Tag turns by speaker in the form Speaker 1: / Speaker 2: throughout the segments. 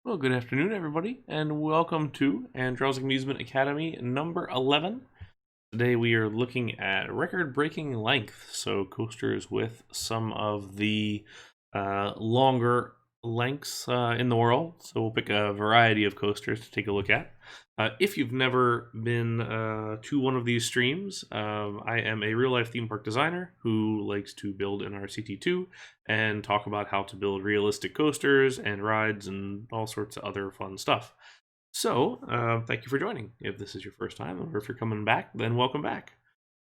Speaker 1: Well, good afternoon, everybody, and welcome to Andrelczyk Amusement Academy number 11. Today we are looking at record-breaking length, so coasters with some of the longer lengths in the world. So we'll pick a variety of coasters to take a look at. If you've never been to one of these streams, I am a real-life theme park designer who likes to build in our CT2 and talk about how to build realistic coasters and rides and all sorts of other fun stuff. So, thank you for joining. If this is your first time, or if you're coming back, then welcome back.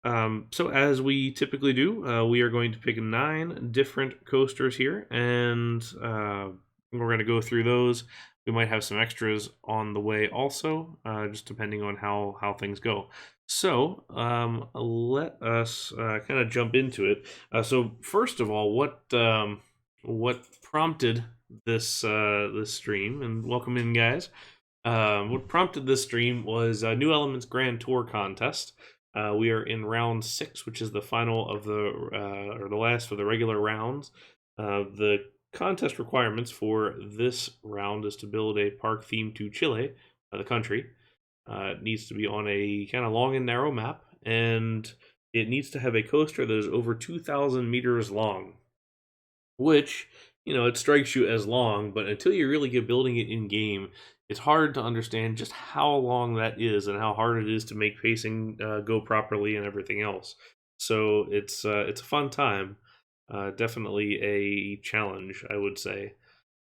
Speaker 1: So as we typically do, we are going to pick 9 different coasters here, and we're going to go through those. We might have some extras on the way also, just depending on how things go. So let us kind of jump into it. So first of all, what prompted this this stream? And welcome in, guys. What prompted this stream was New Elements Grand Tour contest. We are in round 6, which is the final of the or the last of the regular rounds. The contest requirements for this round is to build a park theme to Chile, the country. It needs to be on a kind of long and narrow map, and it needs to have a coaster that is over 2,000 meters long, which, it strikes you as long, but until you really get building it in game, it's hard to understand just how long that is and how hard it is to make pacing go properly and everything else. So it's a fun time, definitely a challenge, I would say.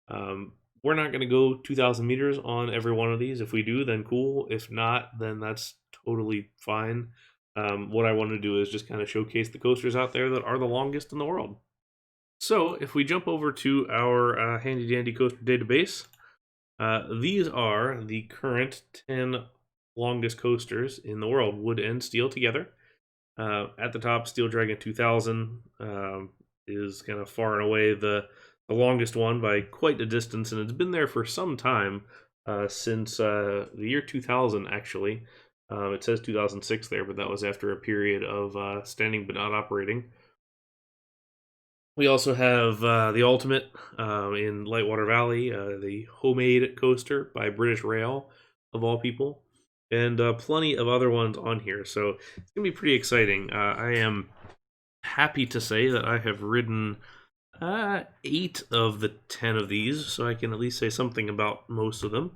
Speaker 1: We're not going to go 2,000 meters on every one of these. If we do, then cool. If not, then that's totally fine. What I want to do is just kind of showcase the coasters out there that are the longest in the world. So if we jump over to our handy dandy coaster database, these are the current 10 longest coasters in the world, wood and steel together. At the top, Steel Dragon 2000 is kind of far and away the longest one by quite a distance, and it's been there for some time, since the year 2000, actually. It says 2006 there, but that was after a period of standing but not operating. We also have the Ultimate in Lightwater Valley, the homemade coaster by British Rail, of all people, and plenty of other ones on here. So it's going to be pretty exciting. I am happy to say that I have ridden 8 of the 10 of these, so I can at least say something about most of them.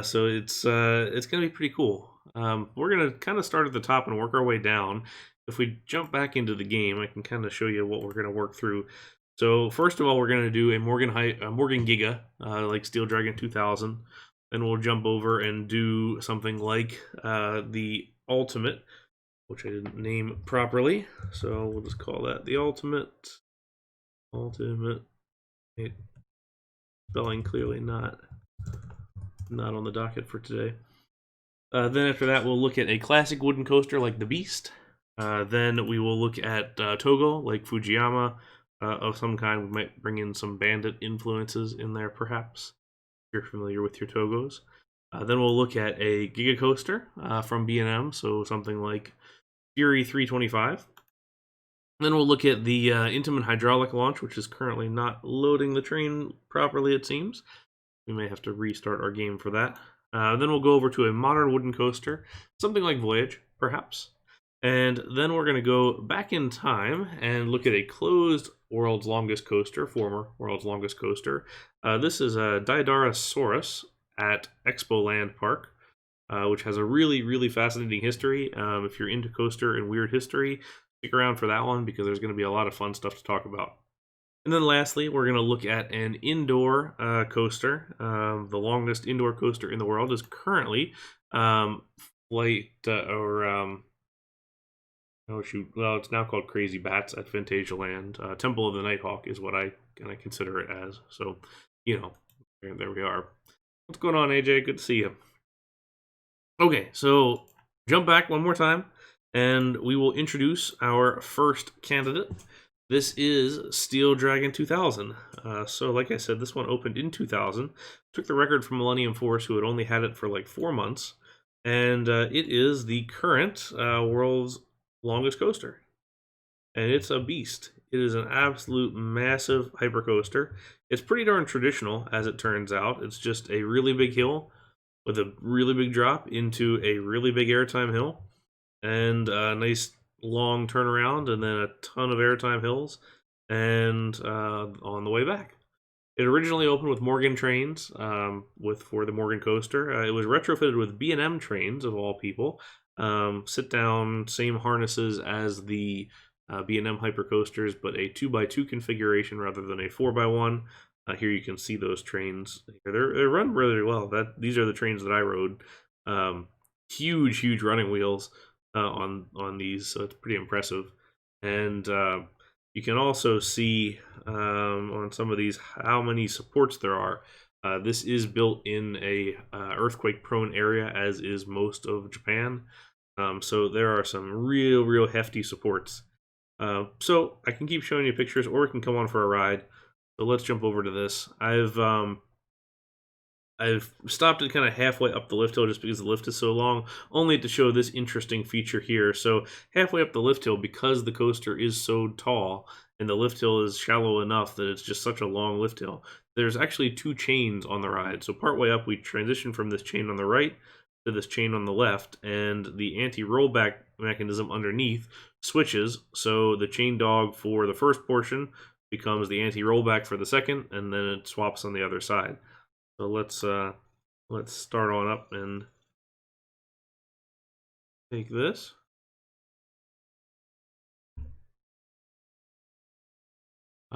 Speaker 1: So it's going to be pretty cool. We're going to kind of start at the top and work our way down. If we jump back into the game, I can kind of show you what we're going to work through. So first of all, we're going to do a Morgan Giga, like Steel Dragon 2000. Then we'll jump over and do something like the Ultimate, which I didn't name properly. So we'll just call that the Ultimate. Spelling clearly not on the docket for today. Then after that, we'll look at a classic wooden coaster like the Beast. Then we will look at Togo, like Fujiyama, of some kind. We might bring in some Bandit influences in there, perhaps, if you're familiar with your Togos. Then we'll look at a Giga coaster from B&M, so something like Fury 325. Then we'll look at the Intamin hydraulic launch, which is currently not loading the train properly, it seems. We may have to restart our game for that. Then we'll go over to a modern wooden coaster, something like Voyage, perhaps. And then we're going to go back in time and look at a closed world's longest coaster, former world's longest coaster. This is a Daidarasauras at Expo Land Park, which has a really, really fascinating history. If you're into coaster and weird history, stick around for that one because there's going to be a lot of fun stuff to talk about. And then lastly, we're going to look at an indoor coaster. The longest indoor coaster in the world is currently it's now called Crazy Bats at Fantasia-land. Temple of the Nighthawk is what I kind of consider it as. So, there we are. What's going on, AJ? Good to see you. Okay, so jump back one more time, and we will introduce our first candidate. This is Steel Dragon 2000. So like I said, this one opened in 2000. Took the record from Millennium Force, who had only had it for like 4 months. And it is the current world's longest coaster. And it's a beast. It is an absolute massive hypercoaster. It's pretty darn traditional, as it turns out. It's just a really big hill with a really big drop into a really big airtime hill, and a nice long turnaround, and then a ton of airtime hills, and on the way back. It originally opened with Morgan trains, for the Morgan coaster. It was retrofitted with B&M trains, of all people. Sit down, same harnesses as the B&M hypercoasters, but a 2x2 configuration rather than a 4x1. Here you can see those trains. They're run really well. These are the trains that I rode. Huge running wheels on these, so it's pretty impressive. And you can also see on some of these how many supports there are. This is built in a earthquake-prone area, as is most of Japan. So there are some real hefty supports. So I can keep showing you pictures, or we can come on for a ride. So let's jump over to this. I've stopped it kind of halfway up the lift hill just because the lift is so long, only to show this interesting feature here. So halfway up the lift hill, because the coaster is so tall and the lift hill is shallow enough that it's just such a long lift hill, there's actually 2 chains on the ride. So partway up, we transition from this chain on the right to this chain on the left, and the anti-rollback mechanism underneath switches. So the chain dog for the first portion becomes the anti-rollback for the second, and then it swaps on the other side. So let's start on up and take this.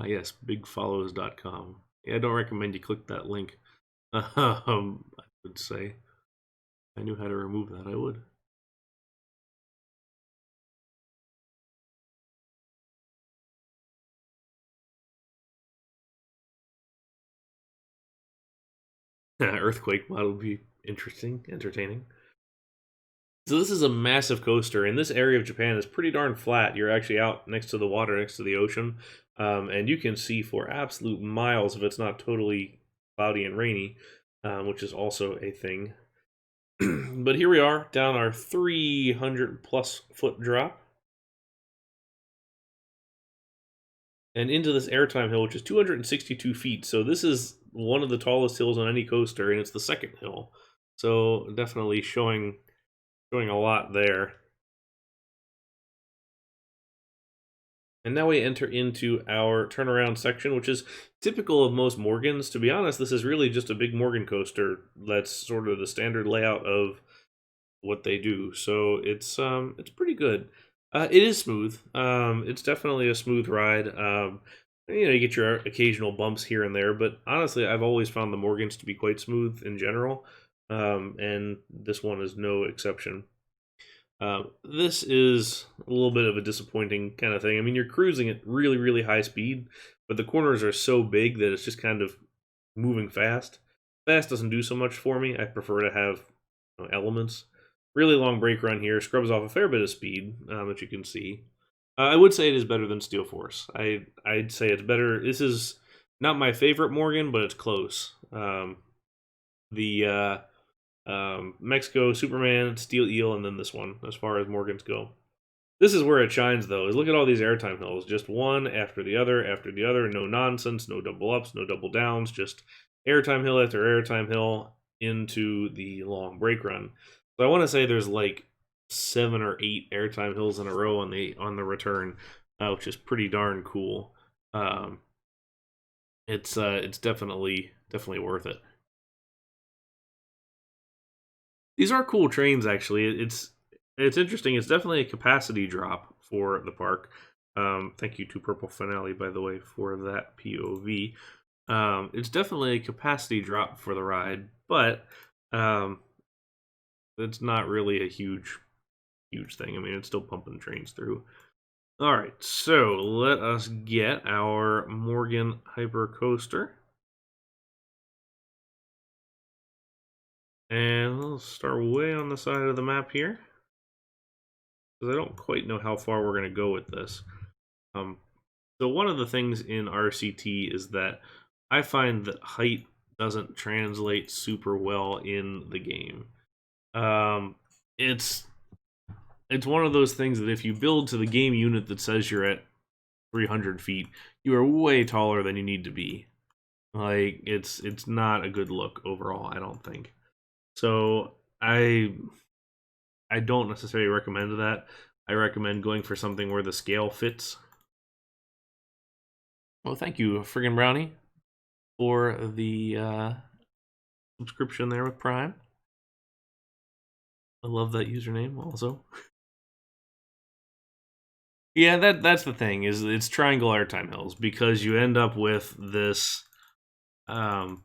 Speaker 1: Yes, bigfollows.com. Yeah, I don't recommend you click that link. I would say if I knew how to remove that, I would. Earthquake model would be interesting, entertaining. So this is a massive coaster, and this area of Japan is pretty darn flat. You're actually out next to the water, next to the ocean, and you can see for absolute miles if it's not totally cloudy and rainy, which is also a thing. But here we are, down our 300+ foot drop, and into this airtime hill, which is 262 feet. So this is one of the tallest hills on any coaster, and it's the second hill. So definitely showing a lot there. And now we enter into our turnaround section, which is typical of most Morgans. To be honest, this is really just a big Morgan coaster. That's sort of the standard layout of what they do. So it's pretty good. It is smooth. It's definitely a smooth ride. You get your occasional bumps here and there, but honestly, I've always found the Morgans to be quite smooth in general, and this one is no exception. This is a little bit of a disappointing kind of thing. I mean, you're cruising at really high speed, but the corners are so big that it's just kind of moving fast. Fast doesn't do so much for me. I prefer to have elements. Really long brake run here, scrubs off a fair bit of speed, that you can see. I would say it is better than Steel Force. I'd say it's better. This is not my favorite Morgan, but it's close. Mexico, Superman, Steel Eel, and then this one, as far as Morgans go. This is where it shines, though, is look at all these airtime hills. Just one after the other, no nonsense, no double ups, no double downs, just airtime hill after airtime hill into the long brake run. So I want to say there's like 7 or 8 airtime hills in a row on the return, which is pretty darn cool. It's definitely worth it. These are cool trains, actually. It's interesting. It's definitely a capacity drop for the park. Thank you to Purple Finale, by the way, for that POV. It's definitely a capacity drop for the ride, but it's not really a huge thing. I mean, it's still pumping trains through. All right, so let us get our Morgan Hyper Coaster. And we'll start way on the side of the map here, because I don't quite know how far we're going to go with this. So one of the things in RCT is that I find that height doesn't translate super well in the game. It's one of those things that if you build to the game unit that says you're at 300 feet, you are way taller than you need to be. Like, it's not a good look overall, I don't think. So I don't necessarily recommend that. I recommend going for something where the scale fits. Well, thank you, friggin' Brownie, for the subscription there with Prime. I love that username also. Yeah, that's the thing, is it's triangle airtime hills, because you end up with this where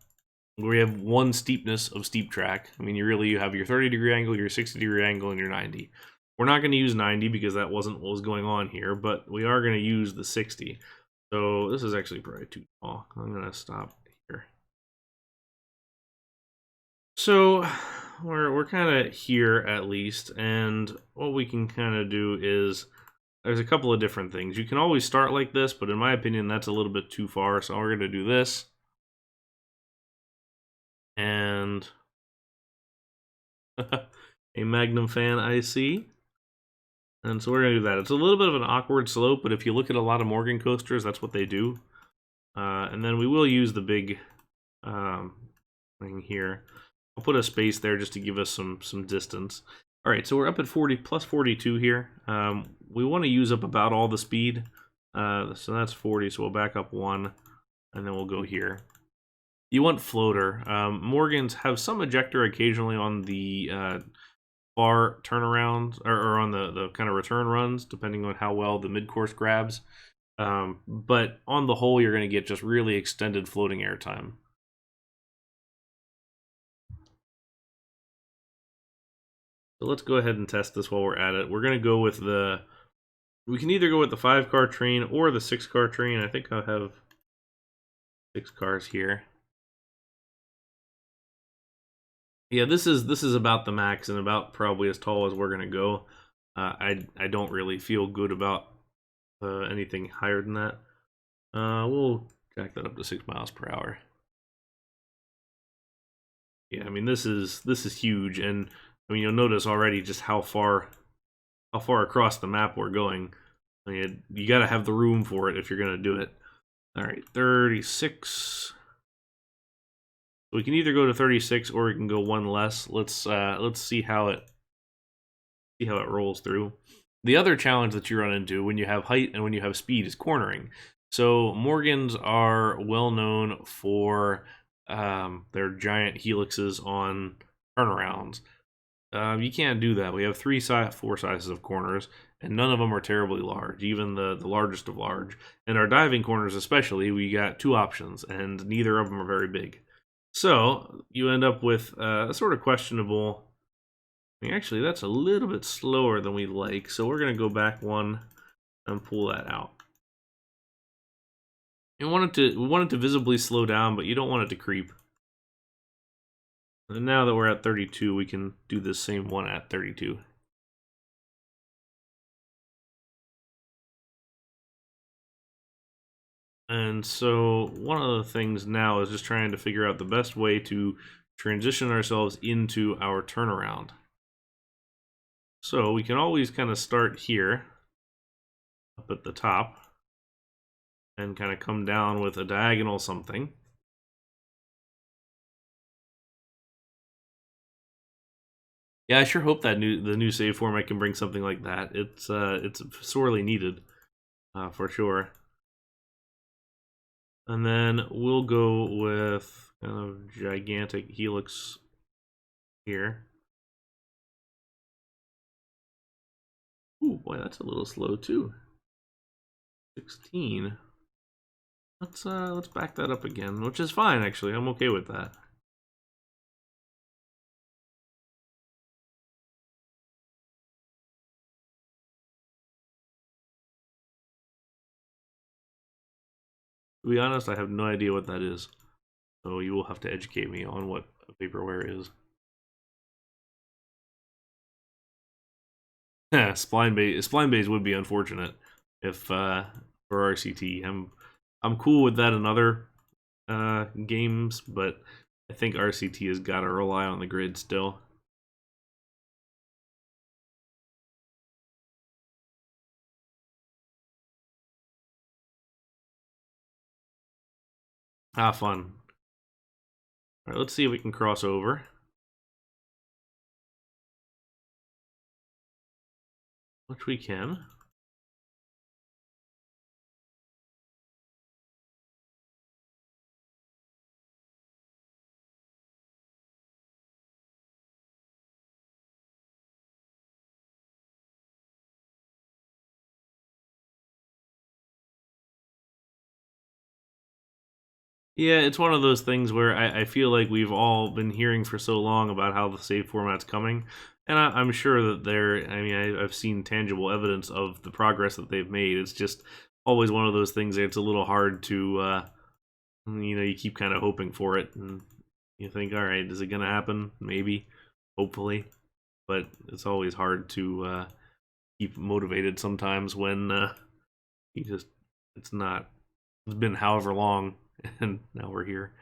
Speaker 1: you have one steepness of steep track. I mean, you have your 30-degree angle, your 60-degree angle, and your 90. We're not going to use 90 because that wasn't what was going on here, but we are going to use the 60. So this is actually probably too small. I'm going to stop here. So we're kind of here at least, and what we can kind of do is, there's a couple of different things. You can always start like this, but in my opinion, that's a little bit too far. So we're going to do this. And a Magnum fan, I see. And so we're going to do that. It's a little bit of an awkward slope, but if you look at a lot of Morgan coasters, that's what they do. And then we will use the big thing here. I'll put a space there just to give us some distance. All right, so we're up at 40 plus 42 here. We want to use up about all the speed. So that's 40, so we'll back up 1, and then we'll go here. You want floater. Morgans have some ejector occasionally on the far turnarounds, or on the kind of return runs, depending on how well the mid-course grabs. But on the whole, you're going to get just really extended floating airtime. So let's go ahead and test this while we're at it. We're going to go with we can either go with the 5-car train or the 6-car train. I think I'll have 6 cars here. Yeah, this is about the max and about probably as tall as we're going to go. I don't really feel good about anything higher than that. We'll jack that up to 6 miles per hour. Yeah, I mean, this is huge, and I mean, you'll notice already just how far across the map we're going. I mean, you got to have the room for it if you're going to do it. All right, 36. We can either go to 36 or we can go 1 less. Let's see how it rolls through. The other challenge that you run into when you have height and when you have speed is cornering. So Morgans are well known for their giant helixes on turnarounds. You can't do that. We have 4 sizes of corners, and none of them are terribly large, even the largest of large. And our diving corners especially, we got 2 options, and neither of them are very big. So you end up with a sort of questionable. I mean, actually, that's a little bit slower than we like, so we're going to go back 1 and pull that out. We want it to visibly slow down, but you don't want it to creep. And now that we're at 32, we can do the same one at 32. And so one of the things now is just trying to figure out the best way to transition ourselves into our turnaround. So we can always kind of start here, up at the top, and kind of come down with a diagonal something. Yeah, I sure hope that the new save format can bring something like that. It's sorely needed, for sure. And then we'll go with kind of gigantic helix here. Ooh, boy, that's a little slow too. 16. Let's back that up again, which is fine actually. I'm okay with that. To be honest, I have no idea what that is. So you will have to educate me on what a vaporware is. Spline bays would be unfortunate if for RCT. I'm cool with that in other games, but I think RCT has got to rely on the grid still. Ah, fun. All right, let's see if we can cross over. Which we can. Yeah, it's one of those things where I feel like we've all been hearing for so long about how the save format's coming, and I'm sure that I mean, I've seen tangible evidence of the progress that they've made. It's just always one of those things that it's a little hard to, you keep kind of hoping for it, and you think, all right, is it going to happen? Maybe, hopefully, but it's always hard to keep motivated sometimes when you just, it's not, it's been however long, and now we're here.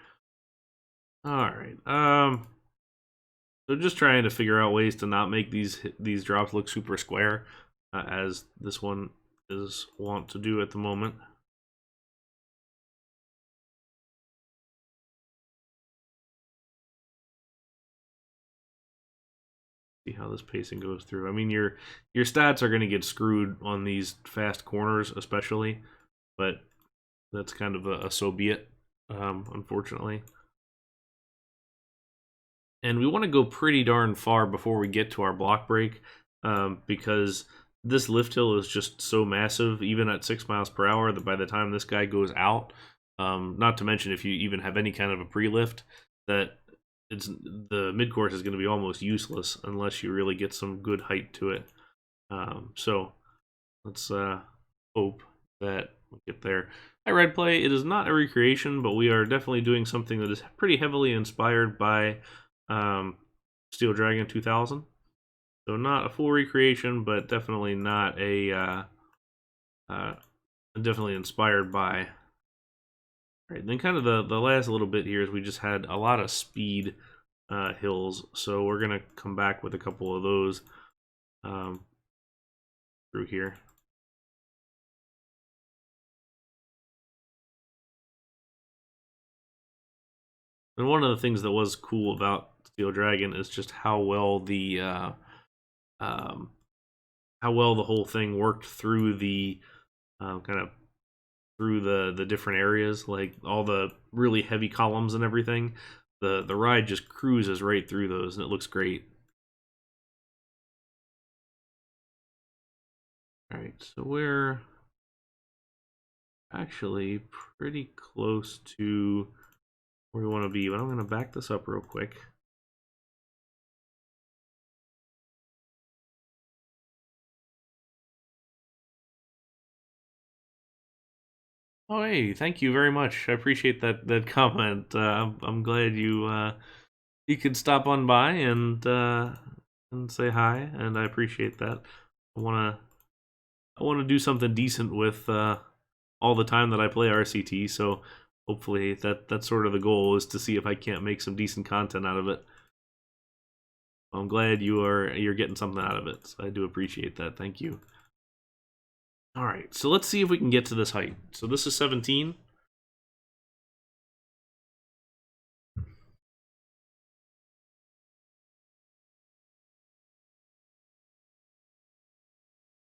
Speaker 1: All right. So just trying to figure out ways to not make these drops look super square, as this one is wont to do at the moment. See how this pacing goes through. I mean, your stats are going to get screwed on these fast corners, especially, but that's kind of a so be it, unfortunately. And we want to go pretty darn far before we get to our block break, because this lift hill is just so massive, even at 6 miles per hour, that by the time this guy goes out, not to mention if you even have any kind of a pre-lift, that the mid-course is going to be almost useless unless you really get some good height to it. So let's hope that we get there. At Red Play, it is not a recreation, but we are definitely doing something that is pretty heavily inspired by Steel Dragon 2000. So not a full recreation, but definitely not a definitely inspired by. All right, then kind of the last little bit here is we just had a lot of speed hills, so we're gonna come back with a couple of those through here. And one of the things that was cool about Steel Dragon is just how well the whole thing worked through the kind of through the different areas, like all the really heavy columns and everything. The ride just cruises right through those, and it looks great. All right, so we're actually pretty close to where we want to be, but I'm going to back this up real quick. Oh, hey, thank you very much. I appreciate that comment. I'm glad you could stop on by and say hi, and I appreciate that. I wanna do something decent with all the time that I play RCT. So hopefully that's sort of the goal, is to see if I can't make some decent content out of it. I'm glad you're getting something out of it. So I do appreciate that. Thank you. All right, so let's see if we can get to this height. So this is 17.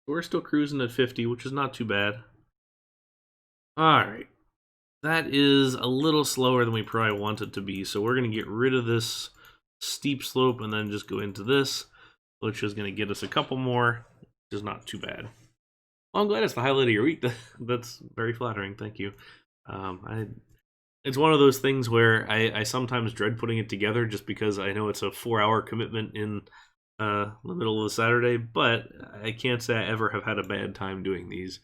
Speaker 1: We're still cruising at 50, which is not too bad. All right. That is a little slower than we probably want it to be, so we're going to get rid of this steep slope and then just go into this, which is going to get us a couple more, which is not too bad. Well, I'm glad it's the highlight of your week. That's very flattering. Thank you. It's one of those things where I sometimes dread putting it together just because I know it's a 4-hour commitment in the middle of the Saturday, but I can't say I ever have had a bad time doing these.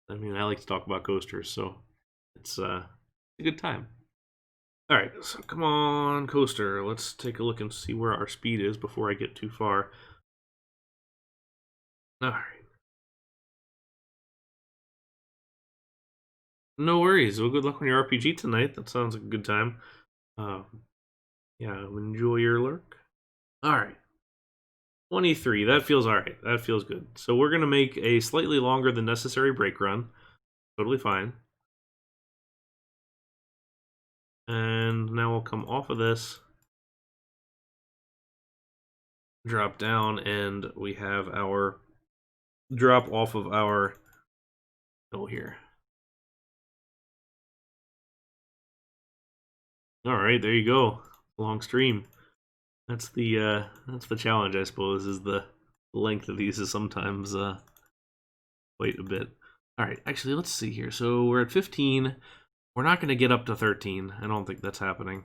Speaker 1: I mean, I like to talk about coasters, so it's a good time. All right, so come on, coaster. Let's take a look and see where our speed is before I get too far. All right. No worries. Well, good luck on your RPG tonight. That sounds like a good time. Yeah, enjoy your lurk. All right. 23. That feels all right. That feels good. So we're going to make a slightly longer than necessary brake run. Totally fine. And now we'll come off of this, drop down, and we have our drop off of our hill here. All right, there you go. Long stream. That's the challenge, I suppose, is the length of these is sometimes quite a bit. All right, actually, let's see here. So we're at 15. We're not going to get up to 13. I don't think that's happening.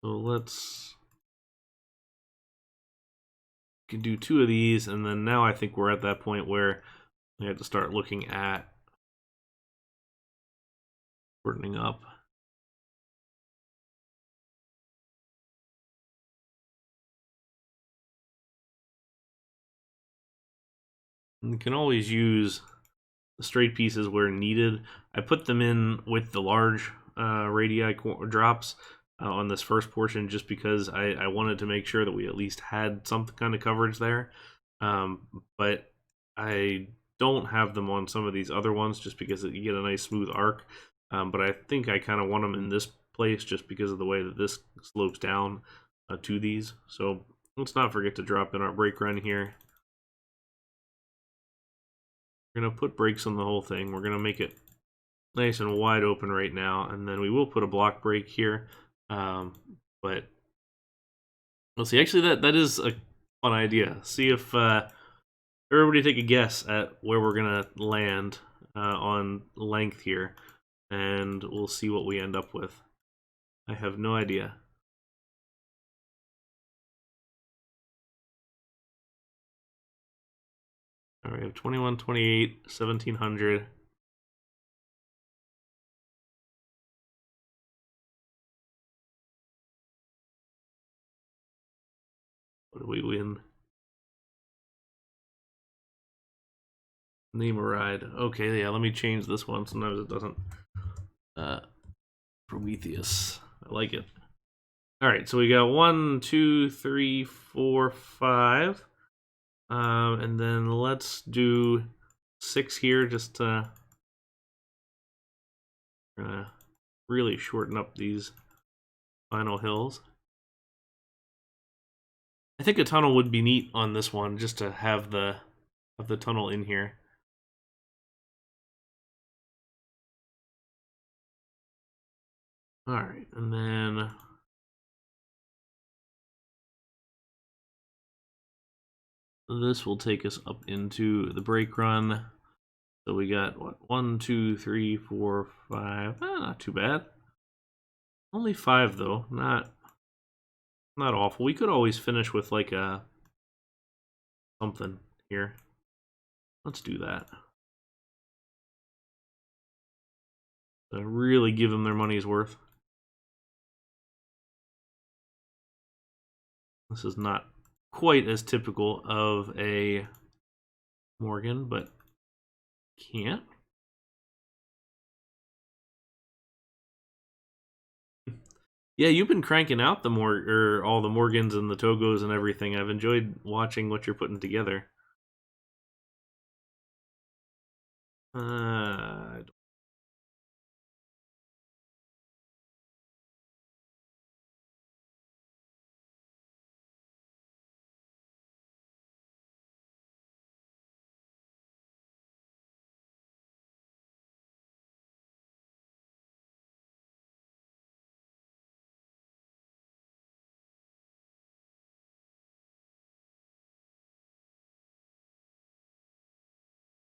Speaker 1: So let's can do 2 of these, and then now I think we're at that point where we have to start looking at shortening up. And you can always use the straight pieces where needed. I put them in with the large radii drops on this first portion just because I wanted to make sure that we at least had some kind of coverage there. But I don't have them on some of these other ones just because you get a nice smooth arc. But I think I kind of want them in this place just because of the way that this slopes down to these. So let's not forget to drop in our brake run here. We're going to put brakes on the whole thing. We're going to make it nice and wide open right now, and then we will put a block brake here. But we'll see. Actually, that is a fun idea. See if everybody take a guess at where we're going to land on length here, and we'll see what we end up with. I have no idea. All right, we have 21, 28, 1700. What do we win? Name a ride. Okay, yeah, let me change this one. Sometimes it doesn't. Prometheus. I like it. All right, so we got 1, 2, 3, 4, 5. And then let's do 6 here just to really shorten up these final hills. I think a tunnel would be neat on this one just to have the tunnel in here. All right, and then this will take us up into the brake run. So we got what 1, 2, 3, 4, 5. Not too bad. Only 5 though. Not awful. We could always finish with like a something here. Let's do that. To really give them their money's worth. This is not quite as typical of a Morgan, but can't. Yeah, you've been cranking out the all the Morgans and the Togos and everything. I've enjoyed watching what you're putting together.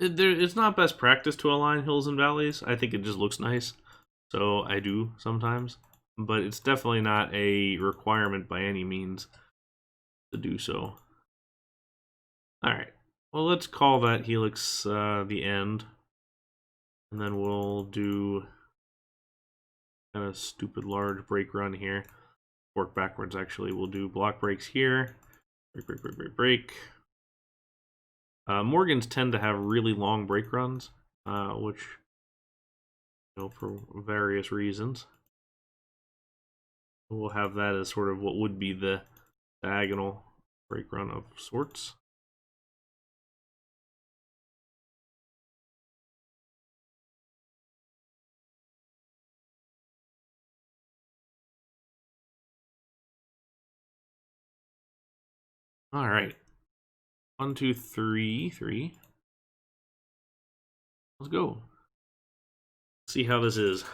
Speaker 1: It's not best practice to align hills and valleys. I think it just looks nice, so I do sometimes. But it's definitely not a requirement by any means to do so. All right. Well, let's call that helix the end, and then we'll do kind of stupid large brake run here. Work backwards. Actually, we'll do block brakes here. Brake, brake, brake, brake, brake. Morgans tend to have really long brake runs, which, for various reasons. We'll have that as sort of what would be the diagonal brake run of sorts. All right. 1, 2, 3, 3. Let's go. See how this is.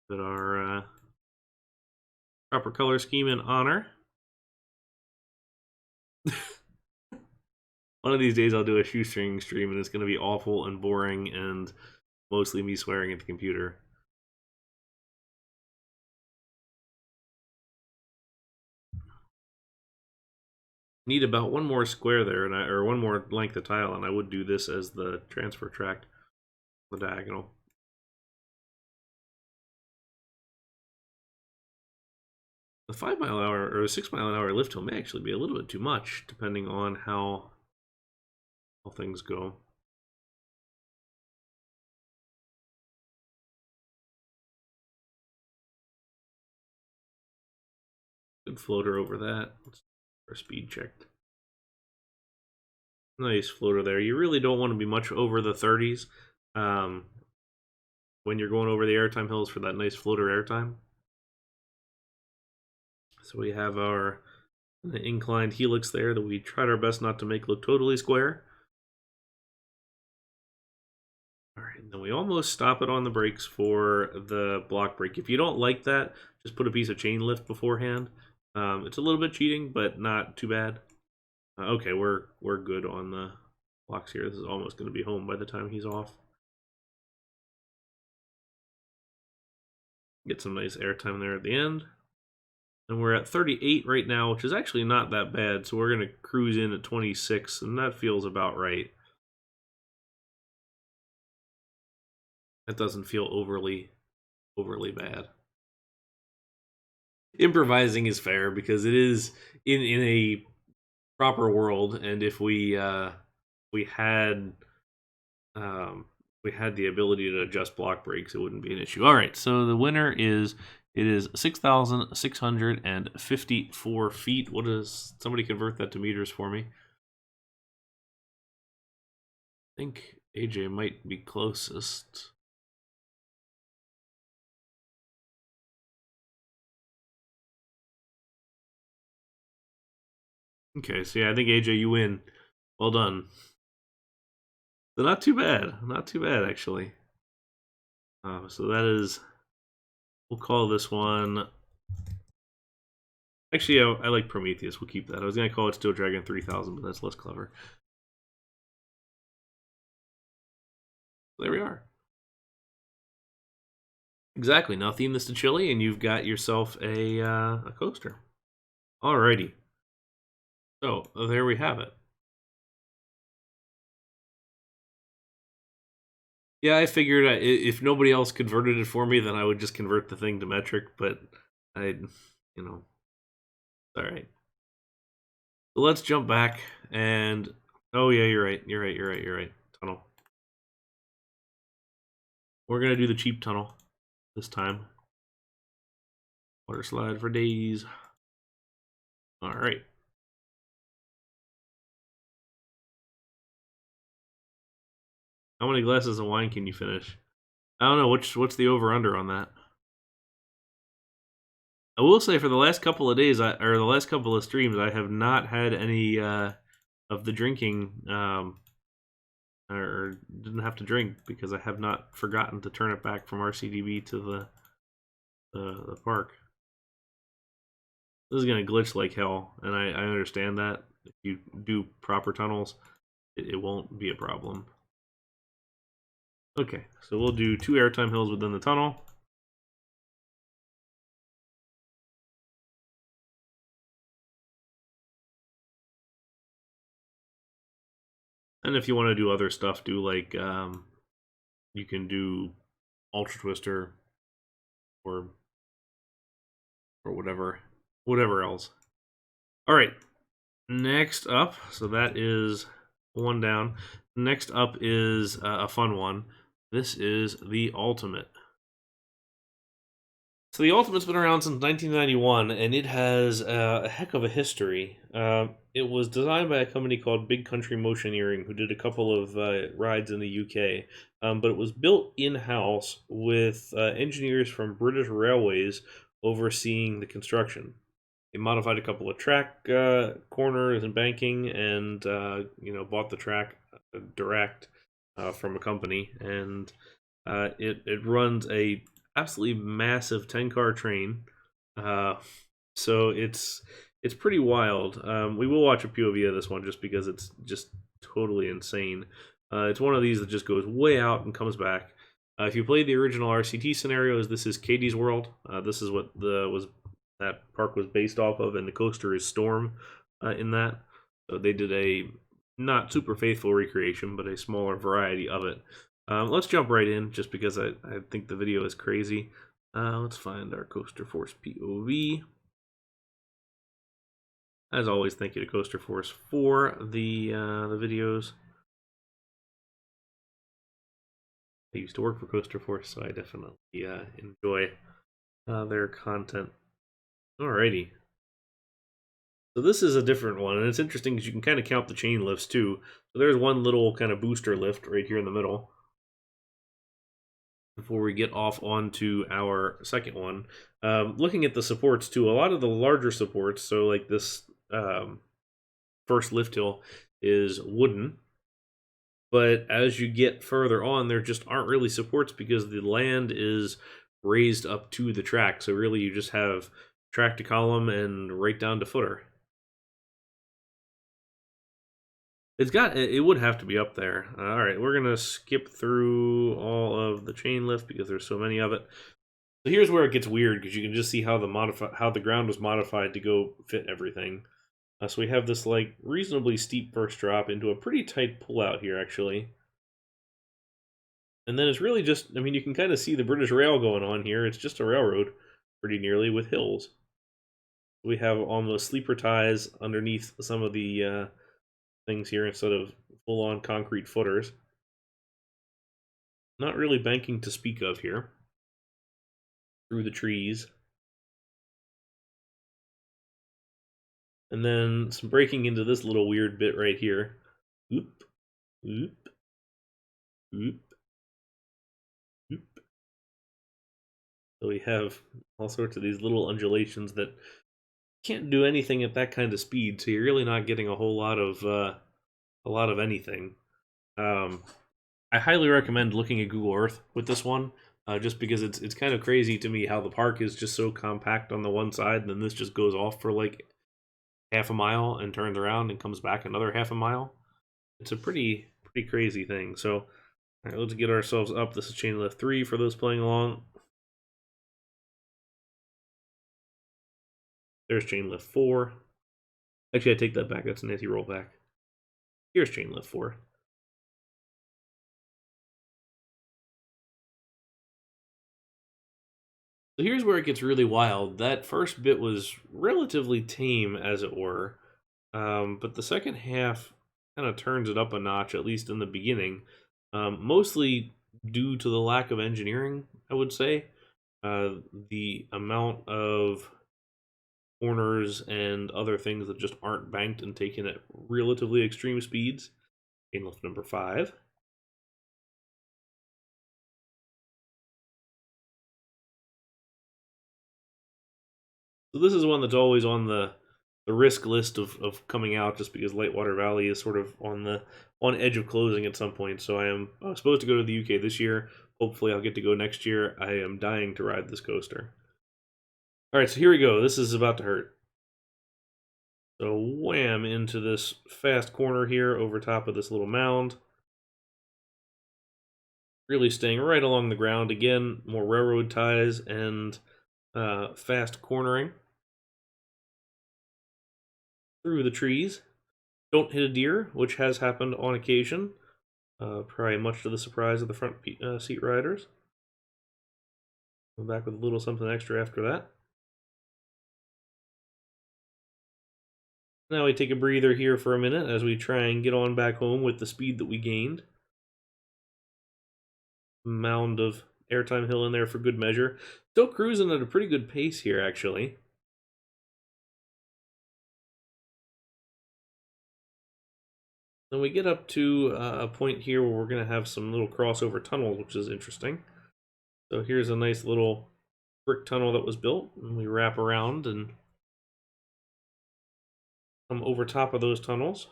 Speaker 1: That our proper color scheme in honor. One of these days I'll do a shoestring stream and it's going to be awful and boring and mostly me swearing at the computer. Need about one more square there, or one more length of tile, and I would do this as the transfer track, the diagonal. The 5 mile an hour or 6 mile an hour lift hill may actually be a little bit too much, depending on how things go. Good floater over that. Let's our speed checked. Nice floater there. You really don't want to be much over the 30s when you're going over the airtime hills for that nice floater airtime. So we have our inclined helix there that we tried our best not to make look totally square. All right, and then we almost stop it on the brakes for the block brake. If you don't like that, just put a piece of chain lift beforehand. It's a little bit cheating, but not too bad. Okay, we're good on the blocks here. This is almost going to be home by the time he's off. Get some nice airtime there at the end. And we're at 38 right now, which is actually not that bad. So we're going to cruise in at 26, and that feels about right. That doesn't feel overly bad. Improvising is fair because it is in a proper world, and if we had the ability to adjust block brakes, it wouldn't be an issue. All right, so the winner is 6,654 feet. What is, somebody convert that to meters for me? I think AJ might be closest. Okay, so yeah, I think AJ, you win. Well done. So not too bad actually. So that is, we'll call this one. Actually, I like Prometheus. We'll keep that. I was gonna call it Steel Dragon 3000, but that's less clever. There we are. Exactly. Now theme this to Chile, and you've got yourself a coaster. Alrighty. So there we have it. Yeah, I figured if nobody else converted it for me, then I would just convert the thing to metric. But all right. So let's jump back and oh yeah, you're right. Tunnel. We're gonna do the cheap tunnel this time. Water slide for days. All right. How many glasses of wine can you finish? I don't know. What's the over under on that? I will say for the last couple of days, or the last couple of streams, I have not had any of the drinking, or didn't have to drink because I have not forgotten to turn it back from RCDB to the park. This is gonna glitch like hell, and I understand that. If you do proper tunnels, it won't be a problem. Okay, so we'll do 2 airtime hills within the tunnel. And if you want to do other stuff, do like you can do Ultra Twister or whatever else. All right, next up, so that is one down. Next up is a fun one. This is the Ultimate. So the Ultimate's been around since 1991, and it has a heck of a history. It was designed by a company called Big Country Motioneering, who did a couple of rides in the UK. But it was built in-house with engineers from British Railways overseeing the construction. they modified a couple of track corners and banking, and bought the track direct from a company, and it runs a absolutely massive 10-car train. So it's pretty wild. We will watch a POV of this one just because it's just totally insane. It's one of these that just goes way out and comes back. If you played the original RCT scenarios, this is Katie's World. This is what that park was based off of, and the coaster is Storm in that. So they did a not super faithful recreation, but a smaller variety of it. Let's jump right in, just because I think the video is crazy. Let's find our Coaster Force POV. As always, thank you to Coaster Force for the videos. I used to work for Coaster Force, so I definitely enjoy their content. Alrighty. So this is a different one, and it's interesting because you can kind of count the chain lifts too. So there's one little kind of booster lift right here in the middle before we get off onto our second one. Looking at the supports too, a lot of the larger supports, so like this first lift hill is wooden, but as you get further on, there just aren't really supports because the land is raised up to the track. So really you just have track to column and right down to footer. It would have to be up there. All right, we're gonna skip through all of the chain lift because there's so many of it. So here's where it gets weird, because you can just see how the ground was modified to go fit everything. So we have this like reasonably steep first drop into a pretty tight pullout here, actually. And then it's really just, I mean, you can kind of see the British Rail going on here. It's just a railroad, pretty nearly, with hills. We have almost sleeper ties underneath some of the things here instead of full-on concrete footers. Not really banking to speak of here. Through the trees. And then some breaking into this little weird bit right here. Oop, oop, oop, oop. So we have all sorts of these little undulations that can't do anything at that kind of speed, so you're really not getting a whole lot of anything. I highly recommend looking at Google Earth with this one, just because it's kind of crazy to me how the park is just so compact on the one side, and then this just goes off for like half a mile and turns around and comes back another half a mile. It's a pretty crazy thing. So, all right, let's get ourselves up. This is chain lift 3 for those playing along. There's chain lift 4. Actually, I take that back. That's an anti-rollback. Here's chain lift 4. So here's where it gets really wild. That first bit was relatively tame, as it were, but the second half kind of turns it up a notch, at least in the beginning, mostly due to the lack of engineering, I would say. The amount of corners and other things that just aren't banked and taken at relatively extreme speeds. Chain lift number 5. So this is one that's always on the risk list of coming out, just because Lightwater Valley is sort of on edge of closing at some point. So I am supposed to go to the UK this year. Hopefully I'll get to go next year. I am dying to ride this coaster. All right, so here we go. This is about to hurt. So wham into this fast corner here over top of this little mound. Really staying right along the ground. Again, more railroad ties and fast cornering. Through the trees. Don't hit a deer, which has happened on occasion. Probably much to the surprise of the front seat riders. Come back with a little something extra after that. Now we take a breather here for a minute as we try and get on back home with the speed that we gained. Mound of airtime hill in there for good measure. Still cruising at a pretty good pace here, actually. Then we get up to a point here where we're going to have some little crossover tunnels, which is interesting. So here's a nice little brick tunnel that was built, and we wrap around and come over top of those tunnels.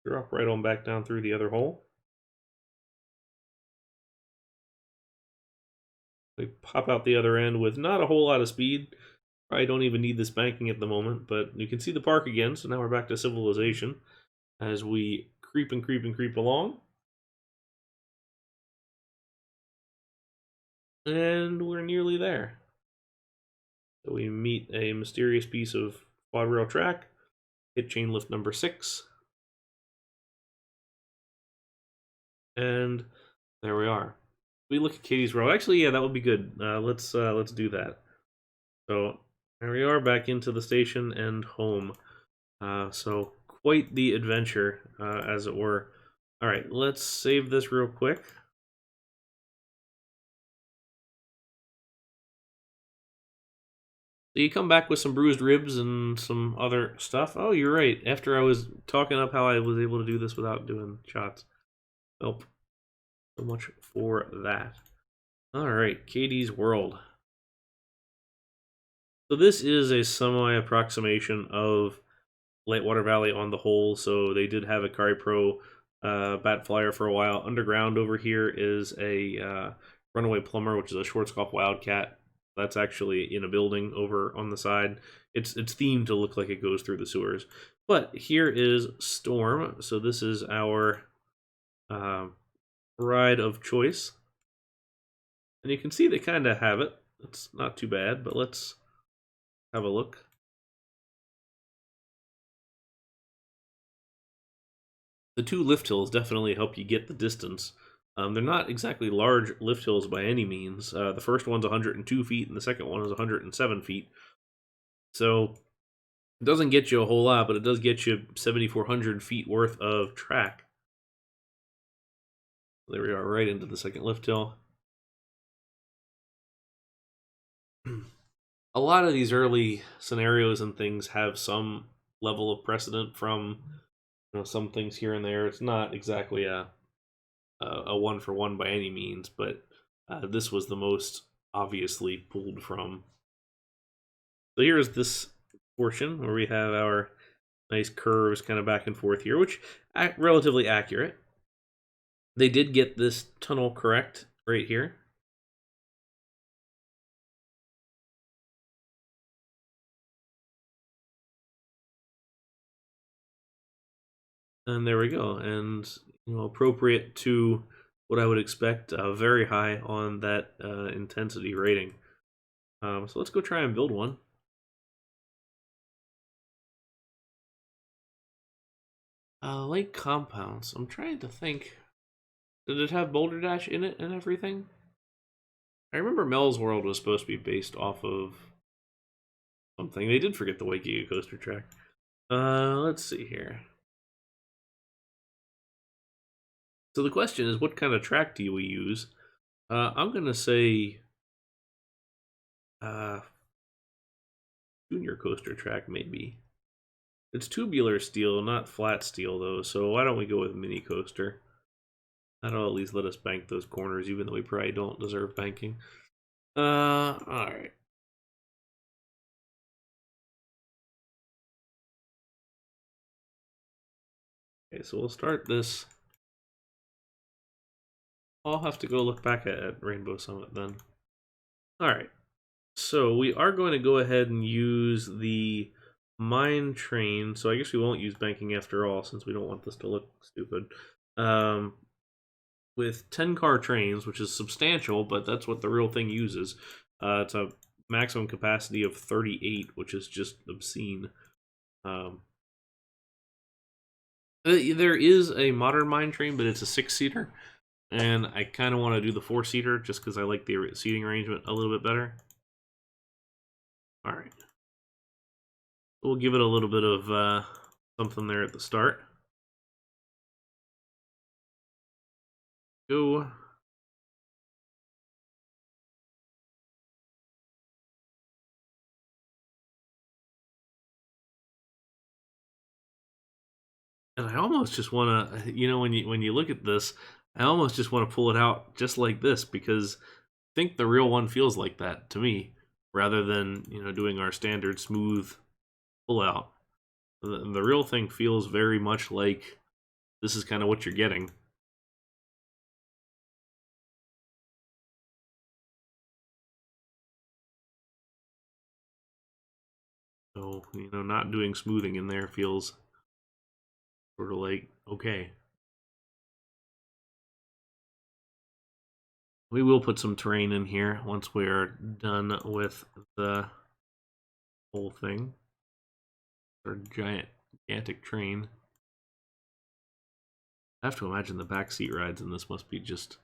Speaker 1: Drop right on back down through the other hole. We pop out the other end with not a whole lot of speed. Probably don't even need this banking at the moment, but you can see the park again, so now we're back to civilization as we creep and creep and creep along. And we're nearly there. So we meet a mysterious piece of quad rail track, hit chain lift number 6. And there we are. We look at Katie's Row. Actually, yeah, that would be good. Let's do that. So there we are, back into the station and home. So quite the adventure, as it were. All right, let's save this real quick. So you come back with some bruised ribs and some other stuff. Oh, you're right. After I was talking up how I was able to do this without doing shots. Nope. So much for that. All right, Katie's World. So this is a semi-approximation of Lightwater Valley on the whole. So they did have a Kari Pro Bat Flyer for a while. Underground over here is a Runaway Plumber, which is a Schwarzkopf Wildcat. That's actually in a building over on the side. It's themed to look like it goes through the sewers. But here is Storm. So this is our ride of choice. And you can see they kind of have it. It's not too bad, but let's have a look. The 2 lift hills definitely help you get the distance. They're not exactly large lift hills by any means. The first one's 102 feet, and the second one is 107 feet. So it doesn't get you a whole lot, but it does get you 7,400 feet worth of track. There we are, right into the second lift hill. A lot of these early scenarios and things have some level of precedent from, you know, some things here and there. It's not exactly a one-for-one by any means, but this was the most obviously pulled from. So here's this portion where we have our nice curves kind of back and forth here, which relatively accurate. They did get this tunnel correct right here. And there we go. And, you know, appropriate to what I would expect, very high on that intensity rating. So let's go try and build one. Lake compounds. I'm trying to think. Did it have Boulder Dash in it and everything? I remember Mel's World was supposed to be based off of something. They did forget the White Giga Coaster track. Let's see here. So the question is, what kind of track do we use? I'm gonna say junior coaster track, maybe. It's tubular steel, not flat steel though, so why don't we go with mini coaster? That'll at least let us bank those corners, even though we probably don't deserve banking. Alright. Okay, so we'll start this. I'll have to go look back at Rainbow Summit then. Alright. So we are going to go ahead and use the mine train. So I guess we won't use banking after all, since we don't want this to look stupid. With 10-car trains, which is substantial, but that's what the real thing uses. It's a maximum capacity of 38, which is just obscene. There is a modern mine train, but it's a 6-seater. And I kind of want to do the 4-seater just because I like the seating arrangement a little bit better. Alright. We'll give it a little bit of something there at the start. Go. And I almost just want to, you know, when you look at this, I almost just want to pull it out just like this, because I think the real one feels like that to me. rather than, you know, doing our standard smooth pullout. The real thing feels very much like this is kind of what you're getting. So, you know, not doing smoothing in there feels sort of like, okay. We will put some terrain in here once we're done with the whole thing. Our gigantic train. I have to imagine the backseat rides in this must be just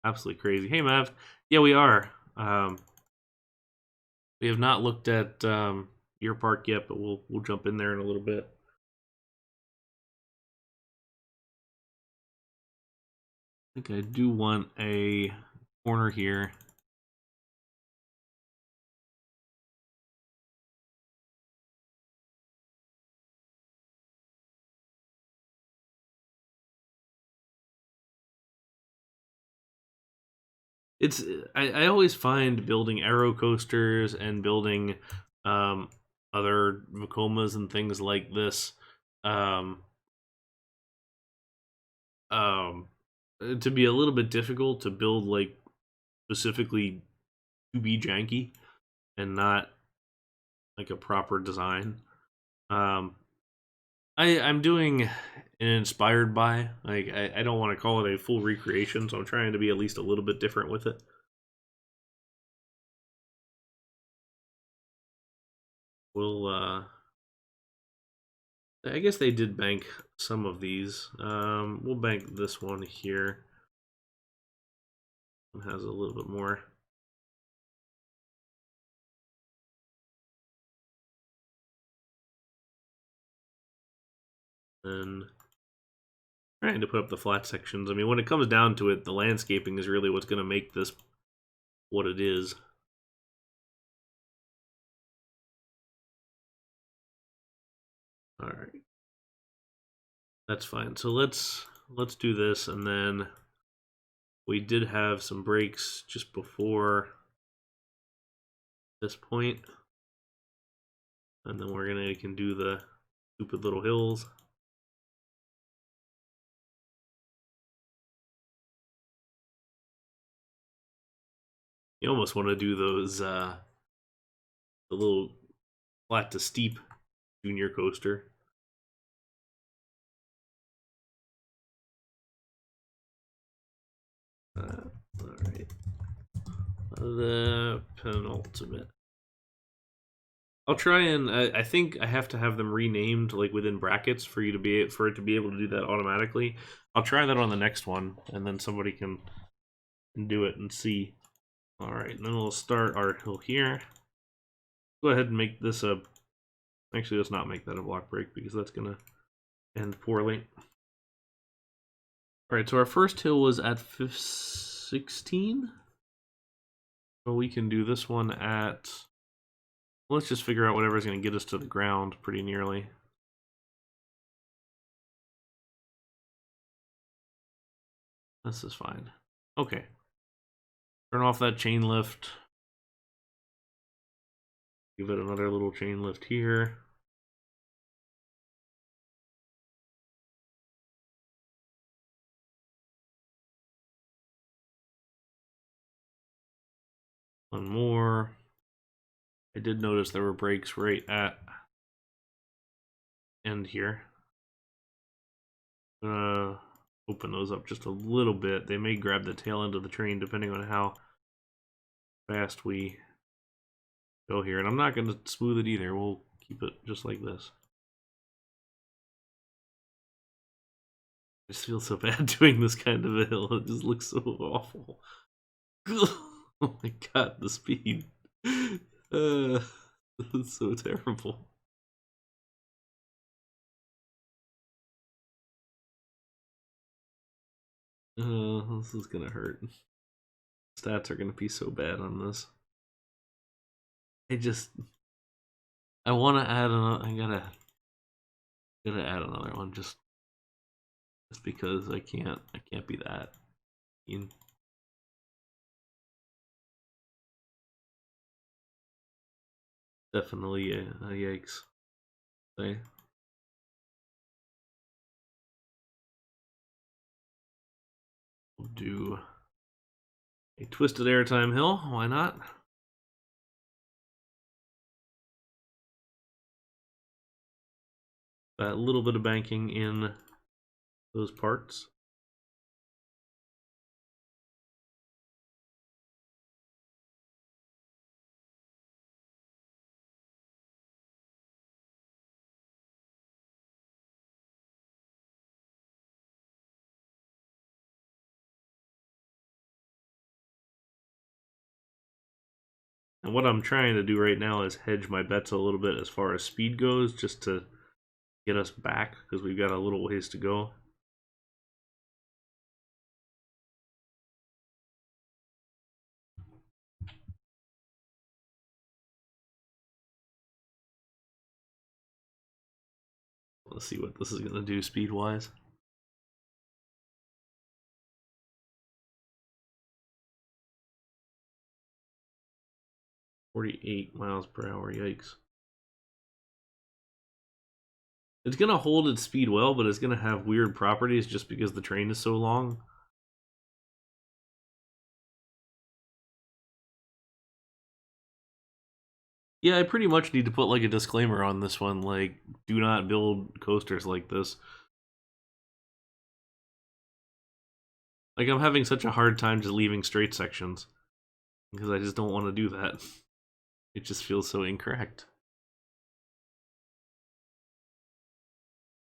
Speaker 1: absolutely crazy. Hey, Mav. Yeah, we are. We have not looked at your park yet, but we'll jump in there in a little bit. I think I do want a corner here. It's I always find building aero coasters and building other Vekomas and things like this um, um, to be a little bit difficult to build, like, specifically to be janky and not like a proper design. Um, I'm doing an inspired by, like, I don't want to call it a full recreation, so I'm trying to be at least a little bit different with it. We'll I guess they did bank some of these. We'll bank this one here. It has a little bit more. And trying to put up the flat sections. I mean, when it comes down to it, the landscaping is really what's going to make this what it is. All right, that's fine. So let's do this, and then we did have some breaks just before this point, and then we can do the stupid little hills. You almost want to do those the little flat to steep junior coaster. All right, the penultimate. I'll try and I think I have to have them renamed, like, within brackets for it to be able to do that automatically. I'll try that on the next one, and then somebody can do it and see. All right, and then we'll start our hill here. Go ahead and make this a. Actually, let's not make that a block break because that's gonna end poorly. All right, so our first hill was at 16. So we can do this one at. Let's just figure out whatever's going to get us to the ground pretty nearly. This is fine. Okay. Turn off that chain lift. Give it another little chain lift here. One more. I did notice there were brakes right at end here. Open those up just a little bit. They may grab the tail end of the train depending on how fast we go here. And I'm not going to smooth it either. We'll keep it just like this. I just feel so bad doing this kind of a hill. It just looks so awful. Oh my god, the speed. It's so terrible. This is gonna hurt. Stats are gonna be so bad on this. I want to add another. I gotta add another one just because I can't be that mean. definitely a yikes. Okay. We'll do a twisted airtime hill. Why not? A little bit of banking in those parts. And what I'm trying to do right now is hedge my bets a little bit as far as speed goes, just to get us back, because we've got a little ways to go. Let's see what this is going to do speed-wise. .48 miles per hour, yikes. It's going to hold its speed well, but it's going to have weird properties just because the train is so long. Yeah, I pretty much need to put like a disclaimer on this one, like, do not build coasters like this. Like, I'm having such a hard time just leaving straight sections, because I just don't want to do that. It just feels so incorrect.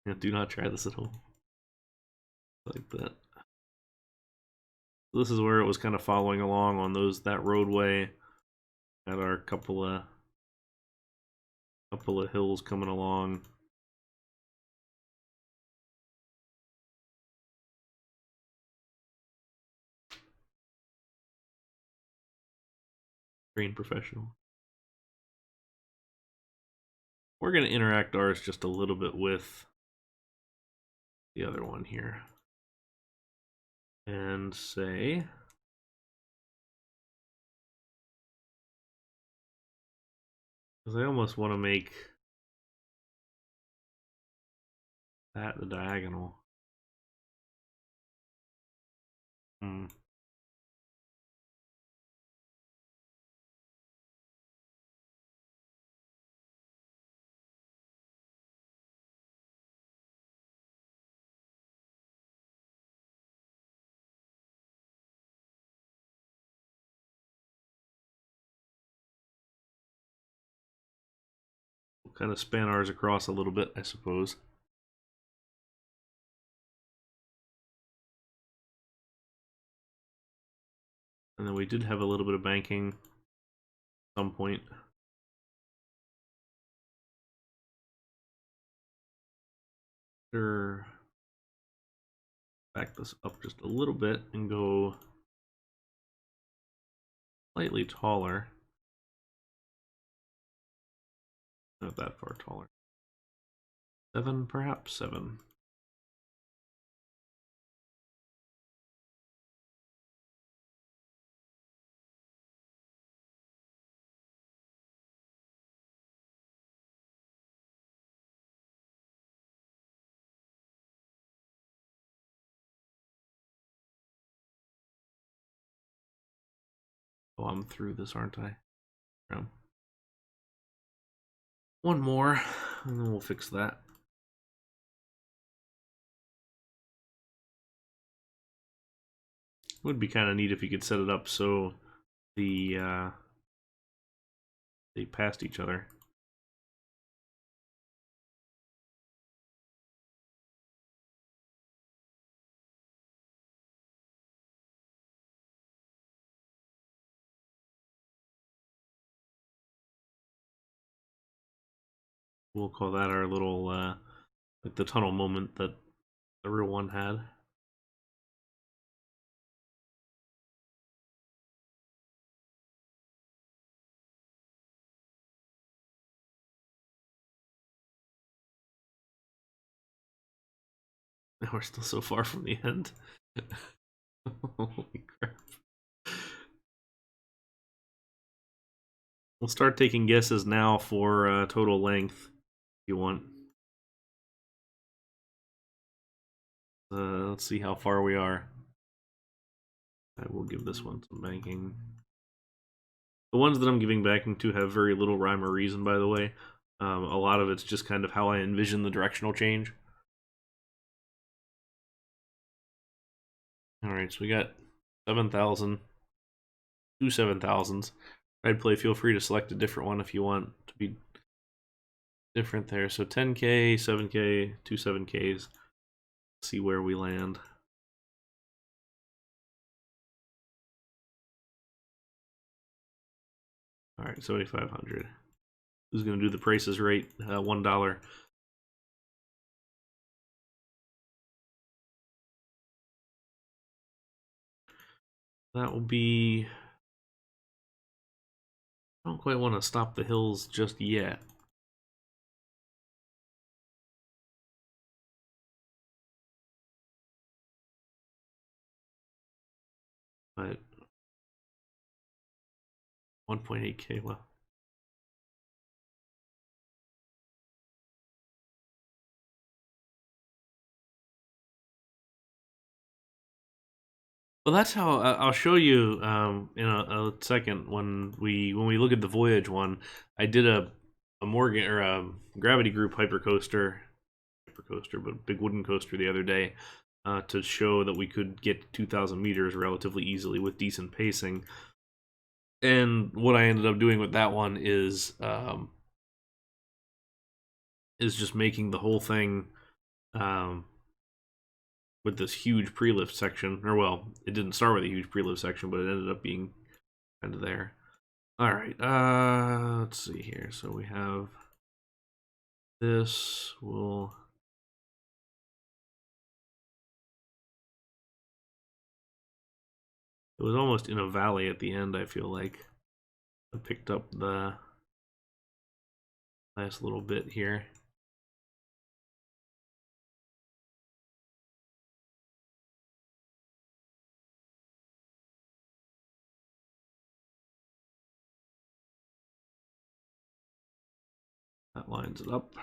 Speaker 1: Yeah, do not try this at home. Like that. This is where it was kind of following along on that roadway. Had our couple of hills coming along. Train professional. We're going to interact ours just a little bit with the other one here. And say, because I almost want to make that the diagonal. Hmm. We'll kind of span ours across a little bit, I suppose. And then we did have a little bit of banking at some point. Sure. Back this up just a little bit and go slightly taller. Not that far taller. 7, perhaps 7. Oh, I'm through this, aren't I? One more, and then we'll fix that. Would be kind of neat if you could set it up so they passed each other. We'll call that our little like the tunnel moment that the real one had. Now we're still so far from the end. Holy crap. We'll start taking guesses now for total length, if you want. Let's see how far we are. I will give this one some banking. The ones that I'm giving backing to have very little rhyme or reason, by the way. A lot of it's just kind of how I envision the directional change. Alright, so we got 7,000, 2 7,000s. I'd play, feel free to select a different one if you want to be different there. So 10K, 7K, 2 7Ks. See where we land. Alright, 7,500. Who's going to do the prices right? $1. That will be... I don't quite want to stop the hills just yet. But 1.8K, well. Well, that's how I'll show you in a second when we look at the Voyage one. I did a Morgan or a Gravity Group hypercoaster, but big wooden coaster the other day to show that we could get 2,000 meters relatively easily with decent pacing. And what I ended up doing with that one is just making the whole thing with this huge pre-lift section, or well, it didn't start with a huge pre-lift section, but it ended up being kind of there. All right, let's see here. So we have this. We'll it was almost in a valley at the end. I feel like I picked up the last little bit here. That lines it up.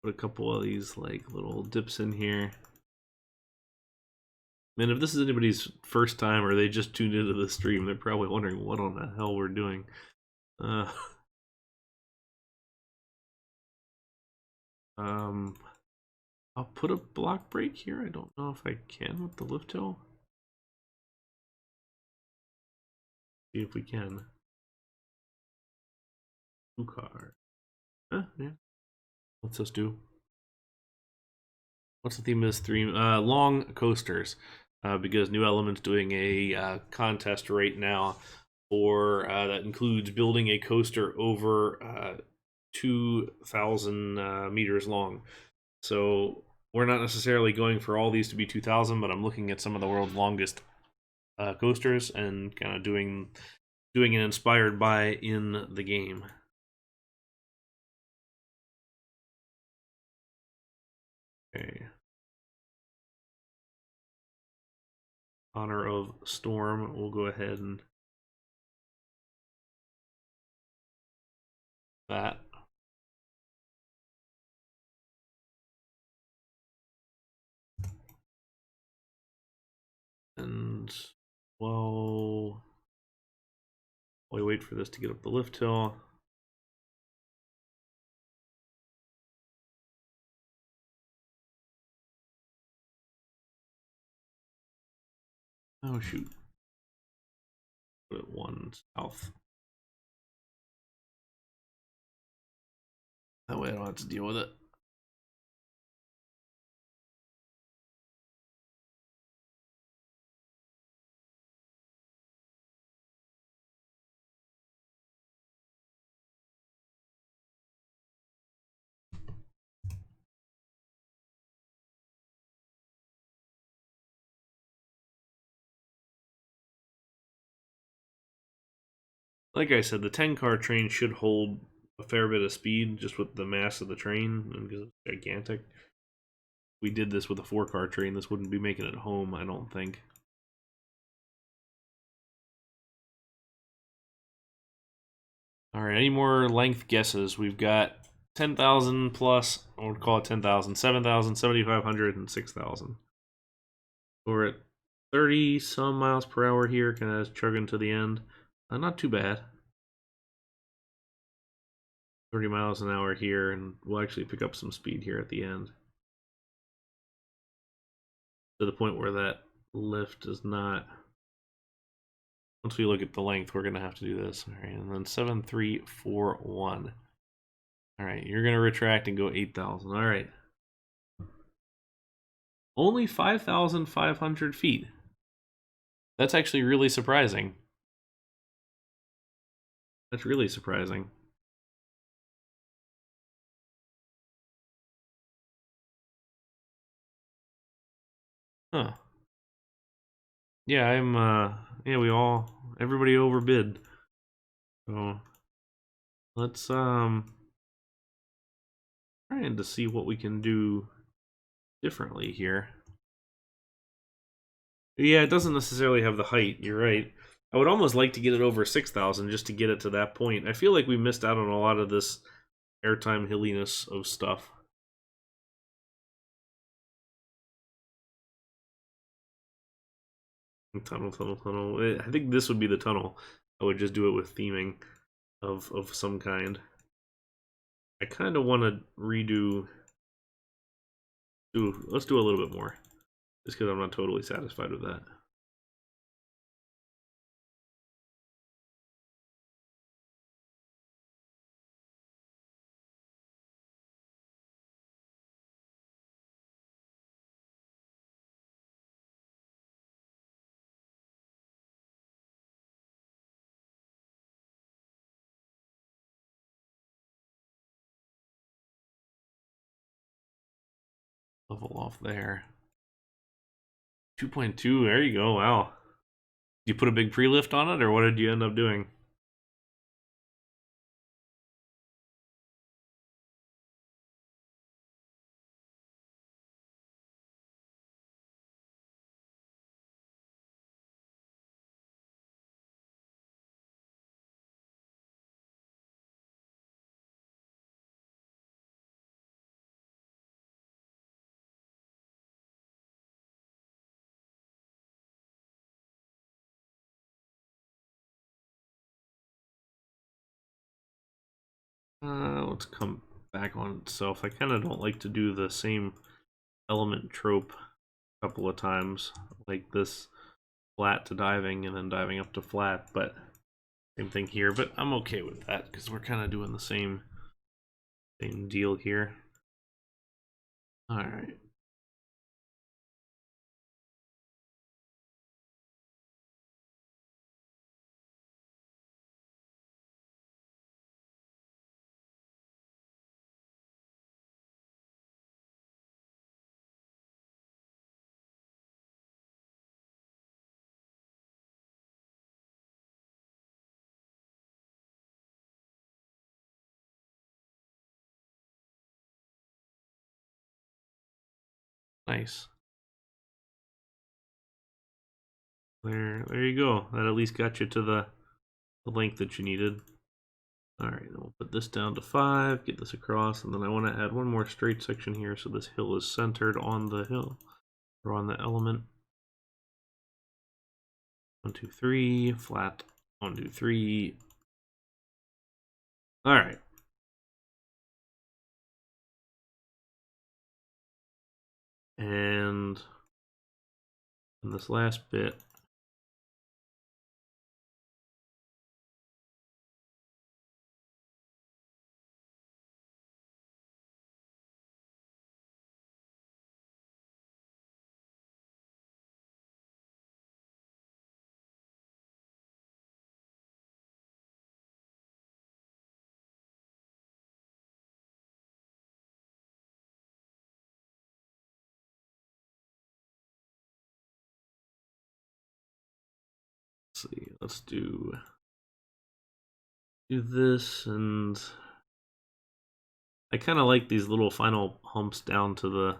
Speaker 1: Put a couple of these like little dips in here. Man, if this is anybody's first time or they just tuned into the stream, they're probably wondering what on the hell we're doing. I'll put a block break here. I don't know if I can with the lift hill. See if we can. 2 cars. Yeah. What's this do? What's the theme of this stream? Long coasters. Because New Element's doing a contest right now for that includes building a coaster over 2,000 meters long. So we're not necessarily going for all these to be 2,000, but I'm looking at some of the world's longest coasters and kind of doing it inspired by in the game. Okay. Honor of Storm, we'll go ahead and that. And well, we wait for this to get up the lift hill. Oh shoot. Put it 1 south. That way I don't have to deal with it. Like I said, the 10-car train should hold a fair bit of speed just with the mass of the train and because it's gigantic. If we did this with a 4-car train, this wouldn't be making it home, I don't think. All right, any more length guesses? We've got 10,000 plus, I would call it 10,000, 7,000, 7,500, and 6,000. We're at 30 some miles per hour here, kind of chugging to the end. Not too bad. 30 miles an hour here, and we'll actually pick up some speed here at the end. To the point where that lift is not... Once we look at the length, we're going to have to do this. All right, and then 7,341. All right, you're going to retract and go 8,000. All right. Only 5,500 feet. That's actually really surprising. That's really surprising. Huh. Yeah, yeah, everybody overbid. So let's trying to see what we can do differently here. Yeah, it doesn't necessarily have the height, you're right. I would almost like to get it over 6,000 just to get it to that point. I feel like we missed out on a lot of this airtime hilliness of stuff. Tunnel. I think this would be the tunnel. I would just do it with theming of some kind. I kind of want to redo... Let's do a little bit more. Just because I'm not totally satisfied with that. Level off there. 2.2, there you go, wow. Did you put a big pre-lift on it, or what did you end up doing? Let's come back on itself. I kind of don't like to do the same element trope a couple of times, like this flat to diving and then diving up to flat, but same thing here. But I'm okay with that because we're kind of doing the same deal here. All right. Nice. There you go. That at least got you to the length that you needed. All right, then we'll put this down to 5, get this across, and then I want to add one more straight section here so this hill is centered on the hill, or on the element. 1, 2, 3, flat, 1, 2, 3. All right. And in this last bit, let's do this, and I kind of like these little final humps down to the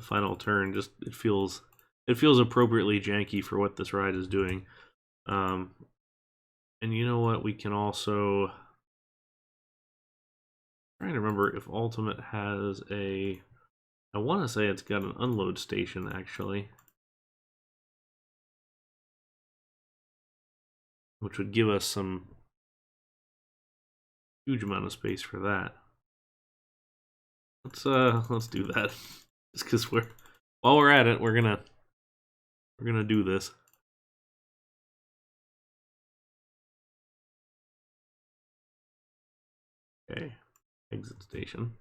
Speaker 1: final turn. Just it feels appropriately janky for what this ride is doing. And you know what? We can also trying to remember if Ultimate has a... I want to say it's got an unload station, actually. Which would give us some huge amount of space for that. Let's do that. Just because while we're at it, we're gonna do this. Okay, exit station.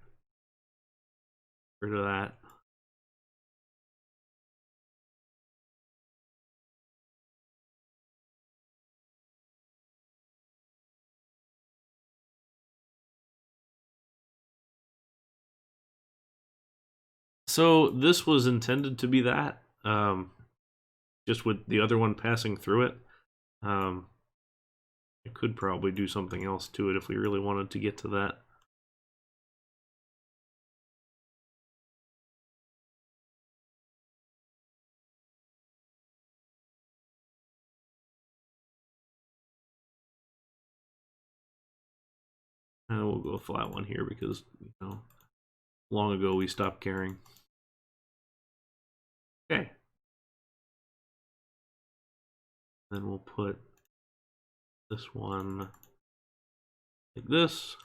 Speaker 1: Rid of that. So this was intended to be that, just with the other one passing through it. I could probably do something else to it if we really wanted to get to that. We'll go a flat one here because, you know, long ago we stopped caring. Okay. Then we'll put this one like this.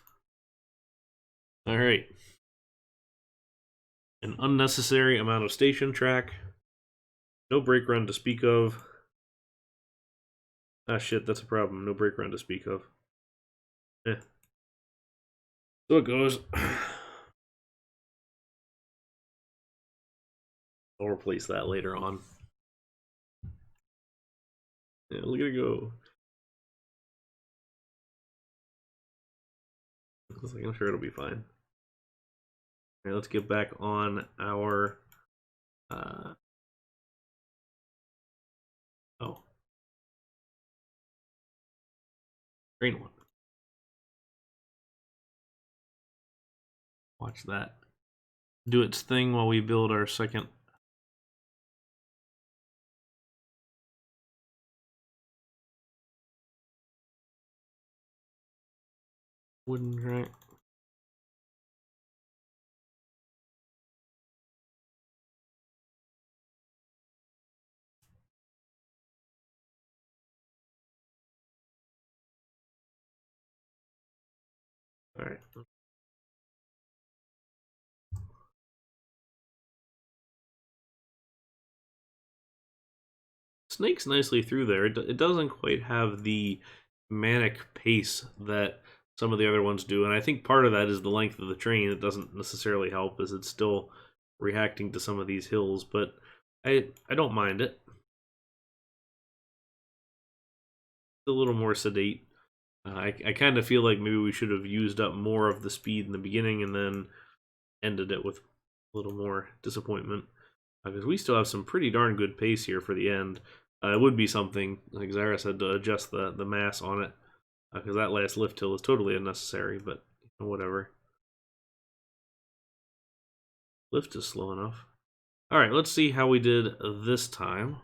Speaker 1: All right. An unnecessary amount of station track. No brake run to speak of. Ah, shit, that's a problem. No brake run to speak of. Eh. So it goes. I'll replace that later on. Yeah, look at it go. I'm sure it'll be fine. All right, let's get back on our... oh. Train one. Watch that do its thing while we build our second. Wooden track. All right. Snakes nicely through there. It doesn't quite have the manic pace that some of the other ones do, and I think part of that is the length of the train. It doesn't necessarily help, as it's still reacting to some of these hills, but I don't mind it. It's a little more sedate. I kind of feel like maybe we should have used up more of the speed in the beginning and then ended it with a little more disappointment, because we still have some pretty darn good pace here for the end. It would be something, like Zyra said, to adjust the mass on it, because that last lift hill is totally unnecessary, but whatever. Lift is slow enough. All right, let's see how we did this time.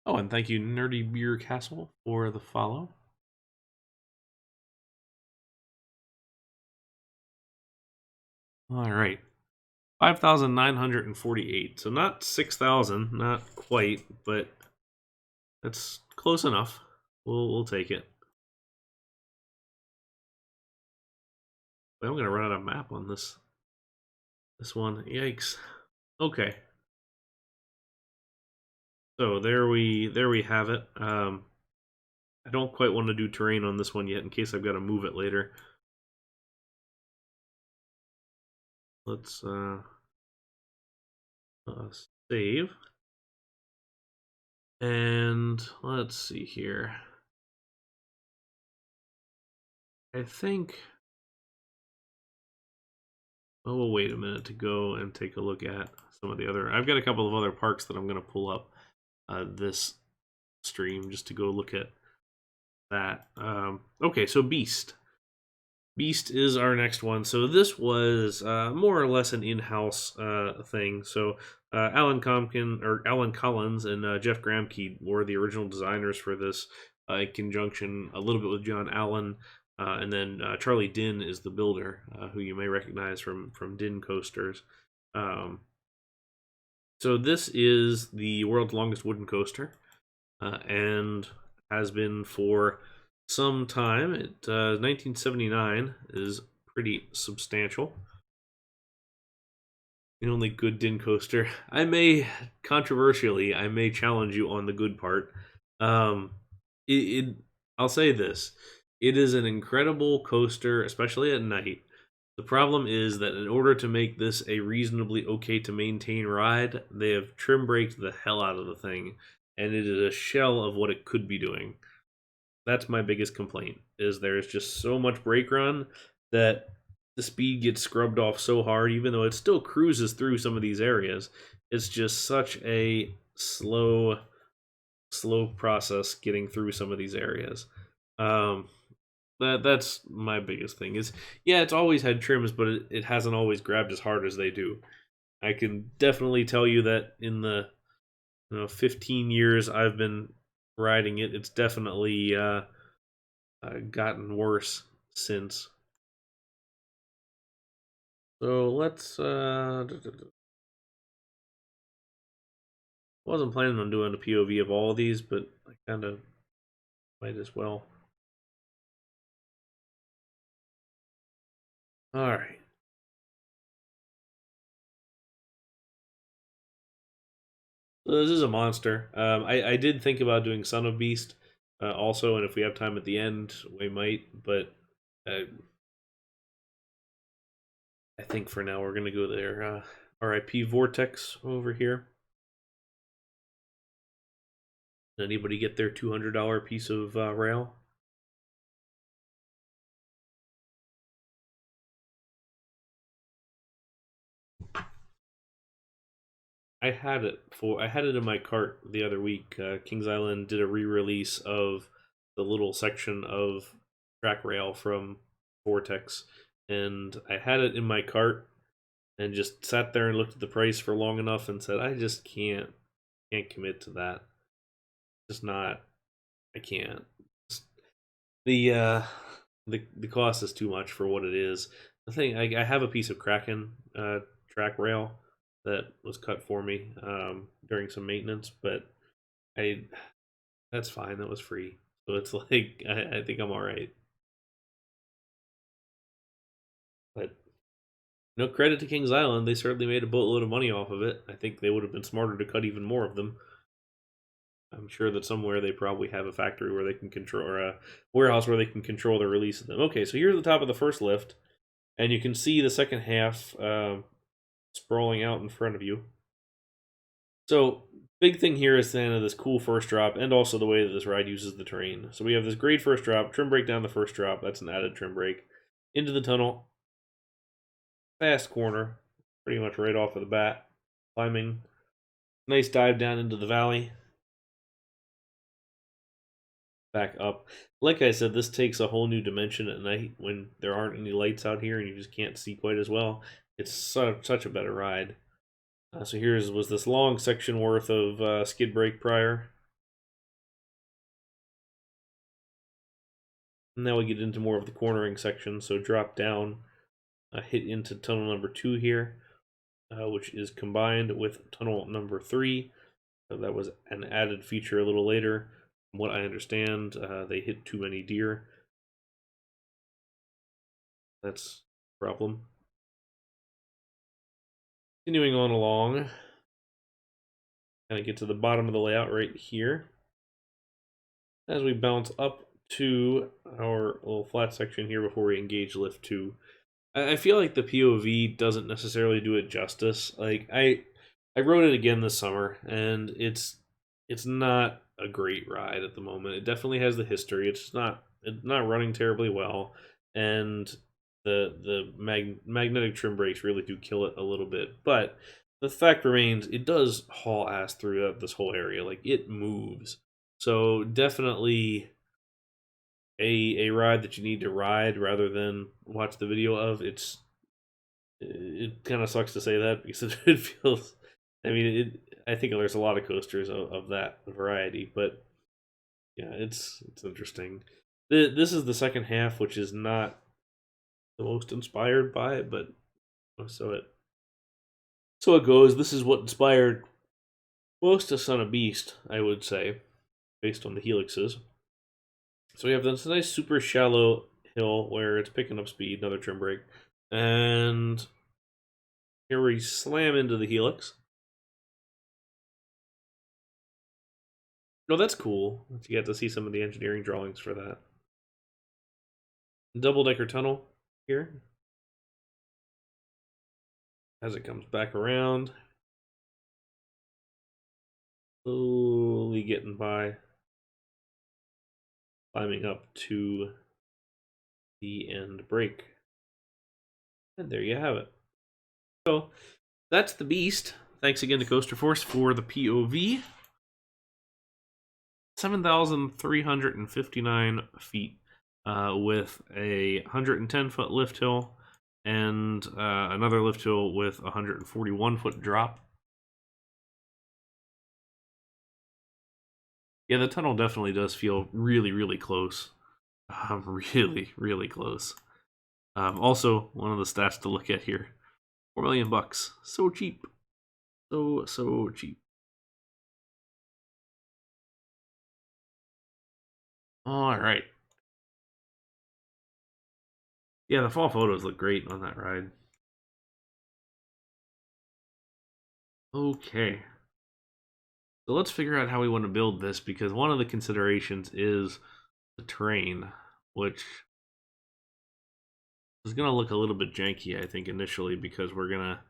Speaker 1: Oh, and thank you, Nerdy Beer Castle, for the follow. All right, 5,948. So not 6,000, not quite, but that's close enough. We'll take it. But I'm gonna run out of map on this one. Yikes. Okay. So there we have it. I don't quite want to do terrain on this one yet in case I've got to move it later. Let's save. And let's see here. I think... oh, we'll wait a minute to go and take a look at some of the other... I've got a couple of other parks that I'm going to pull up this stream just to go look at that. Okay, so Beast. Beast is our next one. So this was more or less an in-house thing. So Alan Collins and Jeff Gramke were the original designers for this, in conjunction a little bit with John Allen. And then Charlie Din is the builder, who you may recognize from Din coasters. So this is the world's longest wooden coaster, and has been for some time. It 1979 is pretty substantial. The only good Din coaster. I may controversially, I may challenge you on the good part. Um, I'll say this: it is an incredible coaster, especially at night. The problem is that in order to make this a reasonably okay to maintain ride, they have trim braked the hell out of the thing, and it is a shell of what it could be doing. That's my biggest complaint, is there's just so much brake run that the speed gets scrubbed off so hard, even though it still cruises through some of these areas. It's just such a slow process getting through some of these areas. That's my biggest thing. Is yeah, it's always had trims, but it hasn't always grabbed as hard as they do. I can definitely tell you that in the 15 years I've been riding it, it's definitely gotten worse since. So let's. Wasn't planning on doing a POV of all of these, but I kind of might as well. All right. So this is a monster. I did think about doing Son of Beast also, and if we have time at the end, we might. But I think for now we're gonna go there. RIP Vortex over here. Did anybody get their $200 piece of rail? I had it in my cart the other week. Kings Island did a re-release of the little section of track rail from Vortex, and I had it in my cart and just sat there and looked at the price for long enough and said, I just can't commit to that. Just not. I can't. The the cost is too much for what it is. The thing, I have a piece of Kraken track rail that was cut for me during some maintenance, but I that's fine. That was free, so it's like I think I'm all right. But no credit to Kings Island, they certainly made a boatload of money off of it. I think they would have been smarter to cut even more of them. I'm sure that somewhere they probably have a factory where they can control, or a warehouse where they can control the release of them. Okay, so here's the top of the first lift, and you can see the second half sprawling out in front of you. So big thing here is then this cool first drop, and also the way that this ride uses the terrain. So we have this great first drop, trim brake down the first drop. That's an added trim brake into the tunnel. Fast corner, pretty much right off of the bat. Climbing, nice dive down into the valley. Back up. Like I said, this takes a whole new dimension at night when there aren't any lights out here and you just can't see quite as well. It's such a better ride. So here's was this long section worth of skid brake prior. Now we get into more of the cornering section, so drop down, hit into tunnel number 2 here, which is combined with tunnel number 3. So that was an added feature a little later. From what I understand, they hit too many deer. That's a problem. Continuing on along, kind of get to the bottom of the layout right here. As we bounce up to our little flat section here before we engage lift 2. I feel like the POV doesn't necessarily do it justice. Like I rode it again this summer, and it's not a great ride at the moment. It definitely has the history. It's not running terribly well, and the magnetic trim brakes really do kill it a little bit. But the fact remains, it does haul ass through this whole area. Like it moves. So definitely a ride that you need to ride rather than watch the video of. It kind of sucks to say that because it feels. I mean, I think there's a lot of coasters of that variety, but yeah, it's interesting. This is the second half, which is not the most inspired by it, but so it goes. This is what inspired most of Son of Beast, I would say, based on the helixes. So we have this nice super shallow hill where it's picking up speed, another trim brake, and here we slam into the helix. Oh, that's cool. You get to see some of the engineering drawings for that. Double-decker tunnel here. As it comes back around. Slowly getting by. Climbing up to the end brake. And there you have it. So, that's the Beast. Thanks again to Coaster Force for the POV. 7,359 feet with a 110-foot lift hill and another lift hill with a 141-foot drop. Yeah, the tunnel definitely does feel really, really close. Really, really close. Also, one of the stats to look at here: $4 million bucks. So cheap, so cheap. All right. Yeah, the fall photos look great on that ride. Okay. So let's figure out how we want to build this, because one of the considerations is the terrain, which is going to look a little bit janky, I think, initially, because we're going to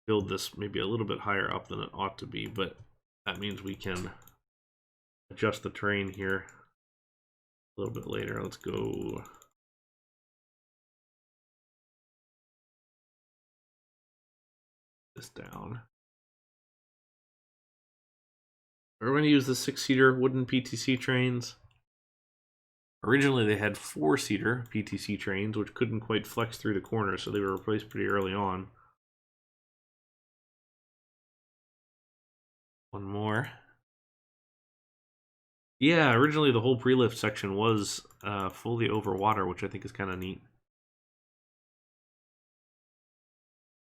Speaker 1: build this maybe a little bit higher up than it ought to be, but that means we can adjust the terrain here a little bit later. Let's go this down. We're going to use the 6-seater wooden PTC trains. Originally, they had 4-seater PTC trains, which couldn't quite flex through the corner, so they were replaced pretty early on. One more. Yeah, originally the whole pre-lift section was fully over water, which I think is kind of neat.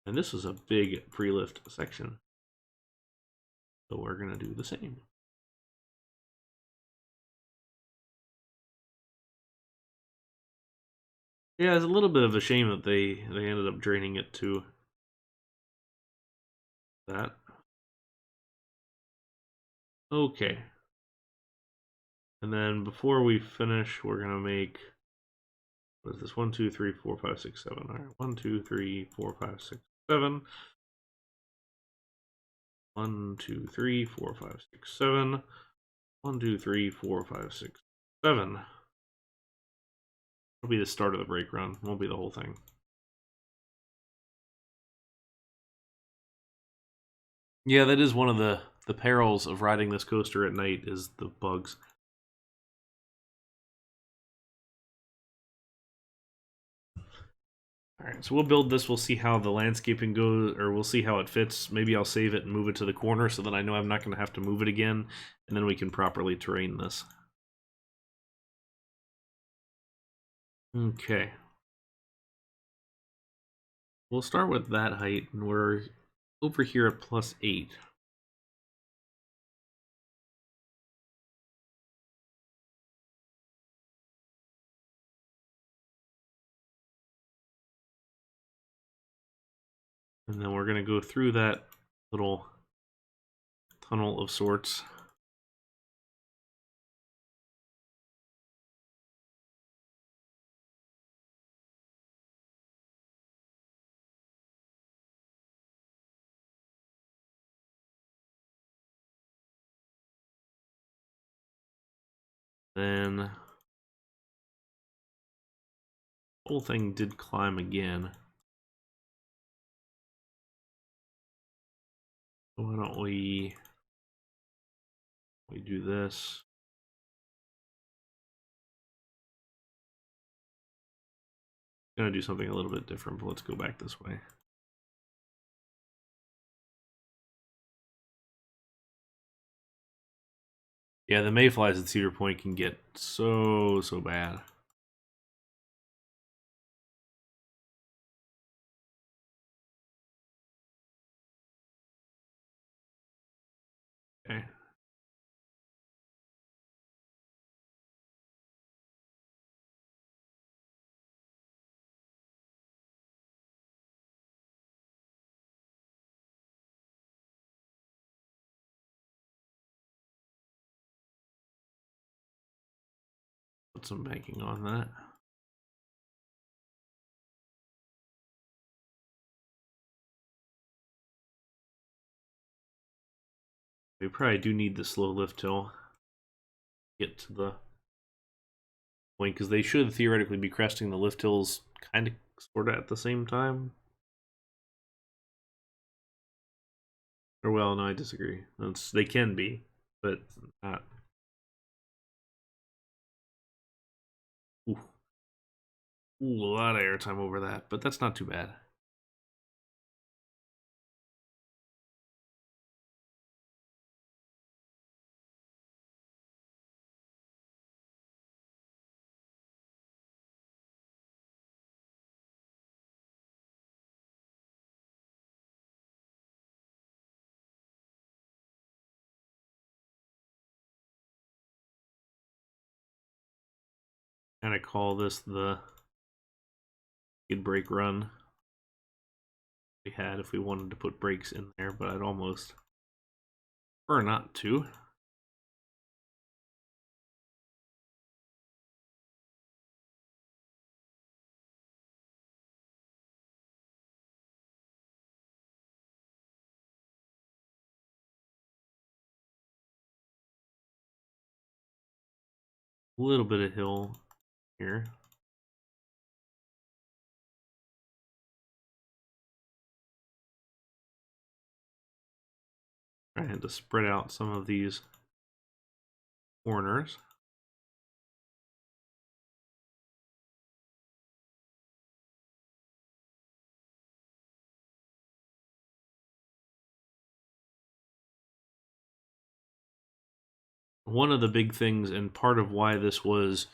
Speaker 1: And this was a big pre-lift section. So we're going to do the same. Yeah, it's a little bit of a shame that they ended up draining it to that. Okay. And then before we finish, we're going to make, what is this? 1, 2, 3, 4, 5, 6, 7. All right. 1, 2, 3, 4, 5, 6, 7. 1, 2, 3, 4, 5, 6, 7. 1, 2, 3, 4, 5, 6, 7. It'll be the start of the brake run. Won't be the whole thing. Yeah, that is one of the perils of riding this coaster at night, is the bugs. Alright, so we'll build this, we'll see how the landscaping goes, or we'll see how it fits. Maybe I'll save it and move it to the corner so that I know I'm not going to have to move it again, and then we can properly terrain this. Okay. We'll start with that height, and we're over here at +8. And then we're going to go through that little tunnel of sorts. Then the whole thing did climb again. So why don't we do this? I'm gonna do something a little bit different, but let's go back this way. Yeah, the mayflies at Cedar Point can get so bad. Okay. Put some banking on that. We probably do need the slow lift hill to get to the point, because they should theoretically be cresting the lift hills kind of sort of at the same time. Or, well, no, I disagree. They can be, but not. Ooh. Ooh, a lot of airtime over that, but that's not too bad. Kind of call this the skid brake run we had if we wanted to put brakes in there, but I'd almost prefer not to. A little bit of hill here. Trying to spread out some of these corners. One of the big things, and part of why this was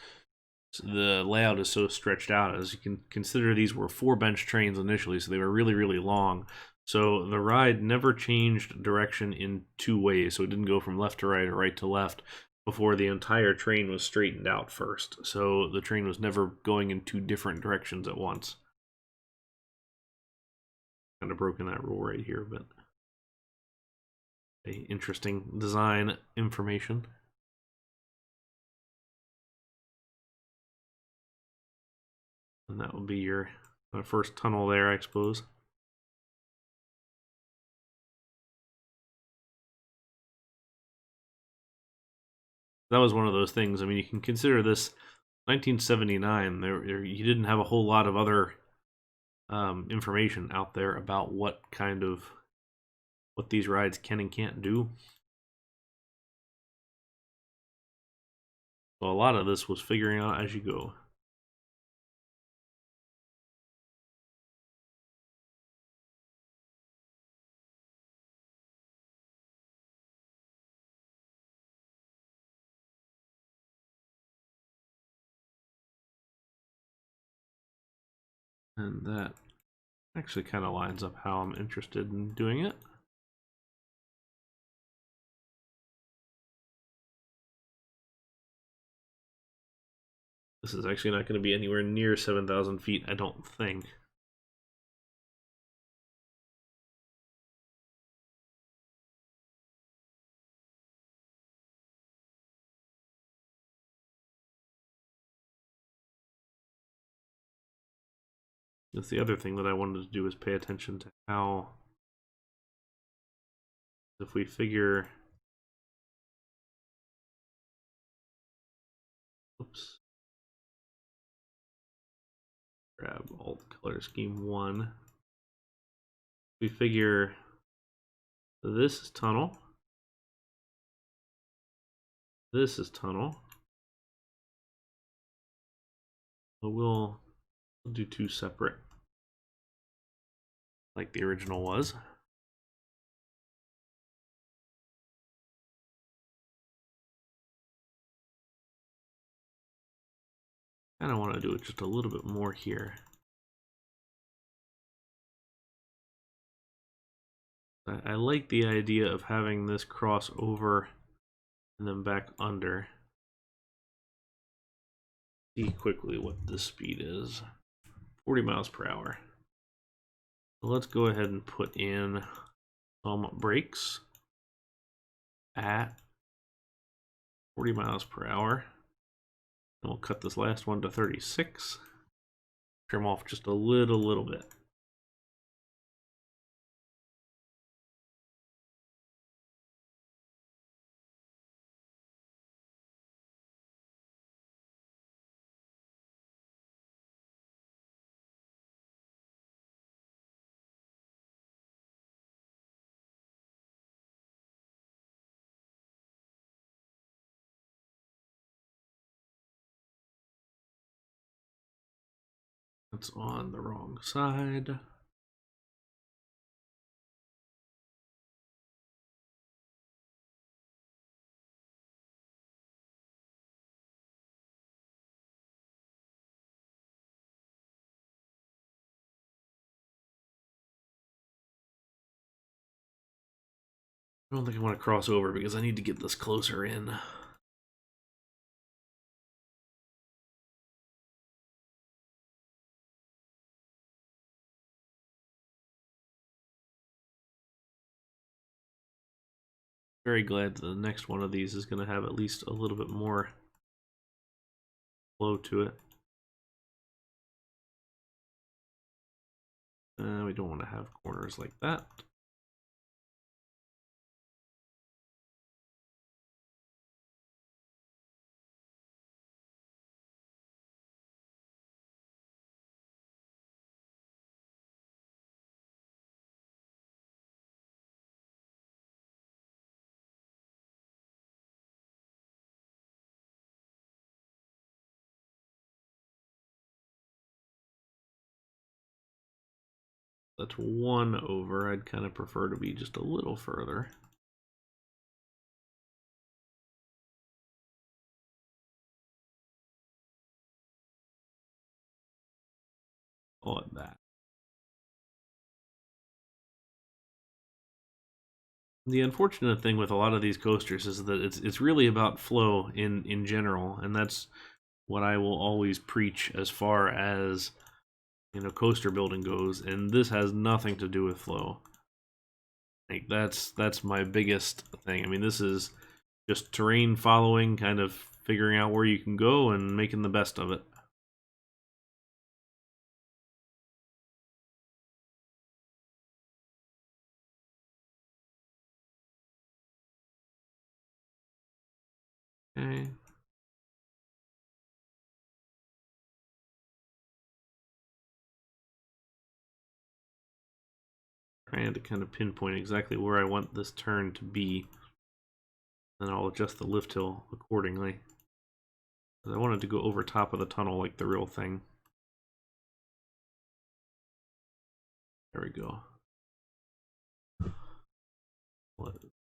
Speaker 1: the layout is so stretched out, as you can consider these were 4-bench trains initially, so they were really long. So the ride never changed direction in 2 ways, so it didn't go from left to right or right to left before the entire train was straightened out first. So the train was never going in 2 different directions at once. Kind of broken that rule right here, but interesting design information. And that would be your first tunnel there, I suppose. That was one of those things. I mean, you can consider this 1979. You didn't have a whole lot of other information out there about what these rides can and can't do. So a lot of this was figuring out as you go. And that actually kind of lines up how I'm interested in doing it. This is actually not going to be anywhere near 7,000 feet, I don't think. That's the other thing that I wanted to do, is pay attention to how, if we figure, oops, grab alt color scheme 1. We figure this is tunnel, this is tunnel. So we'll do 2 separate, like the original was. kind of want to do it just a little bit more here. I like the idea of having this cross over and then back under. See quickly what the speed is. 40 miles per hour. So let's go ahead and put in some brakes at 40 miles per hour. And we'll cut this last one to 36. Trim off just a little bit. That's on the wrong side. I don't think I want to cross over because I need to get this closer in. Very glad that the next one of these is going to have at least a little bit more flow to it. We don't want to have corners like that. That's one over. I'd kind of prefer to be just a little further. Call it that. The unfortunate thing with a lot of these coasters is that it's really about flow in general, and that's what I will always preach as far as, you know, coaster building goes, and this has nothing to do with flow. Like that's my biggest thing. I mean, this is just terrain following, kind of figuring out where you can go and making the best of it. Okay. Trying to kind of pinpoint exactly where I want this turn to be. Then I'll adjust the lift hill accordingly. I wanted to go over top of the tunnel like the real thing. There we go.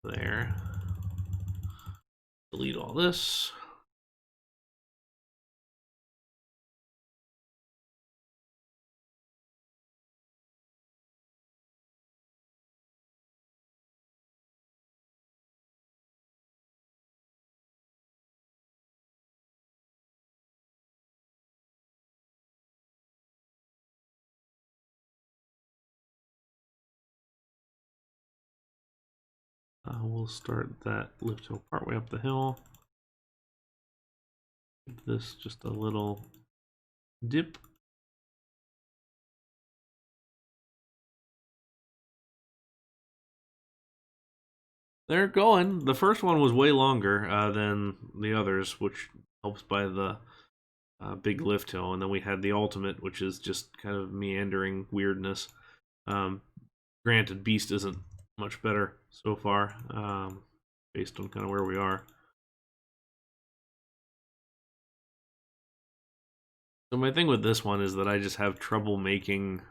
Speaker 1: There. Delete all this. We'll start that lift hill partway up the hill. Give this just a little dip. They're going. The first one was way longer than the others, which helps by the big lift hill. And then we had the ultimate, which is just kind of meandering weirdness. Granted, Beast isn't much better so far, based on kind of where we are. So my thing with this one is that I just have trouble making...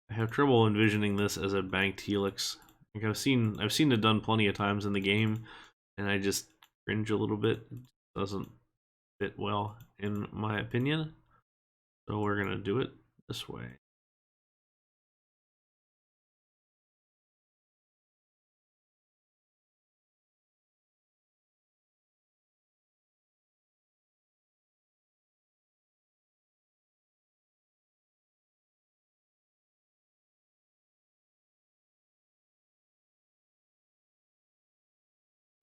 Speaker 1: I have trouble envisioning this as a banked helix. Like I've seen it done plenty of times in the game, and I just cringe a little bit. It doesn't fit well. in my opinion. So we're going to do it this way.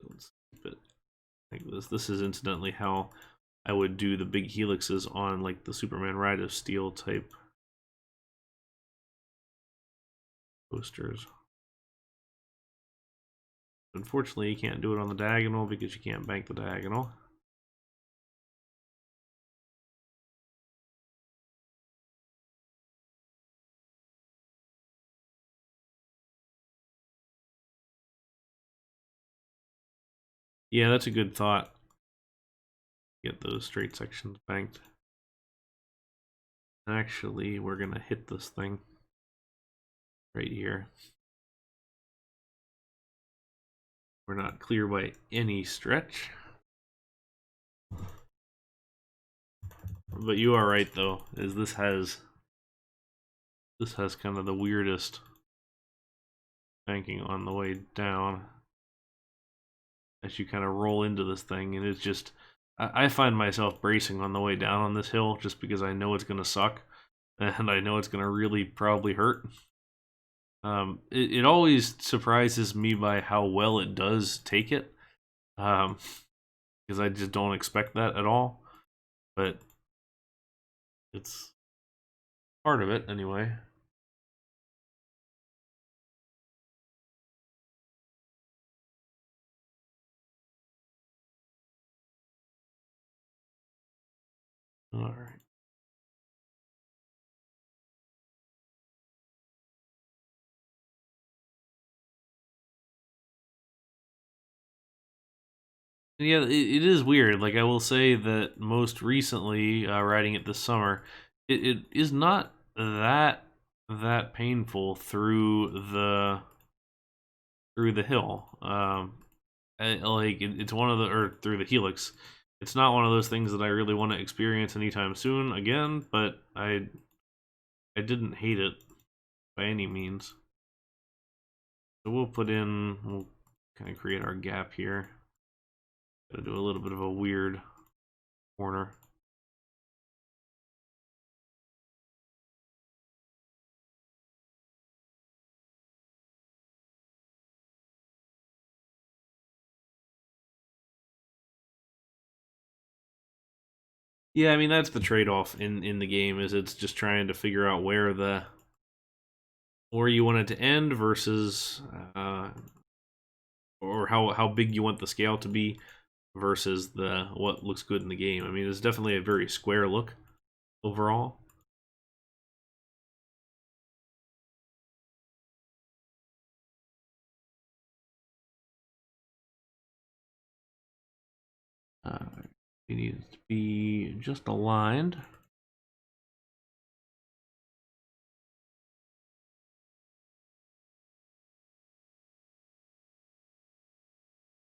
Speaker 1: Let's keep it like this. This is incidentally how I would do the big helixes on like the Superman Ride of Steel type coasters. Unfortunately, you can't do it on the diagonal because you can't bank the diagonal. Yeah, that's a good thought. Get those straight sections banked. Actually, we're gonna hit this thing right here. We're not clear by any stretch. But you are right though, is this has kind of the weirdest banking on the way down as you kind of roll into this thing, and it's just I find myself bracing on the way down on this hill just because I know it's gonna suck and I know it's gonna really probably hurt. It always surprises me by how well it does take it, because I just don't expect that at all. But it's part of it anyway. All right. Yeah, it is weird. Like I will say that most recently, riding it this summer, it is not that painful through the hill. Like it's one of the or through the helix. It's not one of those things that I really want to experience anytime soon again. But I didn't hate it by any means. So we'll kind of create our gap here. Gotta do a little bit of a weird corner. Yeah, I mean that's the trade-off in the game is it's just trying to figure out where you want it to end versus or how big you want the scale to be versus the what looks good in the game. I mean, it's definitely a very square look overall. Uh, it needs to be just aligned.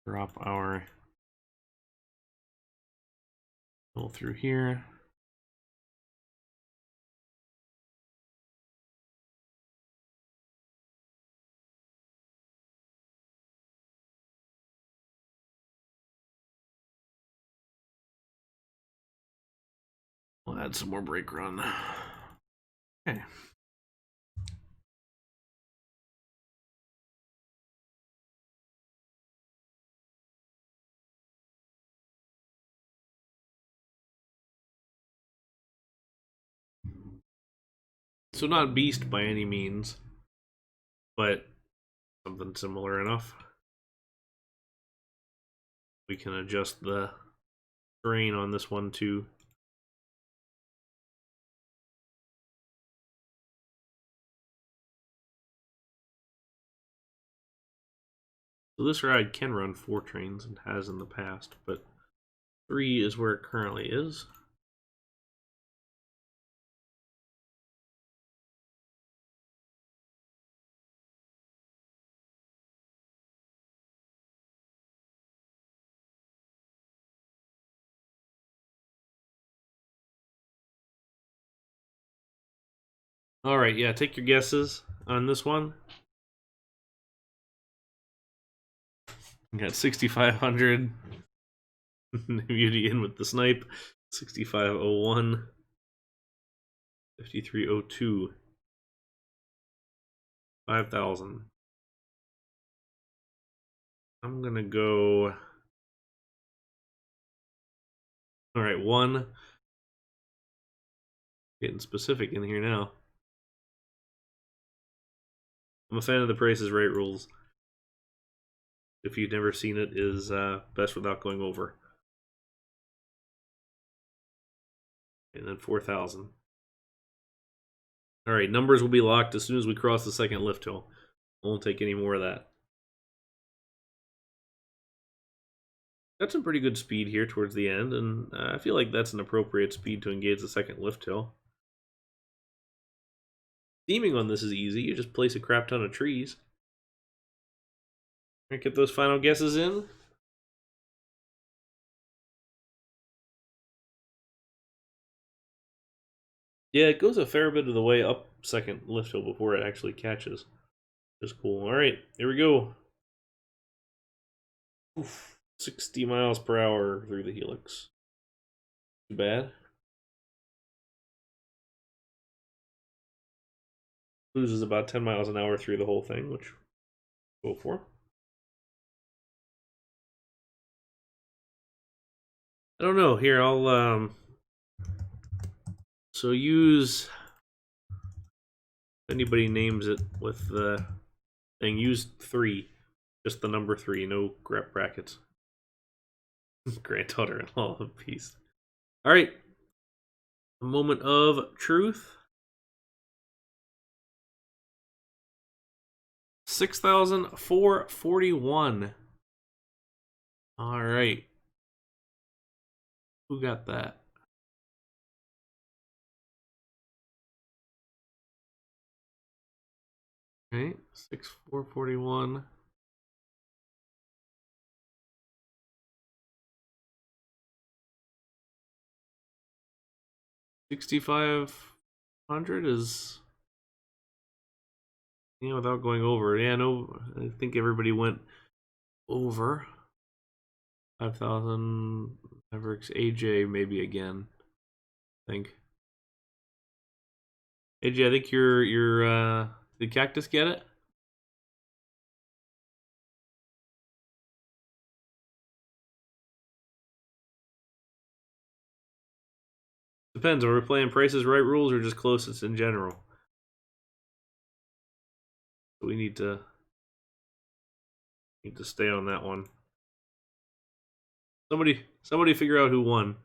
Speaker 1: Drop our pull through here. We'll add some more brake run. Okay. So not beast by any means, but something similar enough. We can adjust the terrain on this one too. So this ride can run 4 trains and has in the past, but 3 is where it currently is. All right, yeah, take your guesses on this one. We got 6,500. Beauty in with the snipe. 6,501. 5,302. 5,000. I'm gonna go. All right, 1. Getting specific in here now. I'm a fan of the Price is Right rules. If you've never seen it, is best without going over. And then 4,000. All right, numbers will be locked as soon as we cross the second lift hill. Won't take any more of that. Got some pretty good speed here towards the end, and I feel like that's an appropriate speed to engage the second lift hill. Theming on this is easy. You just place a crap ton of trees. All right, get those final guesses in. Yeah, it goes a fair bit of the way up second lift hill before it actually catches. Just cool. All right, here we go. Oof, 60 miles per hour through the helix. Too bad. Loses about 10 miles an hour through the whole thing, which we'll go for. I don't know. Here, I'll so use, if anybody names it with the thing, use 3. Just the number 3, no brackets. Granddaughter-in-law of peace. All right. A moment of truth. 6,441. All right. Who got that? Okay, 6,441. $6,500 is, yeah, without going over. Yeah, no, I think everybody went over. 5,000. Mavericks. AJ maybe again. I think. AJ, I think you're did Cactus get it? Depends. Are we playing Price is Right rules or just closest in general? We need to stay on that one. Somebody figure out who won.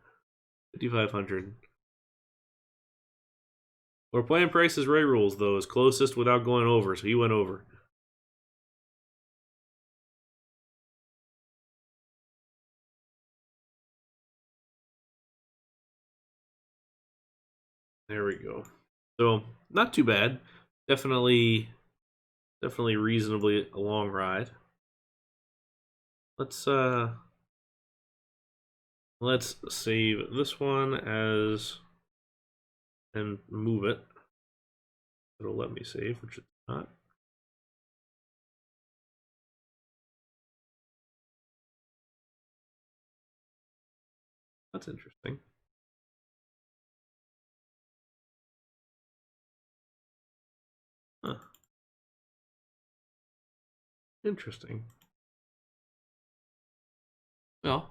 Speaker 1: 5,500. We're playing Price is Right rules though, is closest without going over, so he went over. There we go. So not too bad. Definitely reasonably a long ride. Let's save this one as and move it. It'll let me save, which it's not. That's interesting. Huh. Interesting. Well,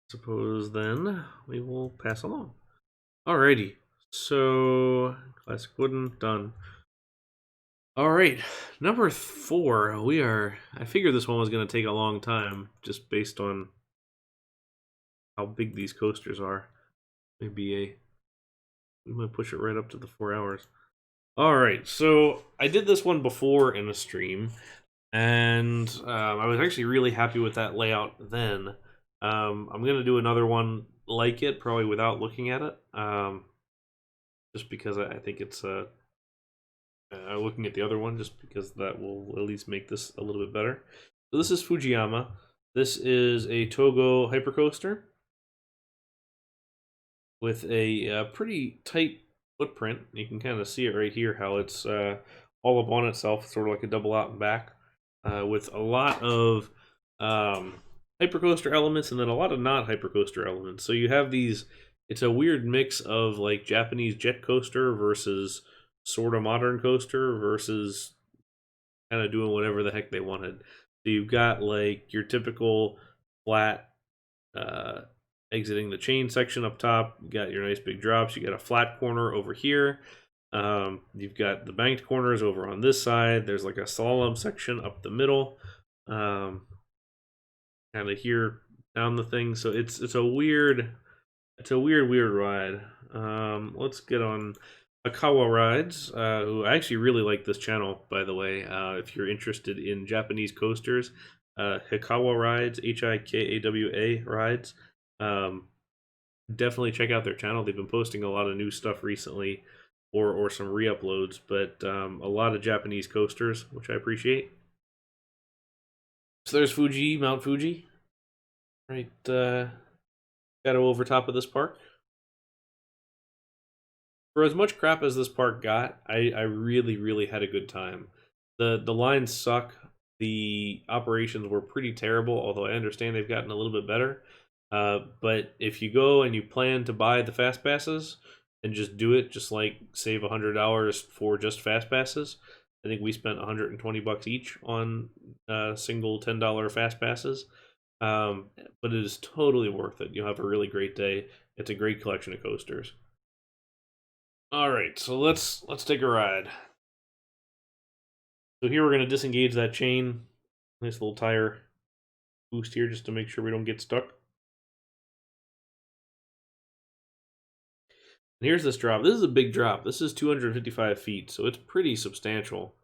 Speaker 1: suppose then we will pass along. Alrighty. So classic wooden done. All right, number 4. I figured this one was going to take a long time, just based on how big these coasters are. We might push it right up to the 4 hours. All right, so I did this one before in a stream, and I was actually really happy with that layout then. I'm going to do another one like it, probably without looking at it, just because I think it's looking at the other one, just because that will at least make this a little bit better. So this is Fujiyama. This is a Togo hypercoaster with a pretty tight footprint. You can kind of see it right here, how it's all up on itself, sort of like a double out and back, with a lot of hypercoaster elements and then a lot of not hypercoaster elements. So you have these, it's a weird mix of like Japanese jet coaster versus sort of modern coaster versus kind of doing whatever the heck they wanted. So you've got like your typical flat uh, exiting the chain section up top. You got your nice big drops. You got a flat corner over here. You've got the banked corners over on this side. There's like a slalom section up the middle. Kind of here down the thing. So it's a weird ride. Let's get on Akawa Rides, who I actually really like this channel, by the way. If you're interested in Japanese coasters, Hikawa Rides, Hikawa Rides. Definitely check out their channel. They've been posting a lot of new stuff recently, or some re-uploads, but a lot of Japanese coasters, which I appreciate. So there's Mount Fuji, right? Shadow over top of this park. For as much crap as this park got, I really had a good time. The lines suck. The operations were pretty terrible, although I understand they've gotten a little bit better. But if you go and you plan to buy the fast passes and just do it, just like save $100 for just fast passes. I think we spent $120 each on single $10 fast passes. But it is totally worth it. You'll have a really great day. It's a great collection of coasters. All right, so let's take a ride. So here we're going to disengage that chain. Nice little tire boost here just to make sure we don't get stuck. And here's this drop. This is a big drop. This is 255 feet, so it's pretty substantial.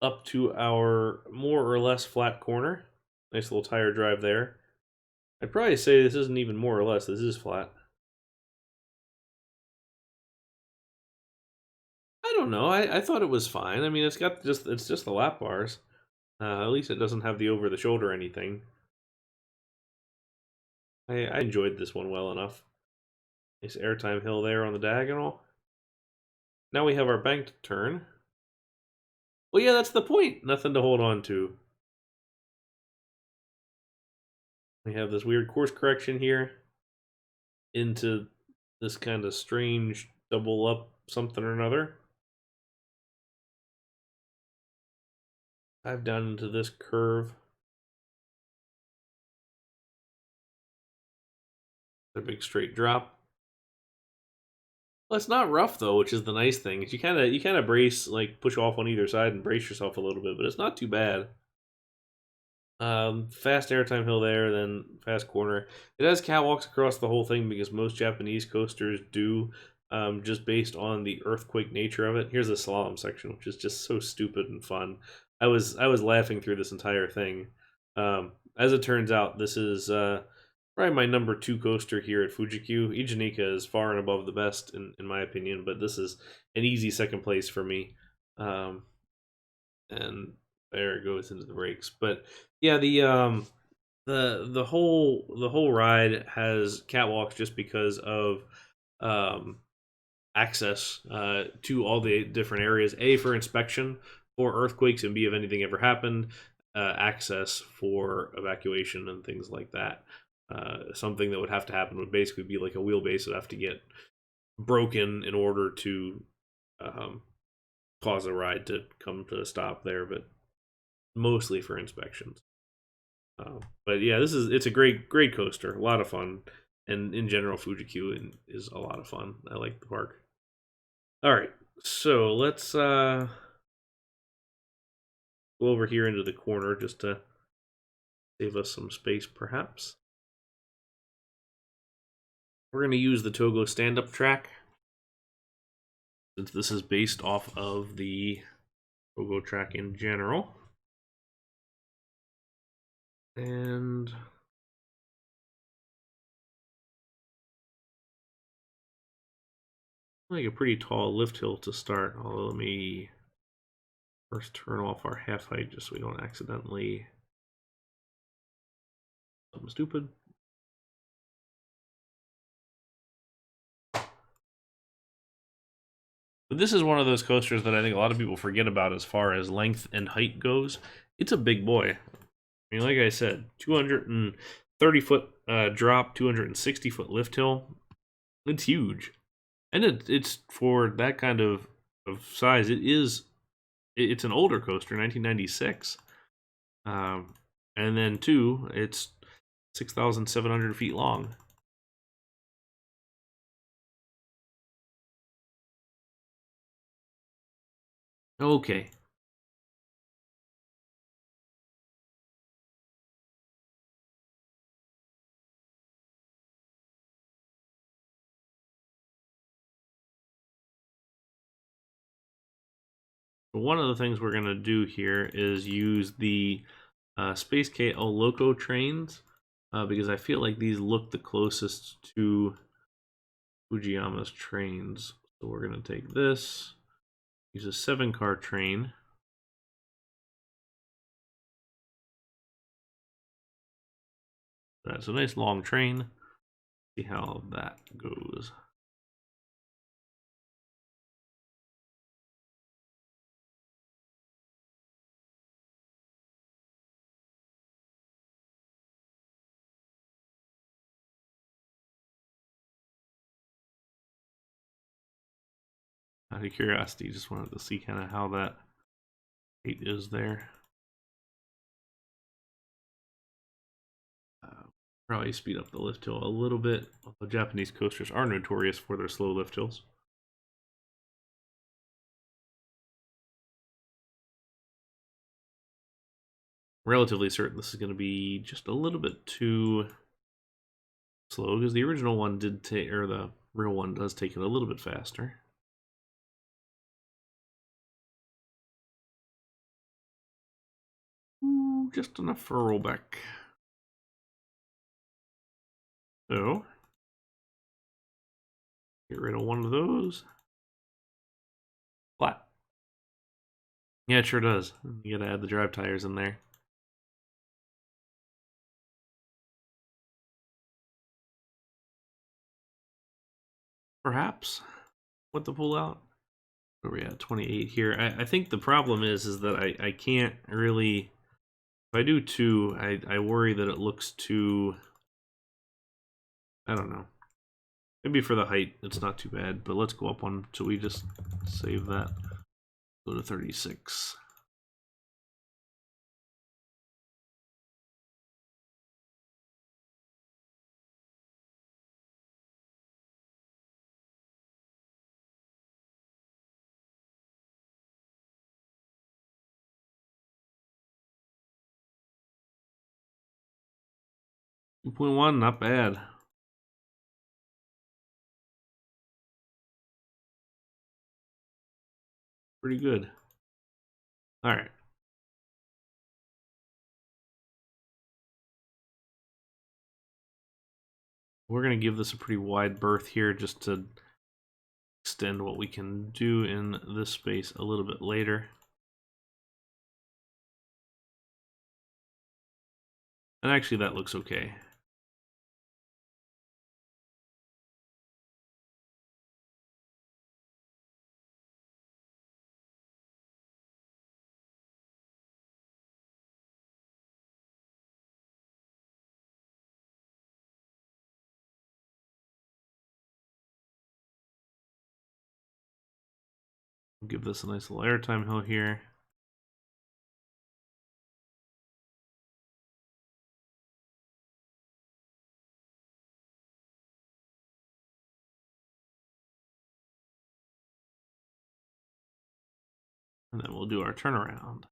Speaker 1: Up to our more or less flat corner. Nice little tire drive there. I'd probably say this isn't even more or less. This is flat. I don't know. I thought it was fine. I mean, it's just the lap bars. At least it doesn't have the over the shoulder anything. I enjoyed this one well enough. Nice airtime hill there on the diagonal. Now we have our banked turn. Well, yeah, that's the point. Nothing to hold on to. We have this weird course correction here into this kind of strange double up something or another. Dive down into this curve. A big straight drop. Well, it's not rough though, which is the nice thing. You kind of brace, like push off on either side and brace yourself a little bit, but it's not too bad. Fast airtime hill there, then fast corner. It has catwalks across the whole thing because most Japanese coasters do, just based on the earthquake nature of it. Here's the slalom section, which is just so stupid and fun. I was laughing through this entire thing. As it turns out, this is probably my number 2 coaster here at Fuji-Q. Ijanika is far and above the best in my opinion, but this is an easy second place for me. And there it goes into the brakes. But yeah, the whole ride has catwalks just because of access to all the different areas. A, for inspection for earthquakes, and B, if anything ever happened, access for evacuation and things like that. Something that would have to happen would basically be like a wheelbase would have to get broken in order to cause a ride to come to a stop there, but mostly for inspections. But yeah, it's a great coaster, a lot of fun, and in general, Fuji-Q is a lot of fun. I like the park. All right, so let's go over here into the corner just to save us some space, perhaps. We're going to use the Togo stand-up track, since this is based off of the Togo track in general. And like a pretty tall lift hill to start, although let me first turn off our half height just so we don't accidentally something stupid. But this is one of those coasters that I think a lot of people forget about as far as length and height goes. It's a big boy. I mean, like I said, 230-foot drop, 260-foot lift hill. It's huge. And it's for that kind of size. It's an older coaster, 1996. And then, two, it's 6,700 feet long. Okay. One of the things we're going to do here is use the Space KL Loco trains because I feel like these look the closest to Fujiyama's trains. So we're going to take this, use a 7-car train. That's a nice long train. See how that goes. Out of curiosity, just wanted to see kind of how that height is there. Probably speed up the lift hill a little bit, although Japanese coasters are notorious for their slow lift hills. Relatively certain this is going to be just a little bit too slow because the original one did take, or the real one does take it a little bit faster. Just enough for a rollback. So, get rid of one of those. Flat. Yeah, it sure does. You gotta add the drive tires in there. Perhaps with the pull out. Where are we at? 28 here. I think the problem is that I can't really. If I do 2, I worry that it looks too. I don't know. Maybe for the height, it's not too bad, but let's go up one so we just save that. Go to 36. .1, not bad. Pretty good. All right. We're going to give this a pretty wide berth here just to extend what we can do in this space a little bit later. And actually that looks okay. We'll give this a nice little airtime hill here. And then we'll do our turnaround.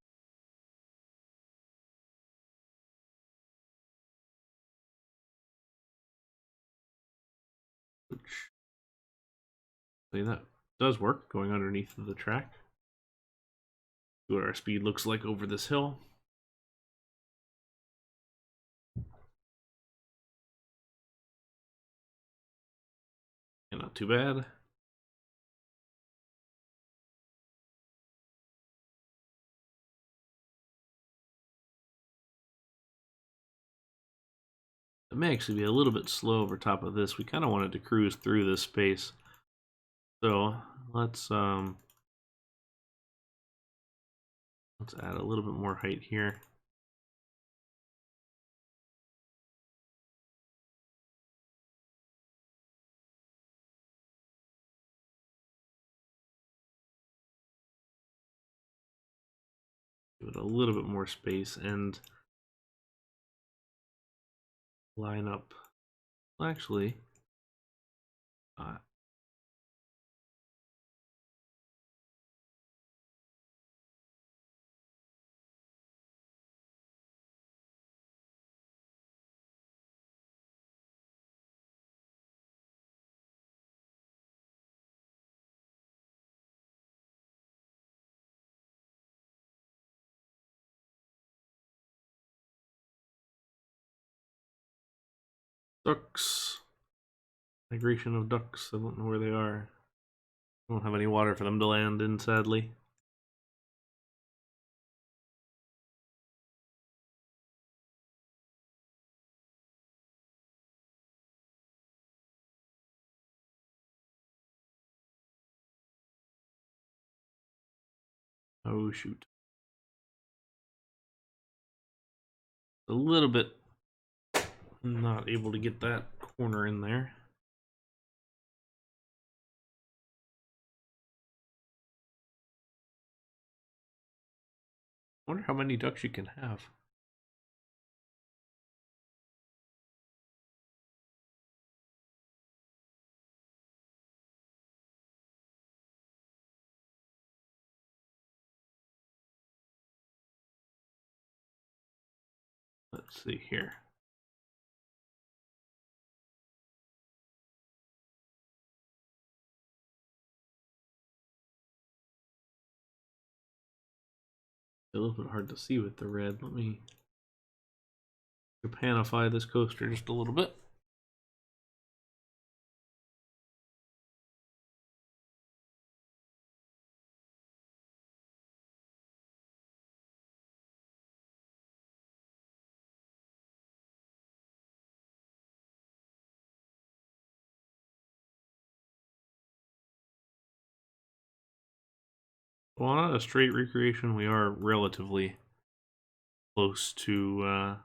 Speaker 1: Which, see, that does work, going underneath the track. See what our speed looks like over this hill. And not too bad. It may actually be a little bit slow over top of this. We kind of wanted to cruise through this space. So let's add a little bit more height here. Give it a little bit more space and line up. Actually, ducks. Migration of ducks. I don't know where they are. I don't have any water for them to land in, sadly. Oh, shoot. A little bit not able to get that corner in there. I wonder how many ducks you can have. Let's see here. A little bit hard to see with the red. Let me Japanify this coaster just a little bit. Well, not a straight recreation. We are relatively close to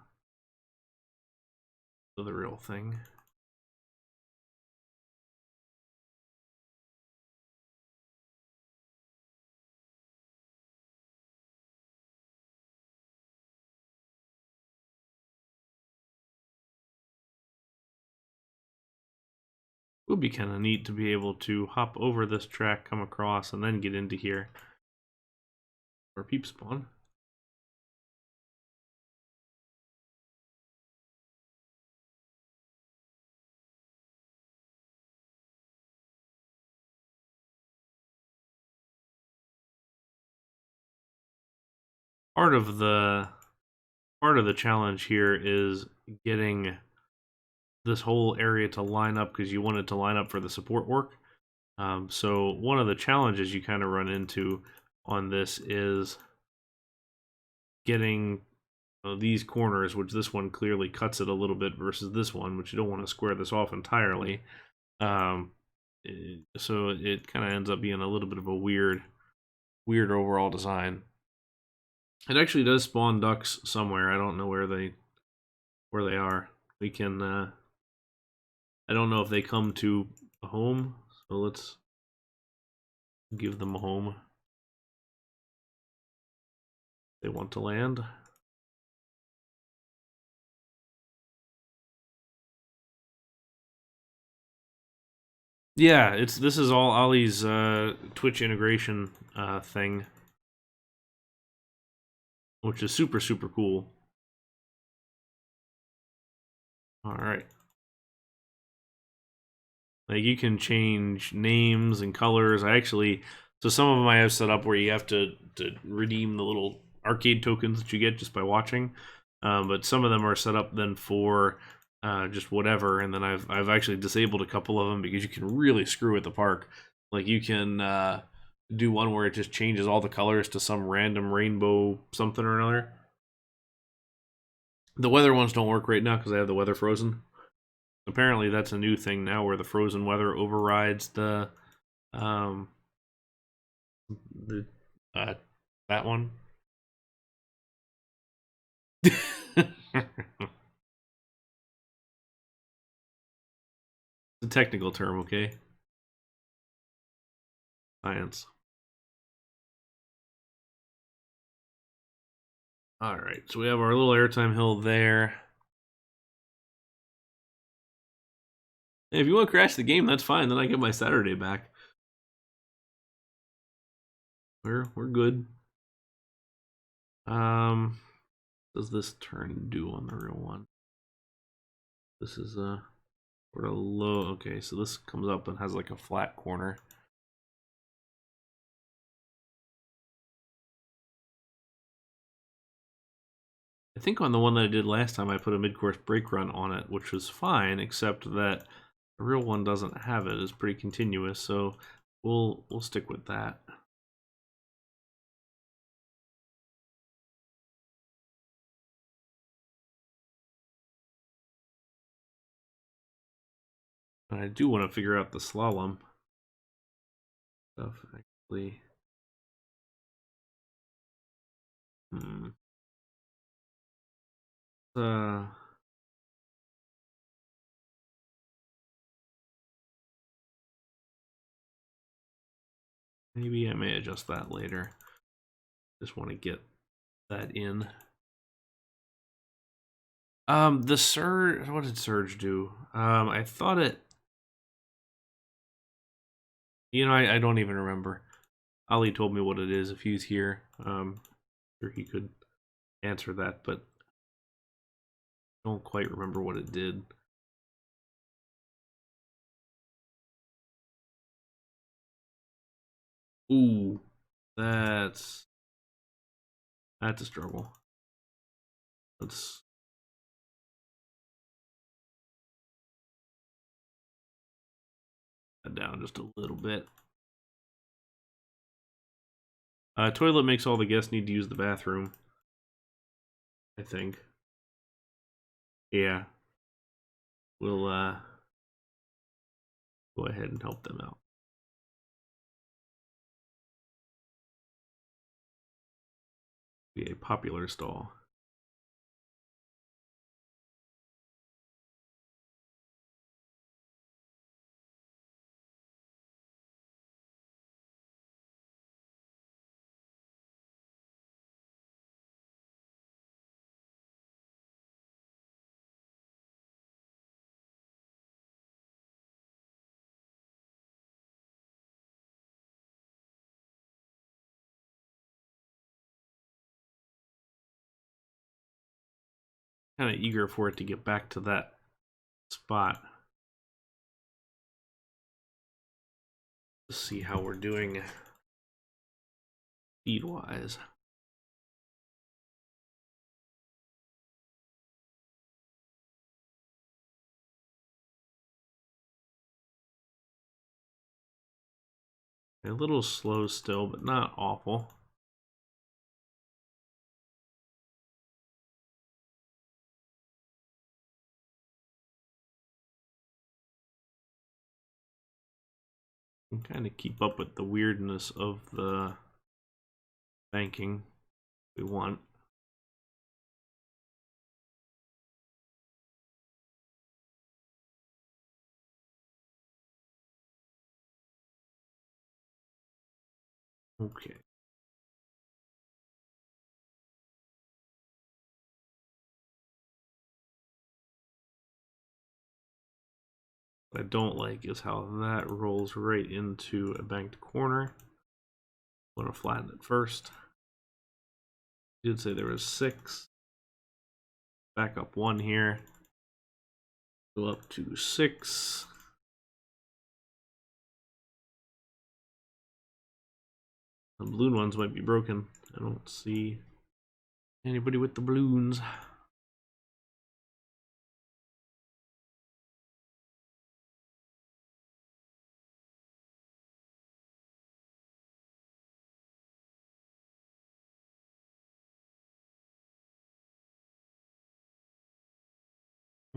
Speaker 1: the real thing. It would be kind of neat to be able to hop over this track, come across, and then get into here. Or peep spawn. Part of the challenge here is getting this whole area to line up, because you want it to line up for the support work. So one of the challenges you kind of run into on this is getting these corners, which this one clearly cuts it a little bit versus this one, which you don't want to square this off entirely. So it kind of ends up being a little bit of a weird overall design. It actually does spawn ducks somewhere. I don't know where they are. We can I don't know if they come to a home, so let's give them a home. They want to land. Yeah, this is all Ollie's Twitch integration thing, which is super cool. All right. Like, you can change names and colors. So some of them I have set up where you have to redeem the little arcade tokens that you get just by watching. But some of them are set up then for just whatever. And then I've actually disabled a couple of them because you can really screw with the park. Like, you can do one where it just changes all the colors to some random rainbow something or another. The weather ones don't work right now because I have the weather frozen. Apparently that's a new thing now, where the frozen weather overrides the The that one. It's a technical term, okay? Science. Alright, so we have our little airtime hill there. Hey, if you want to crash the game, that's fine. Then I get my Saturday back. We're good. Does this turn do on the real one? This is sort of low. Okay, so this comes up and has like a flat corner. I think on the one that I did last time, I put a mid-course brake run on it, which was fine, except that the real one doesn't have it. It's pretty continuous, so we'll stick with that. But I do want to figure out the slalom stuff, actually. Uh, Maybe I may adjust that later. Just want to get that in. The surge. What did surge do? I thought it. You know, I don't even remember. Ali told me what it is. If he's here, sure he could answer that, but I don't quite remember what it did. Ooh, that's a struggle. Let's that down just a little bit. Toilet makes all the guests need to use the bathroom, I think. Yeah. We'll go ahead and help them out. Be a popular stall. Kind of eager for it to get back to that spot. Let's see how we're doing speed-wise. A little slow still, but not awful. And kind of keep up with the weirdness of the banking we want. Okay. What I don't like is how that rolls right into a banked corner. I want to flatten it first. I did say there was 6. Back up 1 here. Go up to 6. The balloon ones might be broken. I don't see anybody with the balloons.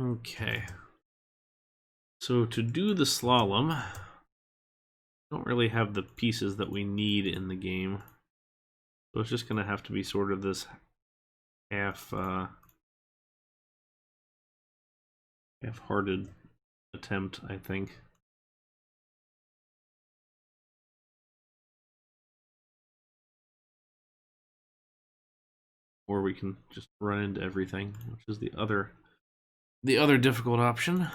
Speaker 1: Okay. So to do the slalom, don't really have the pieces that we need in the game. So it's just going to have to be sort of this half-hearted attempt, I think. Or we can just run into everything, which is the other difficult option.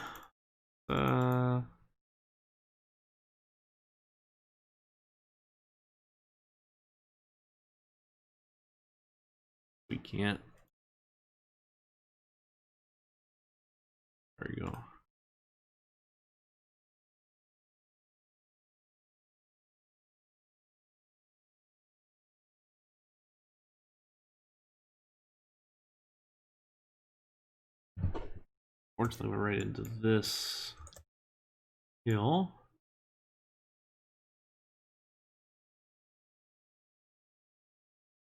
Speaker 1: We can't. There you go. Fortunately, we're right into this hill.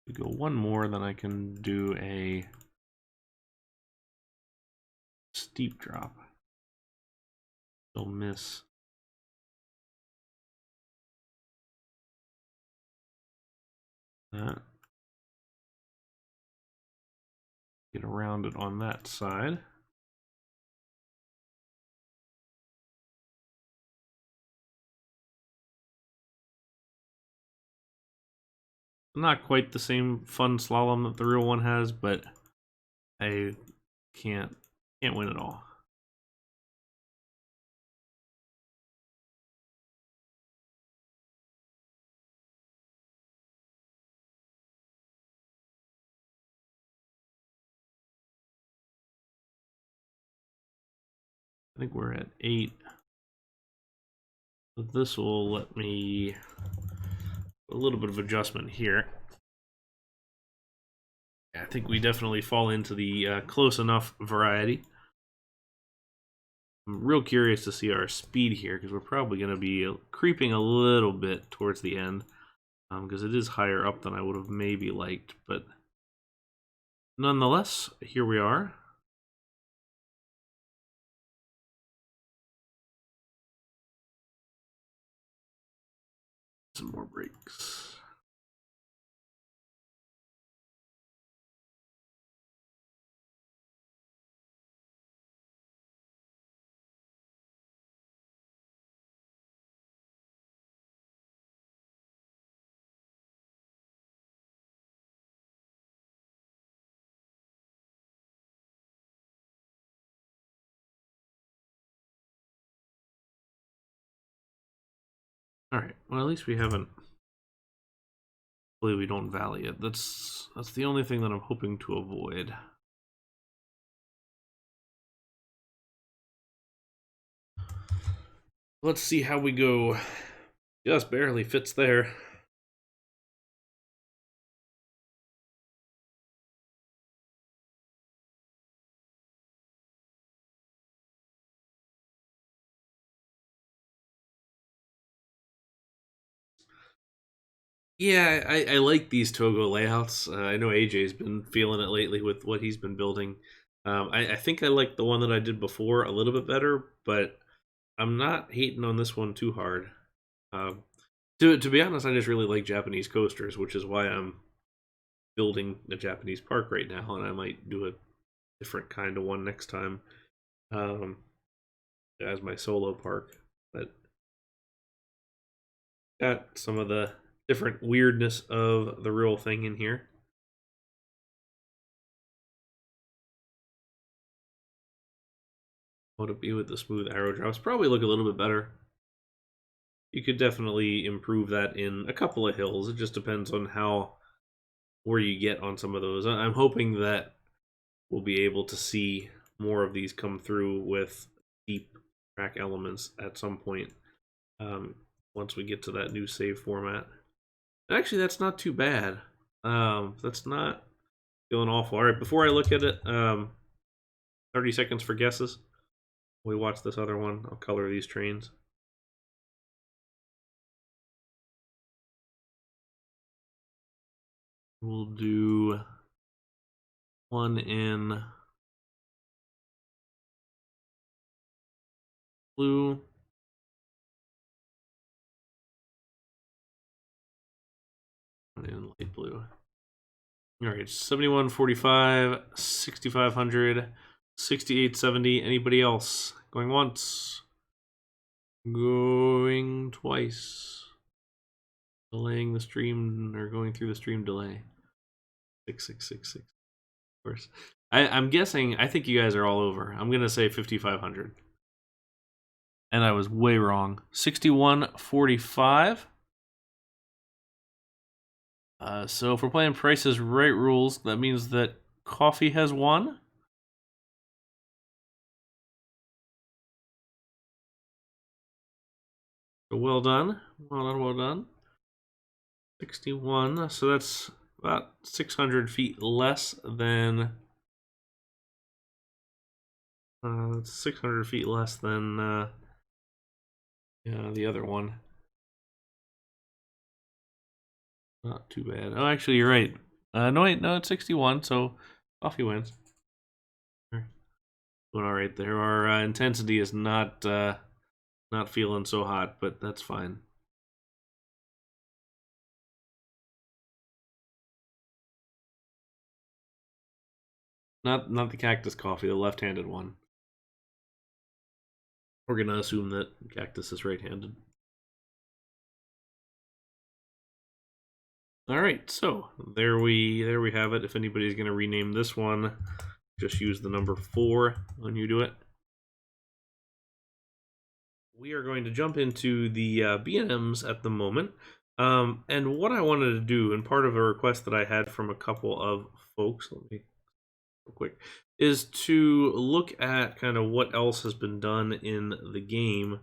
Speaker 1: We go one more, then I can do a steep drop. Still miss. That. Get around it on that side. Not quite the same fun slalom that the real one has, but I can't win it all. I think we're at 8. So this will let me a little bit of adjustment here. I think we definitely fall into the close enough variety. I'm real curious to see our speed here, because we're probably going to be creeping a little bit towards the end, because it is higher up than I would have maybe liked, but nonetheless, here we are. Some more brakes. Alright, well at least we haven't... Hopefully we don't valley it. That's the only thing that I'm hoping to avoid. Let's see how we go. Just barely fits there. Yeah, I like these Togo layouts. I know AJ's been feeling it lately with what he's been building. I think I like the one that I did before a little bit better, but I'm not hating on this one too hard. To be honest, I just really like Japanese coasters, which is why I'm building a Japanese park right now, and I might do a different kind of one next time as my solo park. But got some of the different weirdness of the real thing in here. What would it be with the smooth arrow drops? Probably look a little bit better. You could definitely improve that in a couple of hills. It just depends on where you get on some of those. I'm hoping that we'll be able to see more of these come through with deep track elements at some point once we get to that new save format. Actually, that's not too bad. That's not feeling awful. All right, before I look at it, 30 seconds for guesses. We watch this other one. I'll color these trains. We'll do one in blue. one in light blue. All right, 7145, 6500, 6870. Anybody else? Going once. Going twice. Delaying the stream, or going through the stream delay. 6666. Of course. I'm guessing, I think you guys are all over. I'm going to say 5500. And I was way wrong. 6145. So if we're playing Price is Right rules, that means that coffee has won. So well done. Well done, well done. 61. So that's about 600 feet less than... 600 feet less than the other one. Not too bad. Oh, actually, you're right. No, wait, no, it's 61, so coffee wins. Doing all right there. Our intensity is not feeling so hot, but that's fine. Not the cactus coffee, the left-handed one. We're gonna assume that cactus is right-handed. All right, so there we have it. If anybody's gonna rename this one, just use the number 4 when you do it. We are going to jump into the B&Ms at the moment. And what I wanted to do, and part of a request that I had from a couple of folks, let me real quick, is to look at kind of what else has been done in the game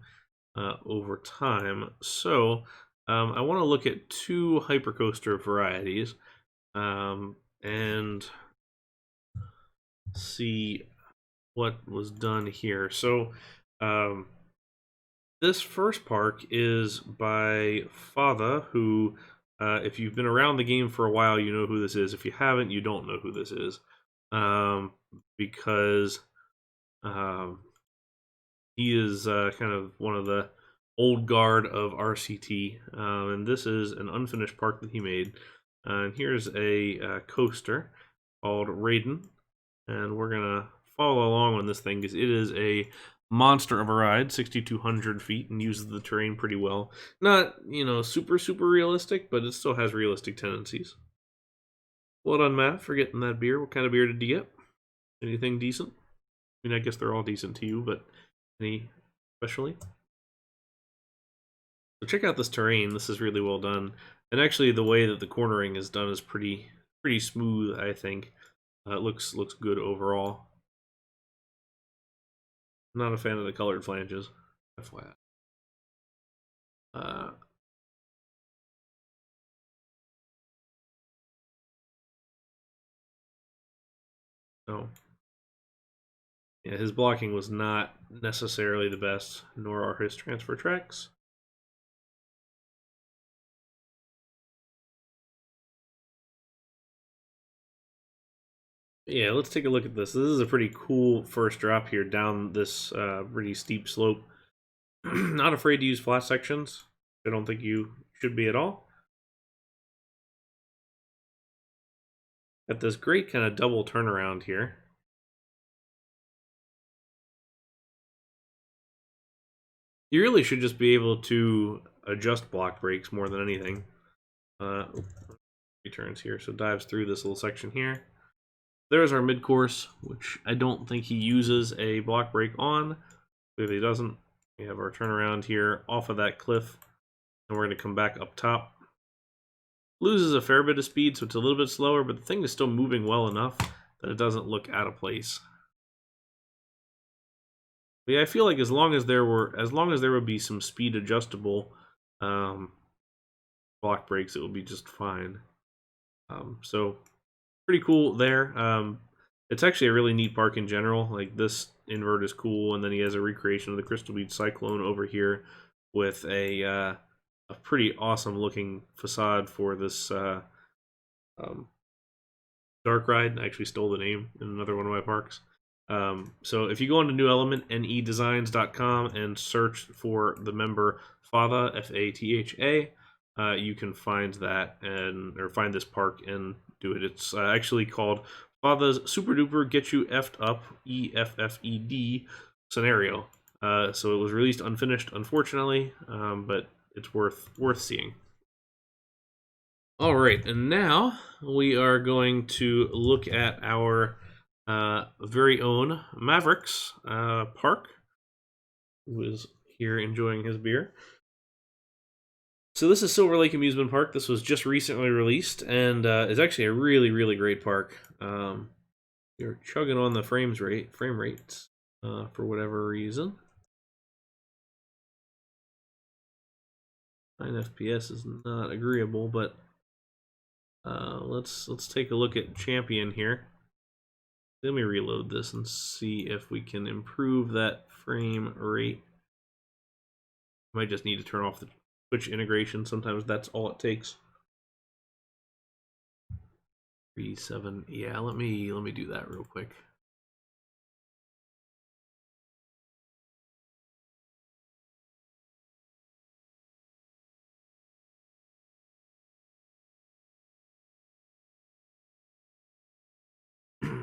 Speaker 1: over time. So I want to look at 2 hypercoaster varieties and see what was done here. So this first park is by Fada, who, if you've been around the game for a while, you know who this is. If you haven't, you don't know who this is. Because he is kind of one of the old guard of RCT. And this is an unfinished park that he made. And here's a coaster called Raiden. And we're going to follow along on this thing because it is a monster of a ride, 6,200 feet, and uses the terrain pretty well. Not, super realistic, but it still has realistic tendencies. Well done, Matt, for getting that beer. What kind of beer did you get? Anything decent? I mean, I guess they're all decent to you, but any especially? So check out this terrain. This is really well done. And actually, the way that the cornering is done is pretty smooth, I think. It looks good overall. I'm not a fan of the colored flanges. FYI. So, yeah, his blocking was not necessarily the best, nor are his transfer tracks. Yeah, let's take a look at this. This is a pretty cool first drop here down this pretty steep slope. Not afraid to use flat sections. I don't think you should be at all. Got this great kind of double turnaround here. You really should just be able to adjust block brakes more than anything. He turns here, so dives through this little section here. There's our mid-course, which I don't think he uses a block brake on. Clearly he doesn't. We have our turnaround here off of that cliff, and we're going to come back up top. Loses a fair bit of speed, so it's a little bit slower, but the thing is still moving well enough that it doesn't look out of place. But yeah, I feel like as long as there would be some speed adjustable block brakes, it will be just fine. So pretty cool there. It's actually a really neat park in general. Like, this invert is cool, and then he has a recreation of the Crystal Beach Cyclone over here with a pretty awesome looking facade for this dark ride. I actually stole the name in another one of my parks. So if you go into New Element, nedesigns.com, and search for the member Fatha, Fatha, you can find that or find this park and do it. It's actually called Father's Super Duper Get You Effed Up EFFED scenario. So it was released unfinished, unfortunately, but it's worth seeing. All right, and now we are going to look at our very own Mavericks park, who is here enjoying his beer. So this is Silver Lake Amusement Park. This was just recently released, and is actually a really, really great park. You're chugging on the frame rates for whatever reason. 9 FPS is not agreeable, but let's take a look at Champion here. Let me reload this and see if we can improve that frame rate. Might just need to turn off the Twitch integration. Sometimes that's all it takes. 3.7. Yeah, let me do that real quick.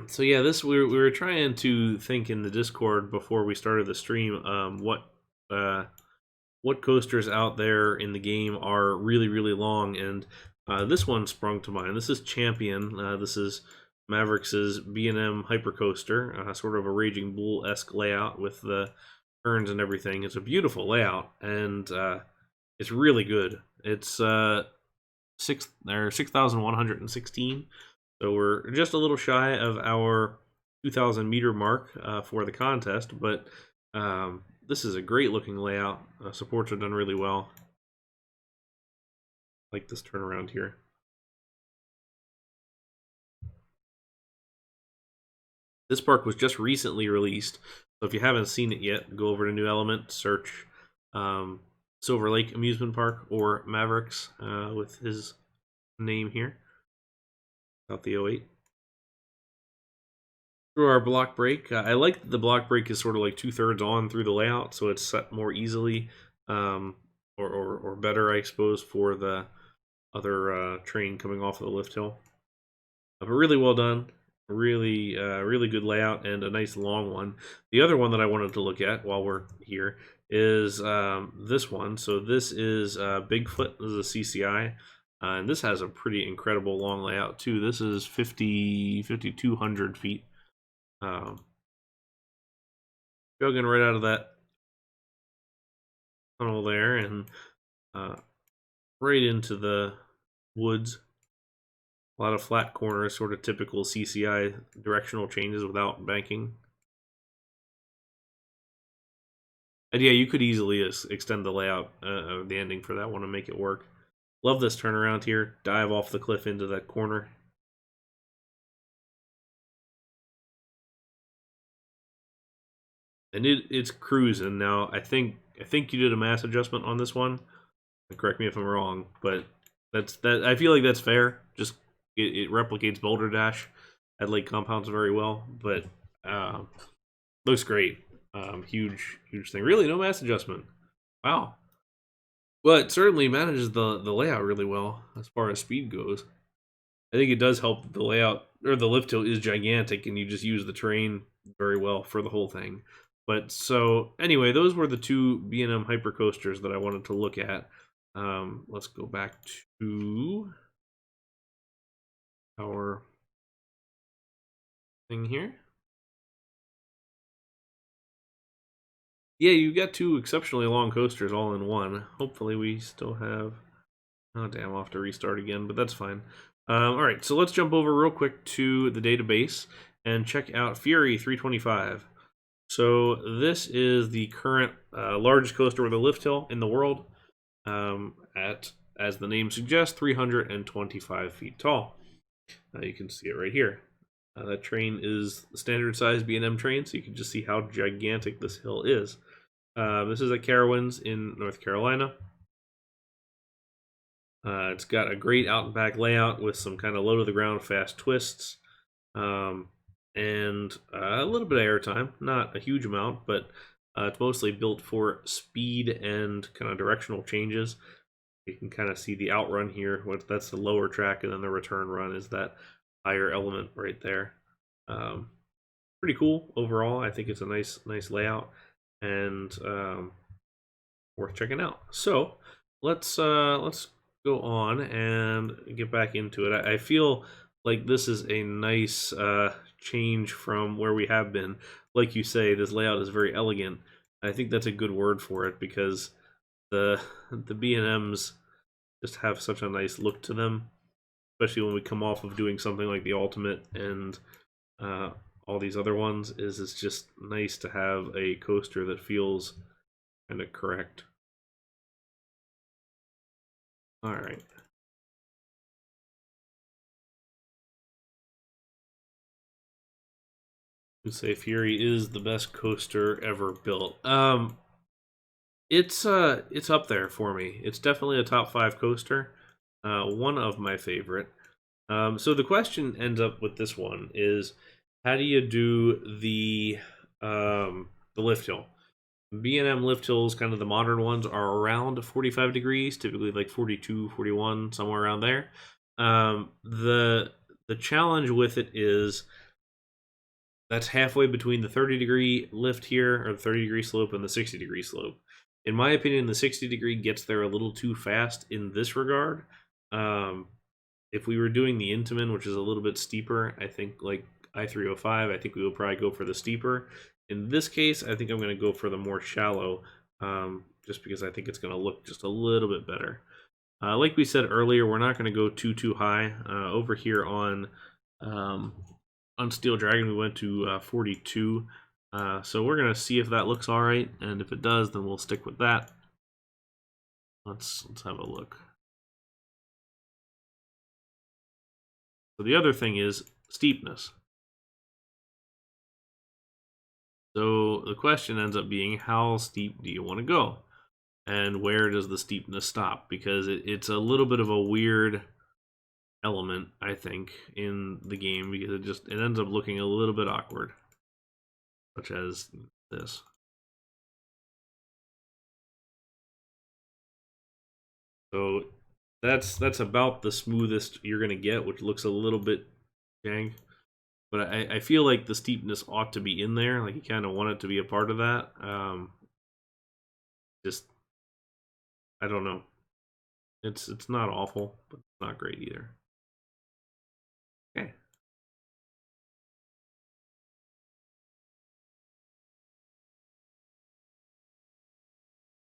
Speaker 1: So yeah, we were trying to think in the Discord before we started the stream, what coasters out there in the game are really, really long, and this one sprung to mind. This is Champion. This is Mavericks' B&M Hypercoaster, sort of a Raging Bull-esque layout with the turns and everything. It's a beautiful layout, and it's really good. It's 6,116. So we're just a little shy of our 2,000 meter mark for the contest, but this is a great looking layout. Supports are done really well. I like this turnaround here. This park was just recently released, so if you haven't seen it yet, go over to New Element, search Silver Lake Amusement Park or Mavericks with his name here. About the 08. Through our block break, I like that the block break is sort of like 2/3 on through the layout, so it's set more easily or better, I suppose, for the other train coming off of the lift hill. But really well done, really good layout, and a nice long one. The other one that I wanted to look at while we're here is this one. So this is Bigfoot. This is a CCI. And this has a pretty incredible long layout too. This is 5,200 feet. Jogging right out of that tunnel there and right into the woods. A lot of flat corners, sort of typical CCI directional changes without banking. And yeah, you could easily extend the layout of the ending for that one and make it work. Love this turnaround here. Dive off the cliff into that corner. And it's cruising now. I think you did a mass adjustment on this one. Correct me if I'm wrong, but that. I feel like that's fair. Just it replicates Boulder Dash at Lake Compounds very well, but looks great. Huge thing. Really, no mass adjustment. Wow. Well, it certainly manages the layout really well as far as speed goes. I think it does help that the layout or the lift hill is gigantic, and you just use the terrain very well for the whole thing. But so anyway, those were the two B&M hypercoasters that I wanted to look at. Let's go back to our thing here. Yeah, you got two exceptionally long coasters all in one. Hopefully we still have... Oh, damn, I'll have to restart again, but that's fine. All right, so let's jump over real quick to the database and check out Fury 325. So this is the current largest coaster with a lift hill in the world at, as the name suggests, 325 feet tall. You can see it right here. That train is the standard size B&M train, so you can just see how gigantic this hill is. This is at Carowinds in North Carolina. It's got a great out and back layout with some kind of low to the ground fast twists, and a little bit of airtime, not a huge amount, but it's mostly built for speed and kind of directional changes. You can kind of see the outrun here. That's the lower track, and then the return run is that higher element right there. Pretty cool overall. I think it's a nice layout, and worth checking out. So let's go on and get back into it. I feel like this is a nice change from where we have been. Like you say, this layout is very elegant. I think that's a good word for it, because the B&Ms just have such a nice look to them, especially when we come off of doing something like the Ultimate and all these other ones. It's just nice to have a coaster that feels kind of correct. All right. You say Fury is the best coaster ever built. It's up there for me. It's definitely a top 5 coaster. One of my favorite. So the question ends up with this one is, how do you do the lift hill? B&M lift hills, kind of the modern ones, are around 45 degrees, typically like 42, 41, somewhere around there. The challenge with it is that's halfway between the 30-degree lift here, or the 30-degree slope, and the 60-degree slope. In my opinion, the 60-degree gets there a little too fast in this regard. If we were doing the Intamin, which is a little bit steeper, I think like I-305, I think we would probably go for the steeper. In this case, I think I'm going to go for the more shallow, just because I think it's going to look just a little bit better. Like we said earlier, we're not going to go too high. Over here on Steel Dragon, we went to 42. So we're going to see if that looks all right, and if it does, then we'll stick with that. Let's have a look. So the other thing is steepness. So the question ends up being, how steep do you want to go? And where does the steepness stop? Because it's a little bit of a weird element, I think, in the game, because it ends up looking a little bit awkward, such as this. So that's about the smoothest you're gonna get, which looks a little bit jank. But I feel like the steepness ought to be in there. Like, you kind of want it to be a part of that. Just, I don't know. It's not awful, but it's not great either. Okay.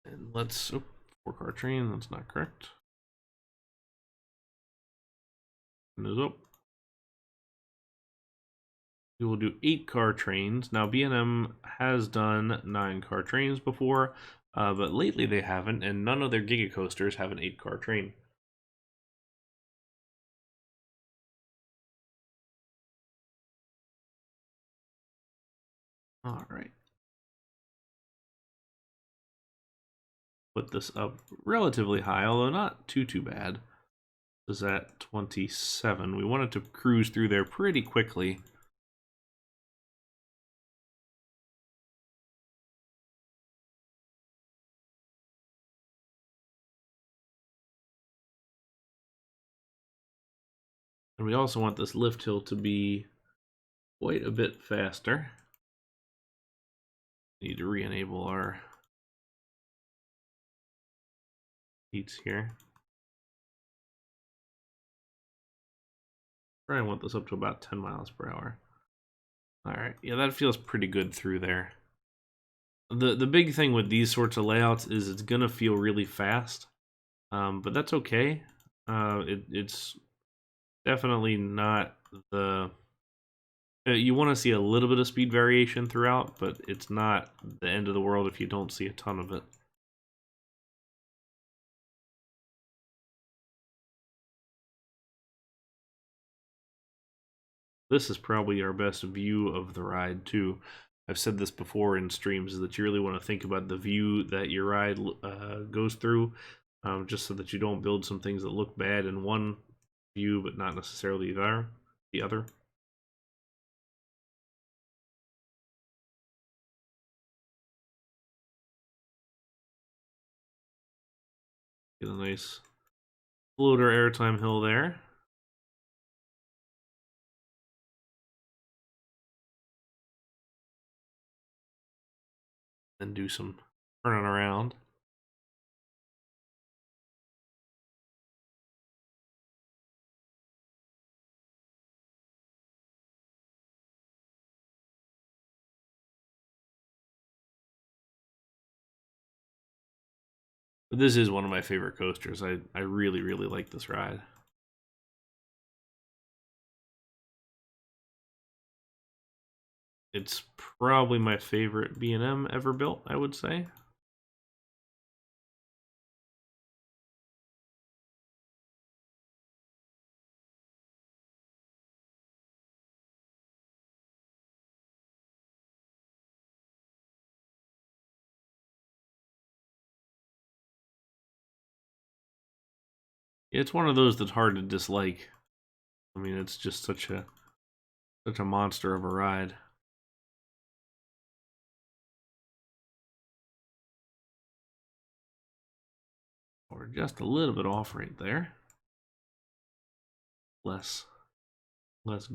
Speaker 1: And let's, 4-car train, that's not correct. And is up. We will do 8-car trains. Now, B&M has done 9-car trains before, but lately they haven't, and none of their giga coasters have an 8-car train. All right. Put this up relatively high, although not too bad. This is at 27. We wanted to cruise through there pretty quickly. And we also want this lift hill to be quite a bit faster. Need to re-enable our heats here. I want this up to about 10 miles per hour. All right, yeah, that feels pretty good through there. The big thing with these sorts of layouts is it's gonna feel really fast, but that's okay. It's definitely not the... you want to see a little bit of speed variation throughout, but it's not the end of the world if you don't see a ton of it. This is probably our best view of the ride too. I've said this before in streams, is that you really want to think about the view that your ride goes through, just so that you don't build some things that look bad in one view but not necessarily the other. Get a nice floater airtime hill there. Then do some turning around. But this is one of my favorite coasters. I really, really like this ride. It's probably my favorite B&M ever built, I would say. It's one of those that's hard to dislike. I mean, it's just such a monster of a ride. Or just a little bit off right there. Less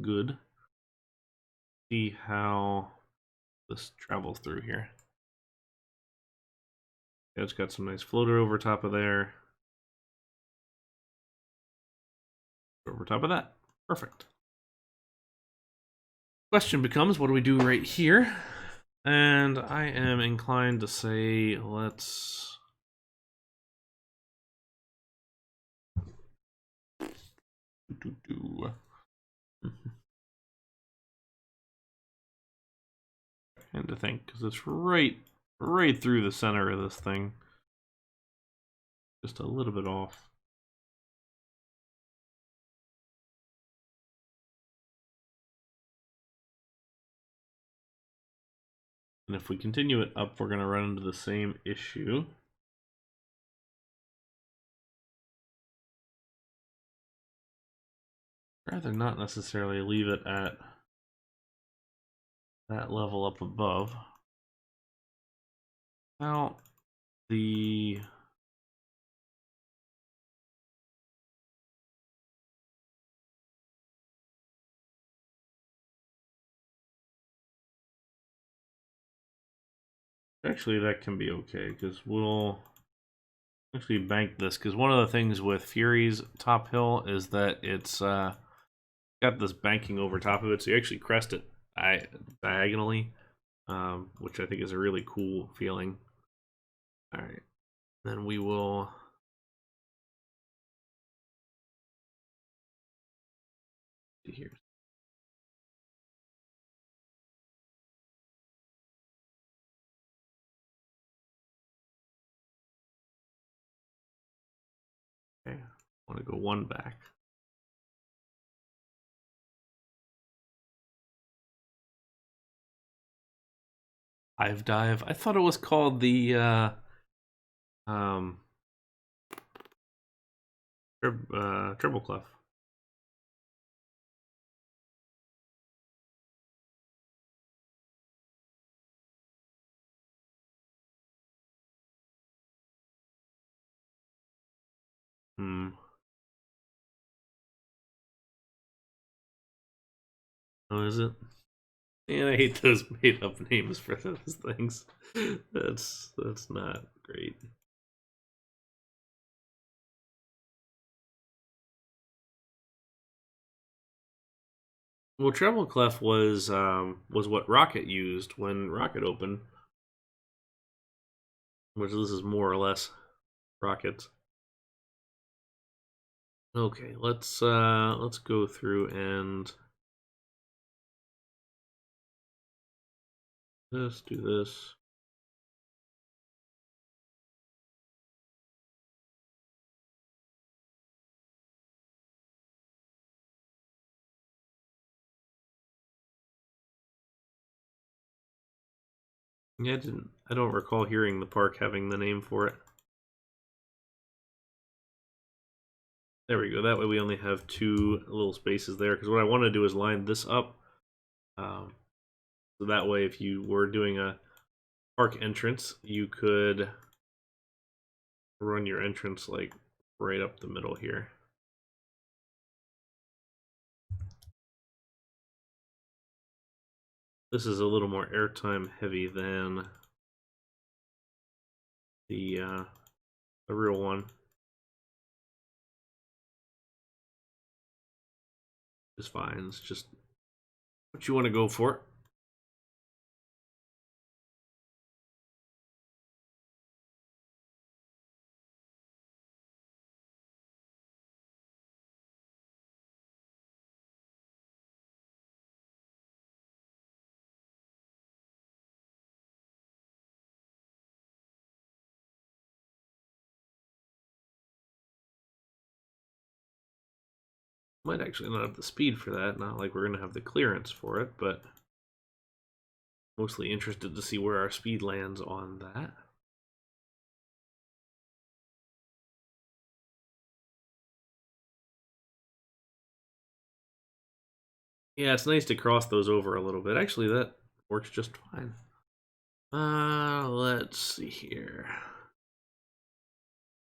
Speaker 1: good. See how this travels through here. Yeah, it's got some nice floater over top of there. Over top of that. Perfect. Question becomes, what do we do right here? And I am inclined to say, let's... And to think, because it's right through the center of this thing. Just a little bit off. And if we continue it up, we're going to run into the same issue. I'd rather not necessarily leave it at that level up above. Now, the... Actually, that can be okay, because we'll actually bank this, because one of the things with Fury's top hill is that it's got this banking over top of it, so you actually crest it diagonally, which I think is a really cool feeling. All right, then we will... see here. Okay, I want to go one back. Dive dive. I thought it was called the triple clef. Oh, is it? Yeah, I hate those made up names for those things. That's not great. Well, treble clef was what Rocket used when Rocket opened, which this is more or less Rocket's. Okay, let's go through and just do this. Yeah, I don't recall hearing the park having the name for it. There we go. That way we only have two little spaces there, because what I want to do is line this up. So that way, if you were doing a park entrance, you could run your entrance like right up the middle here. This is a little more airtime heavy than the real one. It's fine. It's just what you want to go for. Might actually not have the speed for that, not like we're going to have the clearance for it, but mostly interested to see where our speed lands on that. Yeah, it's nice to cross those over a little bit. Actually, that works just fine. Let's see here.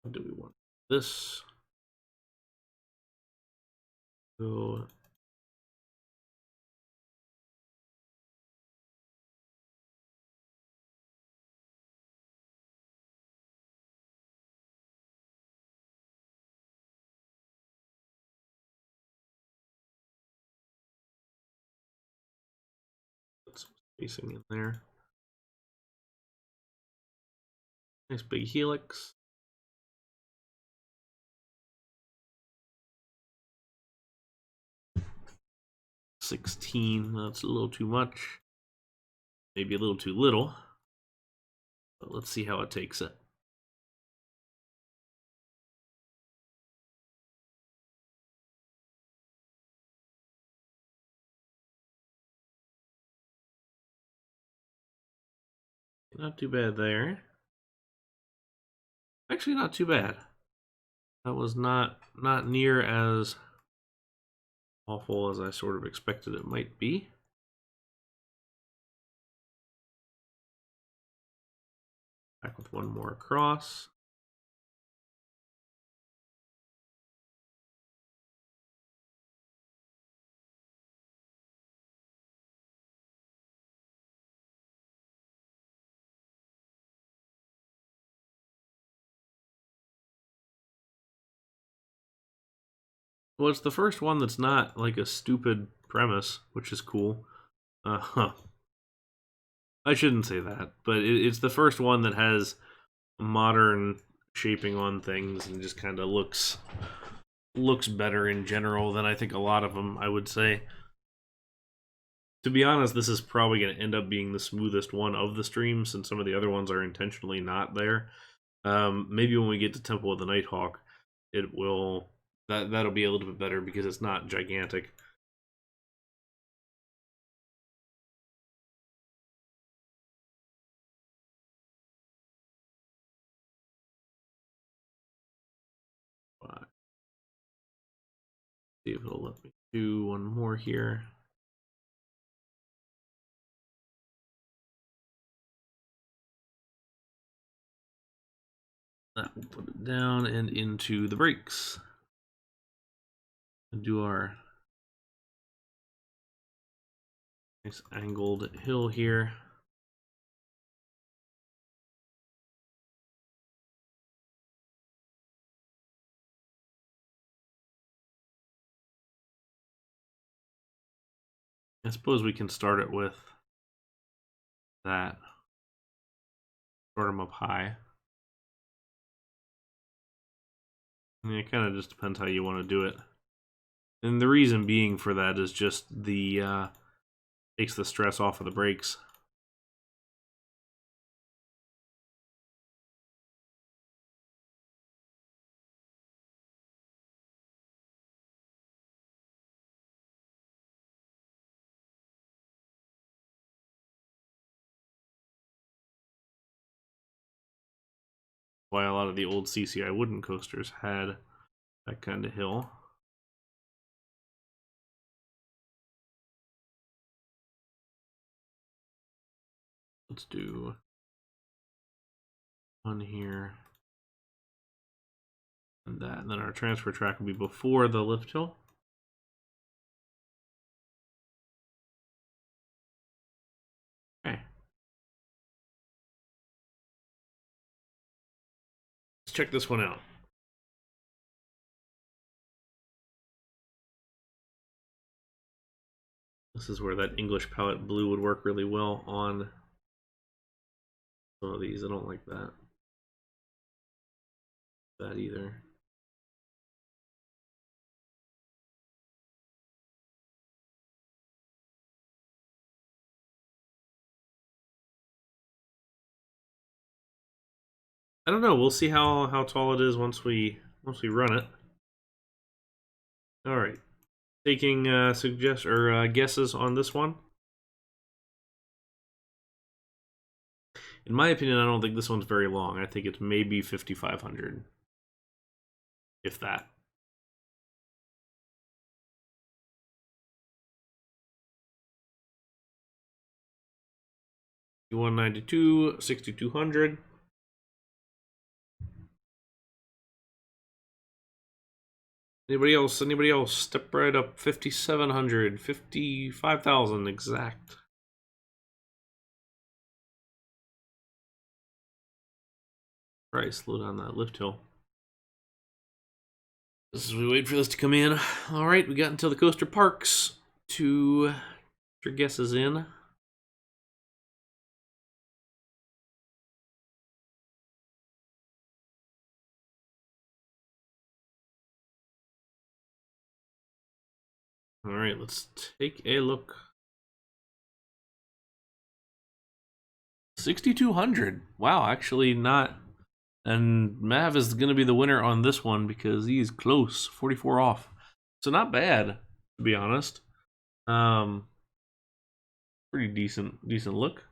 Speaker 1: What do we want? This. So put some spacing in there. Nice big helix. $16, that's a little too much. Maybe a little too little. But let's see how it takes it. Not too bad there. Actually, not too bad. That was not near as awful as I sort of expected it might be. Back with one more across. Well, it's the first one that's not like a stupid premise, which is cool. I shouldn't say that, but it's the first one that has modern shaping on things and just kind of looks better in general than I think a lot of them, I would say. To be honest, this is probably going to end up being the smoothest one of the streams, since some of the other ones are intentionally not there. Maybe when we get to Temple of the Nighthawk, it will that'll be a little bit better because it's not gigantic. But see if it'll let me do one more here. That will put it down and into the brakes. And do our nice angled hill here. I suppose we can start it with that. Start them up high. And it kind of just depends how you want to do it. And the reason being for that is just the takes the stress off of the brakes. Why a lot of the old CCI wooden coasters had that kind of hill. Let's do one here. And that, and then our transfer track will be before the lift hill. Okay. Let's check this one out. This is where that English palette blue would work really well on some of these. I don't like that. That either. I don't know. We'll see how tall it is once we run it. All right. Taking guesses on this one. In my opinion, I don't think this one's very long. I think it's maybe 5,500, if that. $192, 6,200. Anybody else? Anybody else? Step right up. 5,700, 55,000 exact. Right, slow down that lift hill. As we wait for this to come in. All right, we got until the coaster parks to get your guesses in. All right, let's take a look. 6,200. Wow, actually not. And Mav is going to be the winner on this one because he's close, 44 off. So not bad, to be honest. Pretty decent look.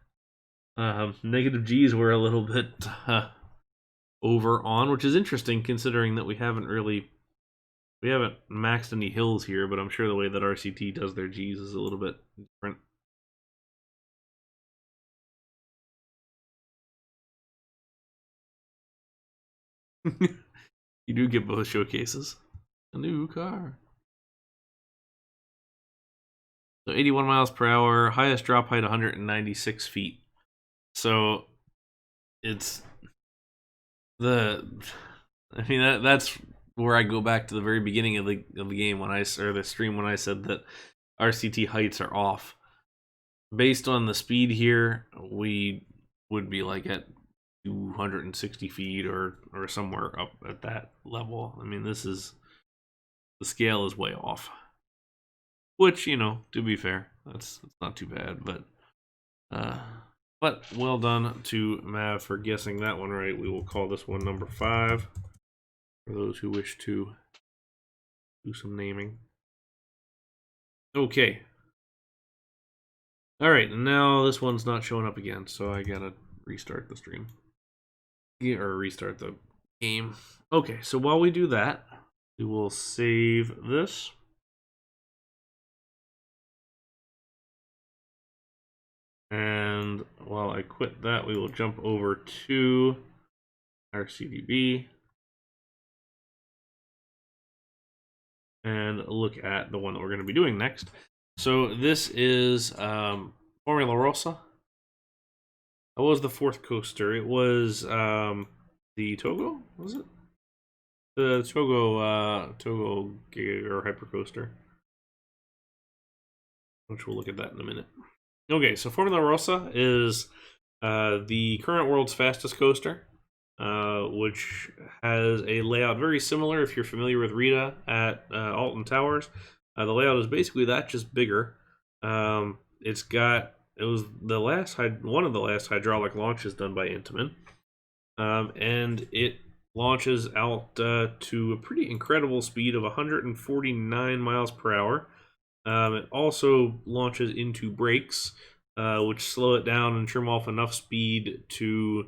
Speaker 1: Negative G's were a little bit over on, which is interesting considering that we haven't maxed any hills here, but I'm sure the way that RCT does their G's is a little bit different. You do get both showcases. A new car. So 81 miles per hour, highest drop height 196 feet. So it's that's where I go back to the very beginning of the game when the stream when I said that RCT heights are off. Based on the speed here, we would be like at 260 feet or somewhere up at that level. I mean, the scale is way off. Which, you know, to be fair, that's not too bad, but well done to Mav for guessing that one right. We will call this one number 5 for those who wish to do some naming. Okay. All right, and now this one's not showing up again, so I gotta restart the stream. Or restart the game. Okay, so while we do that, we will save this. And while I quit that, we will jump over to our CDB and look at the one that we're going to be doing next. So this is Formula Rossa. That was the 4th coaster. It was the Togo, was it? The Togo giga or hyper coaster. Which we'll look at that in a minute. Okay, so Formula Rossa is the current world's fastest coaster, which has a layout very similar if you're familiar with Rita at Alton Towers. The layout is basically that, just bigger. It was one of the last hydraulic launches done by Intamin, and it launches out to a pretty incredible speed of 149 miles per hour. It also launches into brakes, which slow it down and trim off enough speed to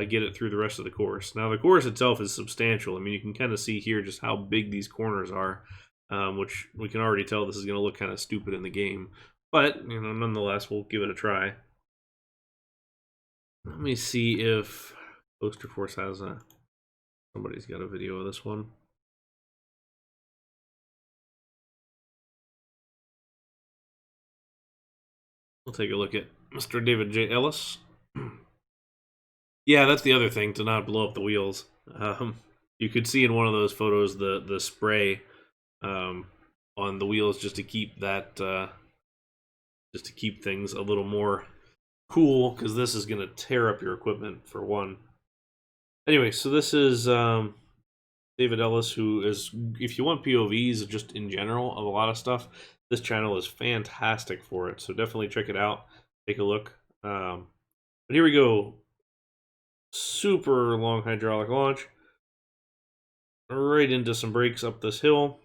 Speaker 1: get it through the rest of the course. Now, the course itself is substantial. I mean, you can kind of see here just how big these corners are, which we can already tell this is going to look kind of stupid in the game. But, you know, nonetheless, we'll give it a try. Let me see if Coaster Force has somebody's got a video of this one. We'll take a look at Mr. David J. Ellis. Yeah, that's the other thing, to not blow up the wheels. You could see in one of those photos the spray on the wheels just to keep that just to keep things a little more cool, because this is going to tear up your equipment for one. Anyway, so this is David Ellis, who is, if you want POVs just in general of a lot of stuff, this channel is fantastic for it. So definitely check it out. Take a look. But here we go. Super long hydraulic launch. Right into some brakes up this hill.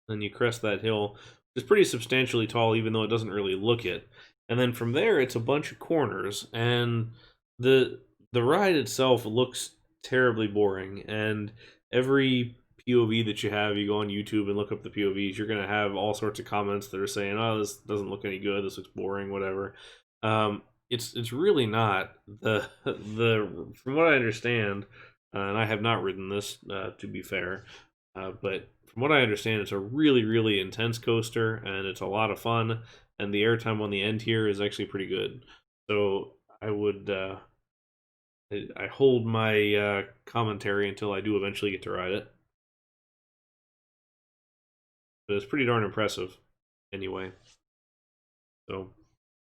Speaker 1: Then you crest that hill. It's pretty substantially tall, even though it doesn't really look it. And then from there, it's a bunch of corners, and the ride itself looks terribly boring. And every POV that you have, you go on YouTube and look up the POVs, you're gonna have all sorts of comments that are saying, "Oh, this doesn't look any good. This looks boring, whatever." It's really not. The From what I understand, and I have not ridden this, to be fair, but from what I understand, it's a really intense coaster, and it's a lot of fun, and the airtime on the end here is actually pretty good. So I would I hold my commentary until I do eventually get to ride it. But it's pretty darn impressive anyway. So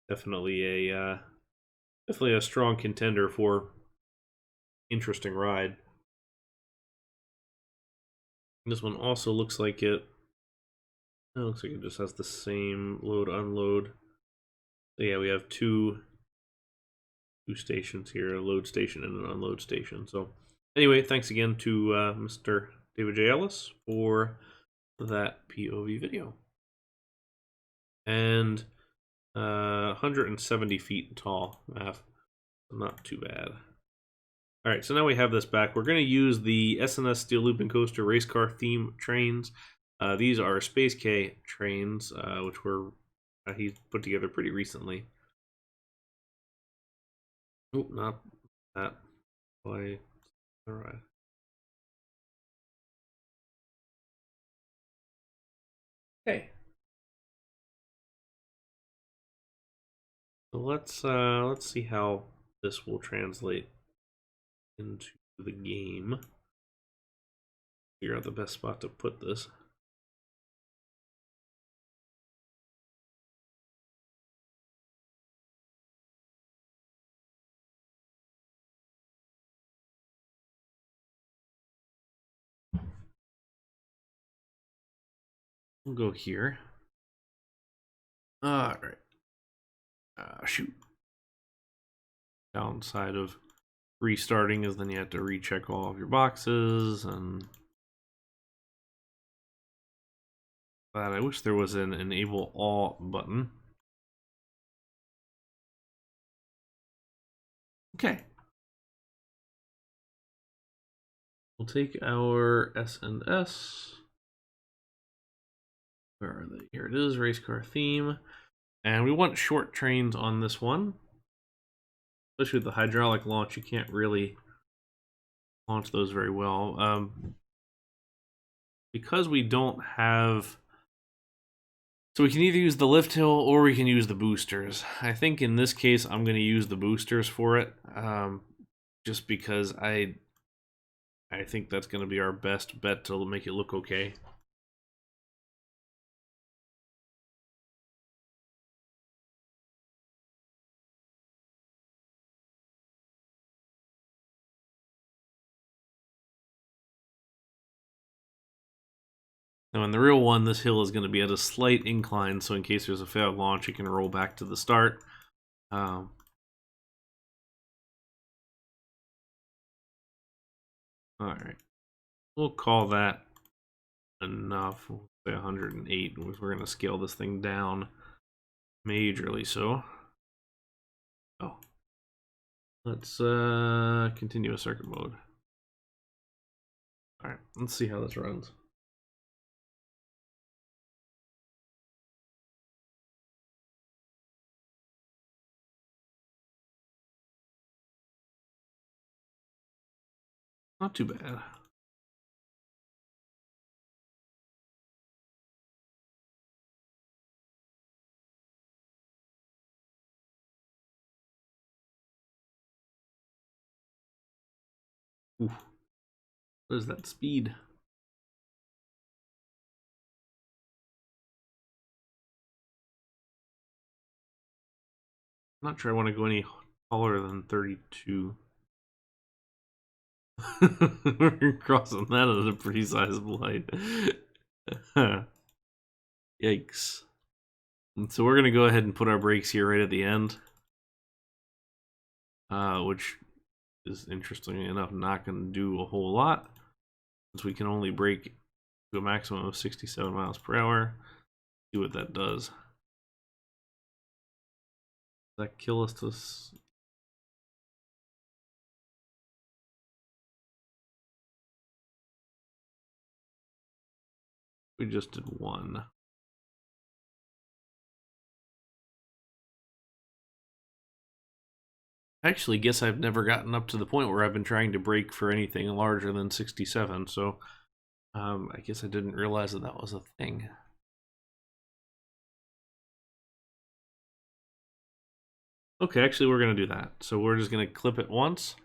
Speaker 1: definitely a strong contender for interesting ride. This one also looks like it looks like it just has the same load unload. So yeah, we have two stations here, a load station and an unload station. So anyway, thanks again to Mr. David J. Ellis for that POV video. And 170 feet tall, not too bad. All right, so now we have this back. We're going to use the S&S Steel Looping Coaster race car theme trains. These are Space K trains, which were he put together pretty recently. Oh, not that. Why? All right. Okay. So let's see how this will translate into the game. Figure out the best spot to put this. We'll go here. All right. Shoot. Downside of restarting is then you have to recheck all of your boxes, and that I wish there was an enable all button. Okay. We'll take our S&S. Where are they? Here it is, race car theme. And we want short trains on this one. Especially with the hydraulic launch, you can't really launch those very well. Because we don't have... So we can either use the lift hill or we can use the boosters. I think in this case, I'm going to use the boosters for it. Just because I think that's going to be our best bet to make it look okay. Now in the real one, this hill is going to be at a slight incline, so in case there's a failed launch, you can roll back to the start. All right, we'll call that enough. We'll say 108, because we're going to scale this thing down majorly. So, let's continue a circuit mode. All right, let's see how this runs. Not too bad. Ooh. What is that speed? I'm not sure I want to go any taller than 32. We're crossing that at a pretty sizable height. Yikes. And so we're going to go ahead and put our brakes here right at the end. Which is, interestingly enough, not going to do a whole lot, since we can only brake to a maximum of 67 miles per hour. See what that does. Does that kill us to... We just did one. I actually guess I've never gotten up to the point where I've been trying to brake for anything larger than 67, so I guess I didn't realize that that was a thing. Okay, actually we're going to do that. So we're just going to clip it once.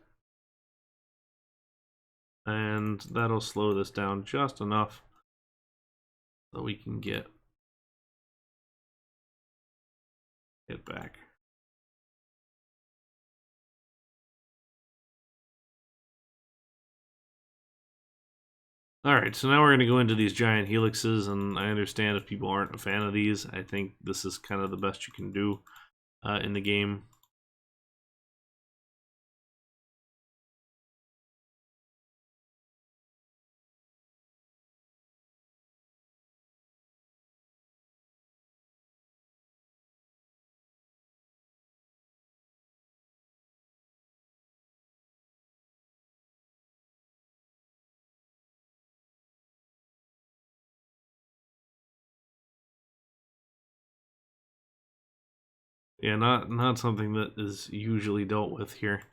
Speaker 1: And that'll slow this down just enough so we can get it back. Alright, so now we're going to go into these giant helixes, and I understand if people aren't a fan of these, I think this is kind of the best you can do in the game. Yeah, not something that is usually dealt with here.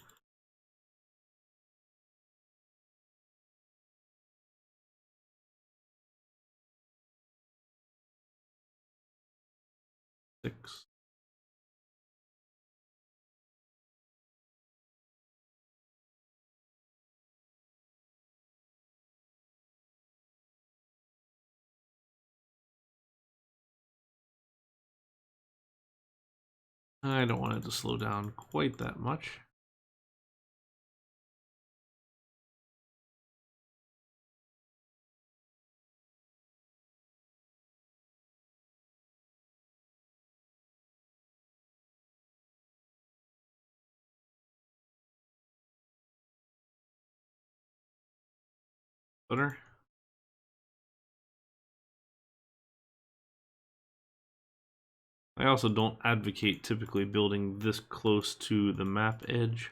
Speaker 1: Six. I don't want it to slow down quite that much. Better. I also don't advocate typically building this close to the map edge.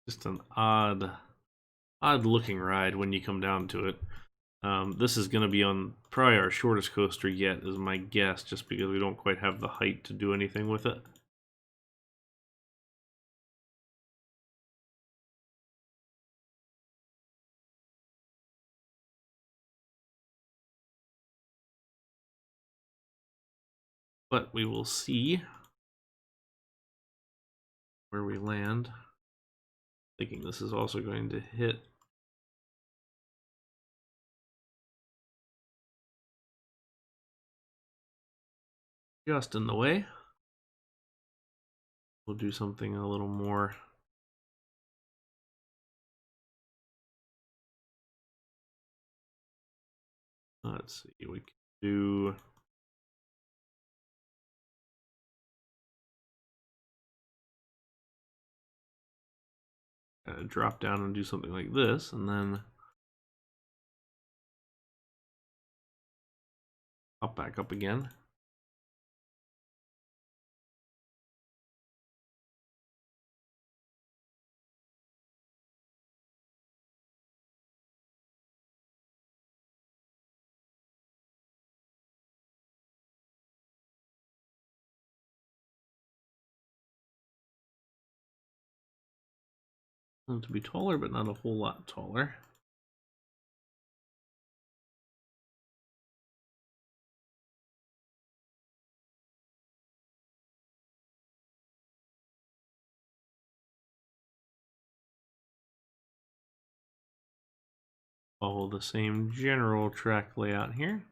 Speaker 1: Just an odd looking ride when you come down to it. This is going to be on probably our shortest coaster yet, is my guess, just because we don't quite have the height to do anything with it. But we will see where we land. Thinking this is also going to hit just in the way. We'll do something a little more. Let's see, we can do. Drop down and do something like this, and then Pop back up again. To be taller, but not a whole lot taller. Follow the same general track layout here.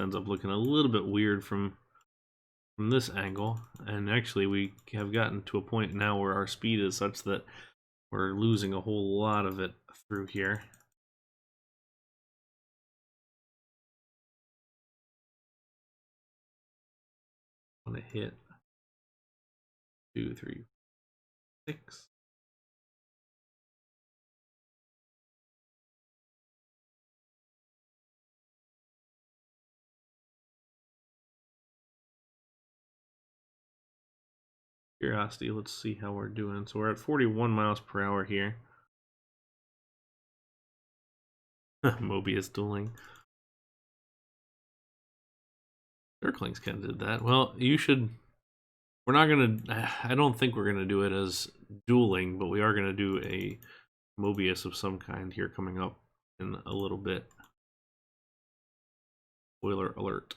Speaker 1: Ends up looking a little bit weird from this angle, and actually we have gotten to a point now where our speed is such that we're losing a whole lot of it through here. I want to hit 2, 3, 6. Curiosity, let's see how we're doing. So we're at 41 miles per hour here. Mobius dueling. Circlings kind of did that. Well, you should... We're not going to... I don't think we're going to do it as dueling, but we are going to do a Mobius of some kind here coming up in a little bit. Spoiler alert.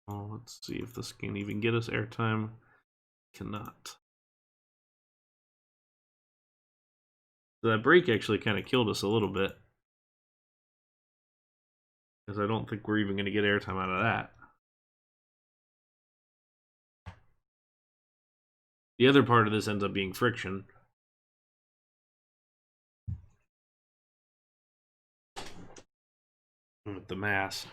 Speaker 1: Oh, let's see if this can even get us airtime. Cannot. So that brake actually kind of killed us a little bit, because I don't think we're even going to get airtime out of that. The other part of this ends up being friction. With the mass.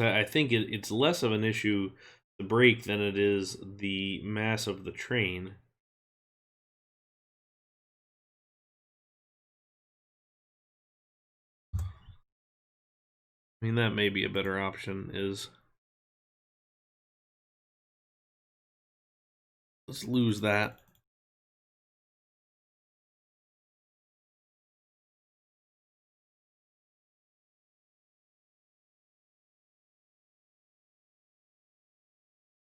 Speaker 1: I think it's less of an issue, the brake, than it is the mass of the train. I mean, that may be a better option, is... Let's lose that.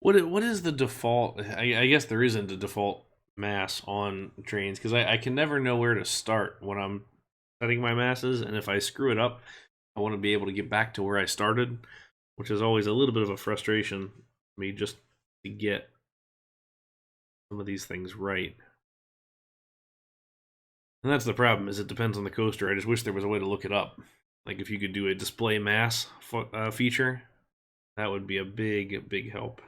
Speaker 1: What is the default? I guess there isn't a default mass on trains, because I can never know where to start when I'm setting my masses, and if I screw it up, I want to be able to get back to where I started, which is always a little bit of a frustration for me, just to get some of these things right. And that's the problem, is it depends on the coaster. I just wish there was a way to look it up. Like if you could do a display mass feature, that would be a big help.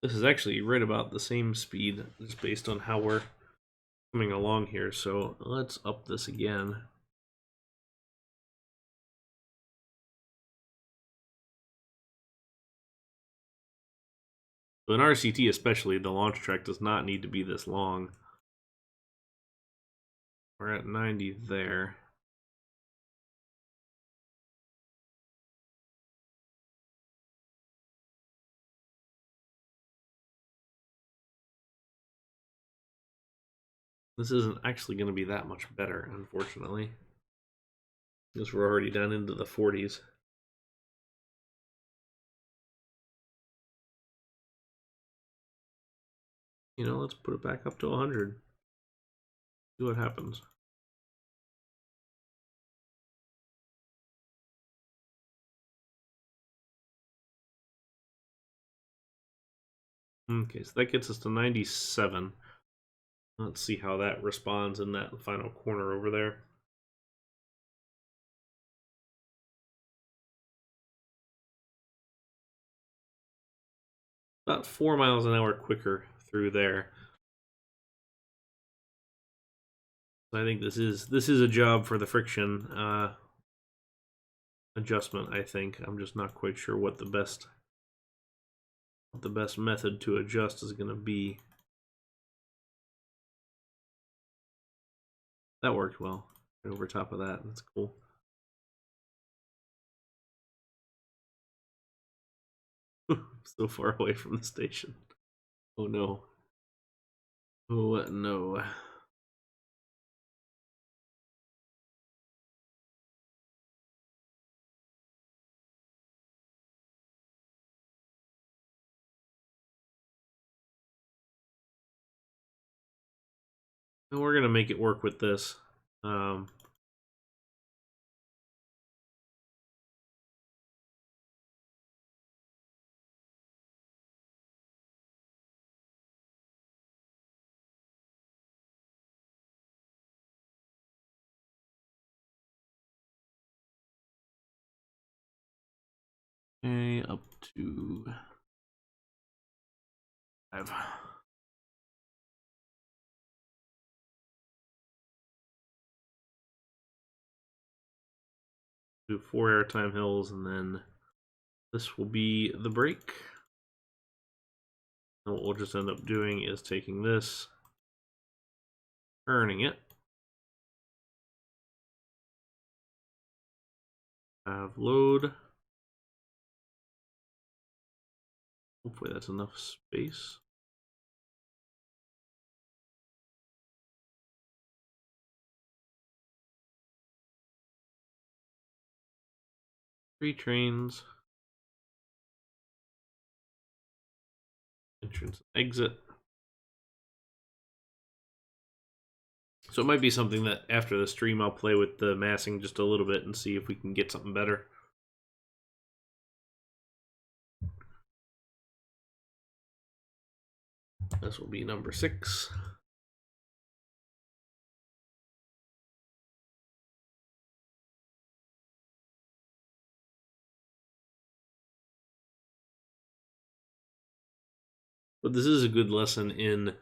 Speaker 1: This is actually right about the same speed, just based on how we're coming along here. So let's up this again. So in RCT especially, the launch track does not need to be this long. We're at 90 there. This isn't actually going to be that much better, unfortunately, because we're already down into the 40s. You know, let's put it back up to 100. See what happens. Okay, so that gets us to 97. Let's see how that responds in that final corner over there. about 4 miles an hour quicker through there. I think this is a job for the friction adjustment. I think I'm just not quite sure what the best method to adjust is going to be. That worked well. Right over top of that. That's cool. So far away from the station. Oh no. Oh no. And we're gonna make it work with this. Okay, up to 5. Do 4 airtime hills, and then this will be the brake. And what we'll just end up doing is taking this, turning it, have load. Hopefully that's enough space. Three trains. Entrance, exit. So it might be something that after the stream I'll play with the massing just a little bit and see if we can get something better. This will be number 6. But this is a good lesson in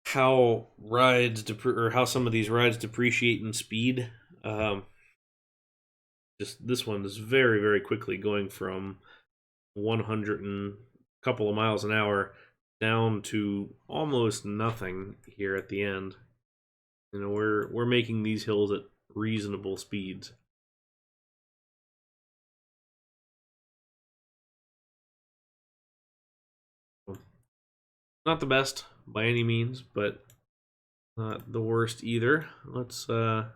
Speaker 1: how how some of these rides depreciate in speed. Just this one is very, very quickly going from 100 and a couple of miles an hour down to almost nothing here at the end. You know, we're making these hills at reasonable speeds. Not the best by any means, but not the worst either. Let's we're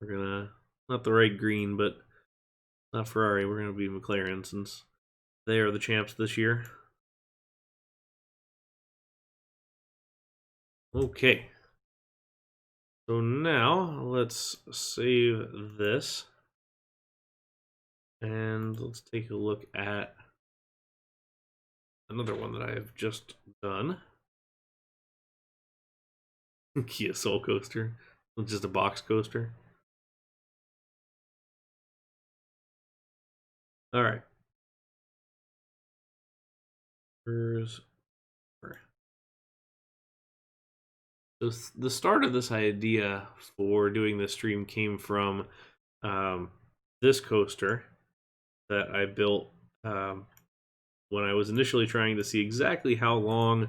Speaker 1: gonna, not the right green, but not Ferrari. We're gonna be McLaren since they are the champs this year. Okay. So now let's save this. And let's take a look at another one that I have just done. Kia Soul Coaster. It's just a box coaster. Alright. So the start of this idea for doing this stream came from this coaster that I built when I was initially trying to see exactly how long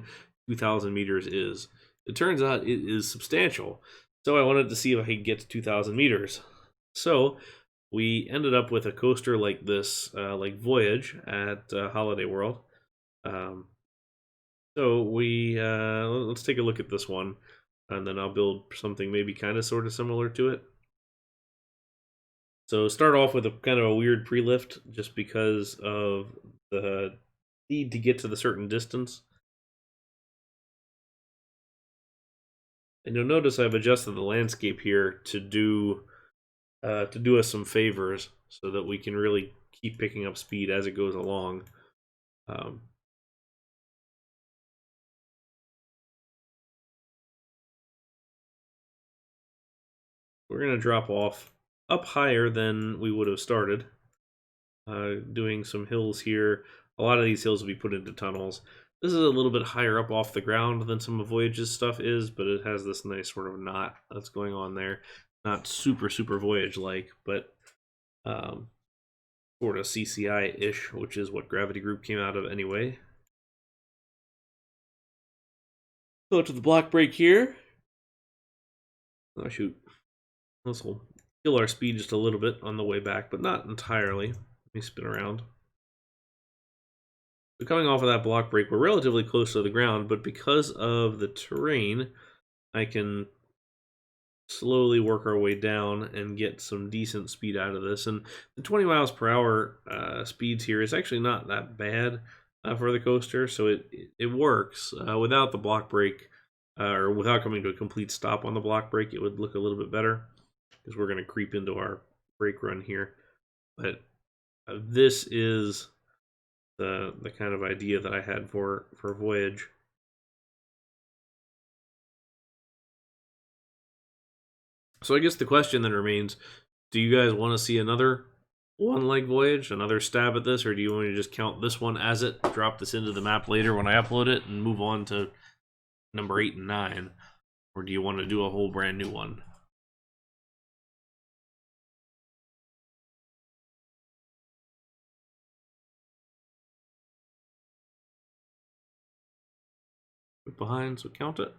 Speaker 1: 2,000 meters is. It turns out it is substantial, so I wanted to see if I could get to 2,000 meters. So we ended up with a coaster like this, like Voyage at Holiday World. So let's take a look at this one, and then I'll build something maybe kind of sort of similar to it. So start off with a kind of a weird pre-lift just because of the need to get to the certain distance. And you'll notice I've adjusted the landscape here to do us some favors so that we can really keep picking up speed as it goes along. We're going to drop off up higher than we would have started. Doing some hills here. A lot of these hills will be put into tunnels. This is a little bit higher up off the ground than some of Voyage's stuff is, but it has this nice sort of knot that's going on there. Not super Voyage-like, but sort of CCI-ish, which is what Gravity Group came out of anyway. Go to the block break here. Oh, shoot. This will kill our speed just a little bit on the way back, but not entirely. Let me spin around. So coming off of that block break, we're relatively close to the ground, but because of the terrain, I can slowly work our way down and get some decent speed out of this. And the 20 miles per hour speeds here is actually not that bad for the coaster, so it works. Without the block break, or without coming to a complete stop on the block break, it would look a little bit better, because we're going to creep into our brake run here. But this is the kind of idea that I had for Voyage. So I guess the question then remains, do you guys want to see another one-leg Voyage, another stab at this, or do you want to just count this one as it, drop this into the map later when I upload it, and move on to number 8 and 9? Or do you want to do a whole brand new one? Put behind, so count it.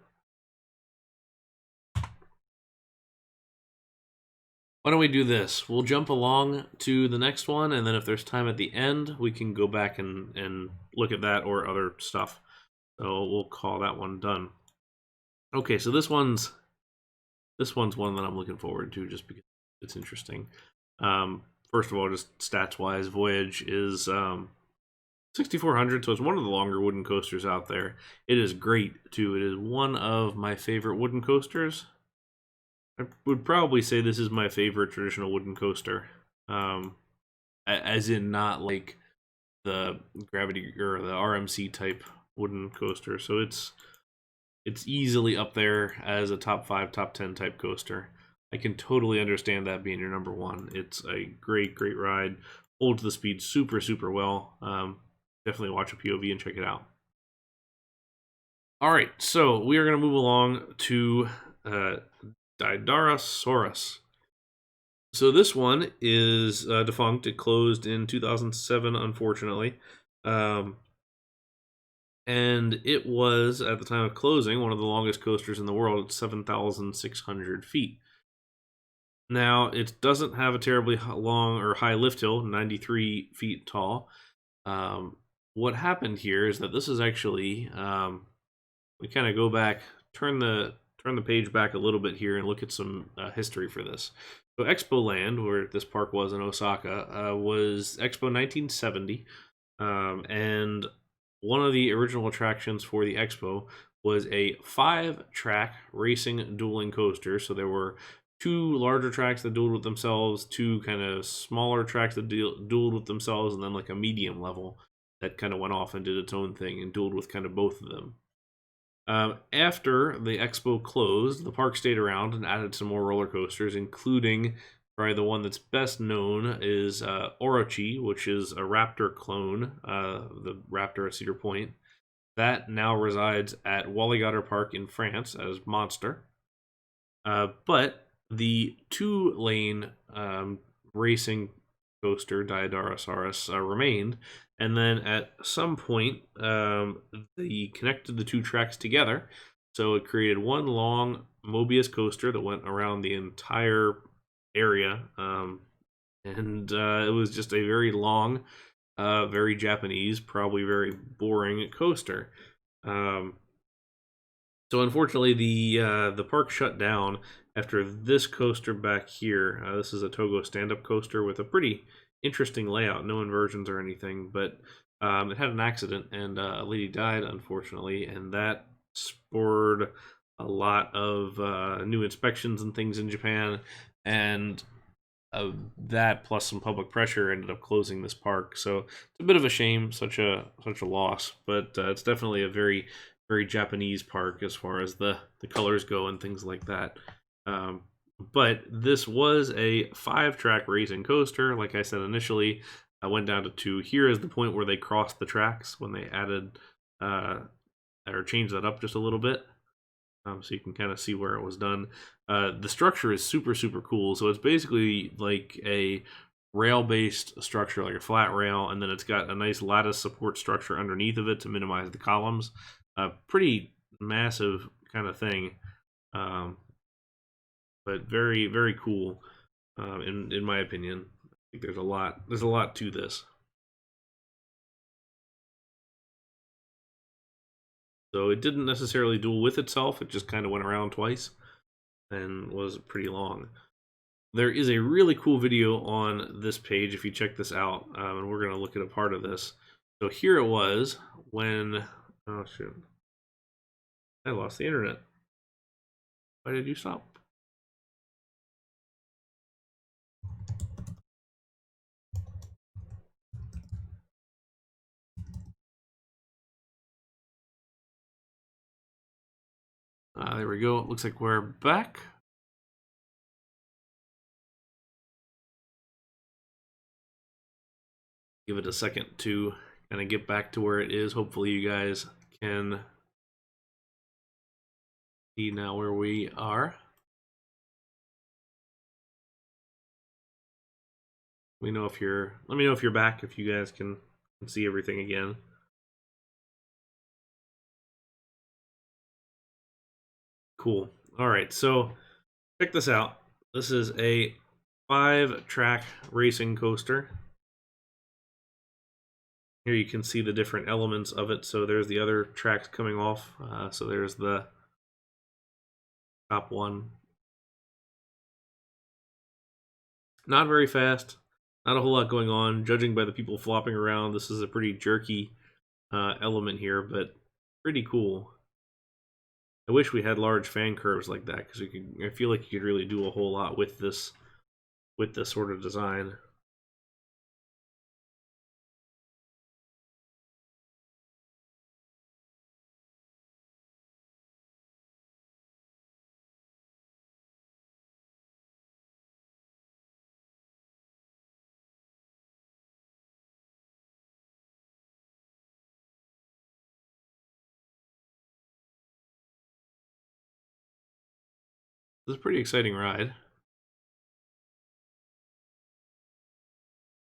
Speaker 1: Why don't we do this? We'll jump along to the next one, and then if there's time at the end, we can go back and look at that or other stuff. So we'll call that one done. Okay, so this one's one that I'm looking forward to just because it's interesting. First of all, just stats-wise, Voyage is 6,400, so it's one of the longer wooden coasters out there. It is great, too. It is one of my favorite wooden coasters. I would probably say this is my favorite traditional wooden coaster. As in not like the Gravity or the RMC type wooden coaster. So it's easily up there as a top 5, top 10 type coaster. I can totally understand that being your number 1. It's a great ride. Holds the speed super well. Definitely watch a POV and check it out. All right, so we are going to move along to Daidarasauras. So this one is defunct. It closed in 2007, unfortunately. And it was, at the time of closing, one of the longest coasters in the world at 7,600 feet. Now, it doesn't have a terribly long or high lift hill, 93 feet tall. What happened here is that this is actually, we kind of go back, turn the page back a little bit here and look at some history for this. So Expo Land, where this park was in Osaka, was Expo 1970, and one of the original attractions for the Expo was a 5-track racing dueling coaster. So there were 2 larger tracks that dueled with themselves, 2 kind of smaller tracks that dueled with themselves, and then like a medium level that kind of went off and did its own thing and dueled with kind of both of them. After the Expo closed, the park stayed around and added some more roller coasters, including probably the one that's best known is Orochi, which is a Raptor clone, the Raptor at Cedar Point. That now resides at Walligator Park in France as Monster. But the 2-lane racing coaster, Daidarasauras, remained. And then at some point, they connected the 2 tracks together. So it created one long Mobius coaster that went around the entire area. And it was just a very long, very Japanese, probably very boring coaster. So unfortunately, the park shut down after this coaster back here. This is a Togo stand-up coaster with a pretty interesting layout, no inversions or anything, but it had an accident and a lady died, unfortunately, and that spurred a lot of new inspections and things in Japan, and that plus some public pressure ended up closing this park. So it's a bit of a shame, such a loss, but it's definitely a very Japanese park as far as the colors go and things like that. But this was a 5-track racing coaster. Like I said initially, I went down to 2. Here is the point where they crossed the tracks when they added or changed that up just a little bit. So you can kind of see where it was done. The structure is super, super cool. So it's basically like a rail-based structure, like a flat rail, and then it's got a nice lattice support structure underneath of it to minimize the columns. Pretty massive kind of thing, but very, very cool, in my opinion. I think there's a lot to this. So it didn't necessarily duel with itself. It just kind of went around twice and was pretty long. There is a really cool video on this page if you check this out, and we're going to look at a part of this. So here it was when, oh shoot, I lost the internet. Why did you stop? There we go. It looks like we're back. Give it a second to kind of get back to where it is. Hopefully you guys can see now where we are. Let me know if you're back, if you guys can see everything again. Cool. All right, so check this out. This is a 5-track racing coaster. Here you can see the different elements of it. So there's the other tracks coming off. So there's the top one. Not very fast. Not a whole lot going on. Judging by the people flopping around, this is a pretty jerky element here, but pretty cool. I wish we had large fan curves like that, because I feel like you could really do a whole lot with this sort of design. This is a pretty exciting ride.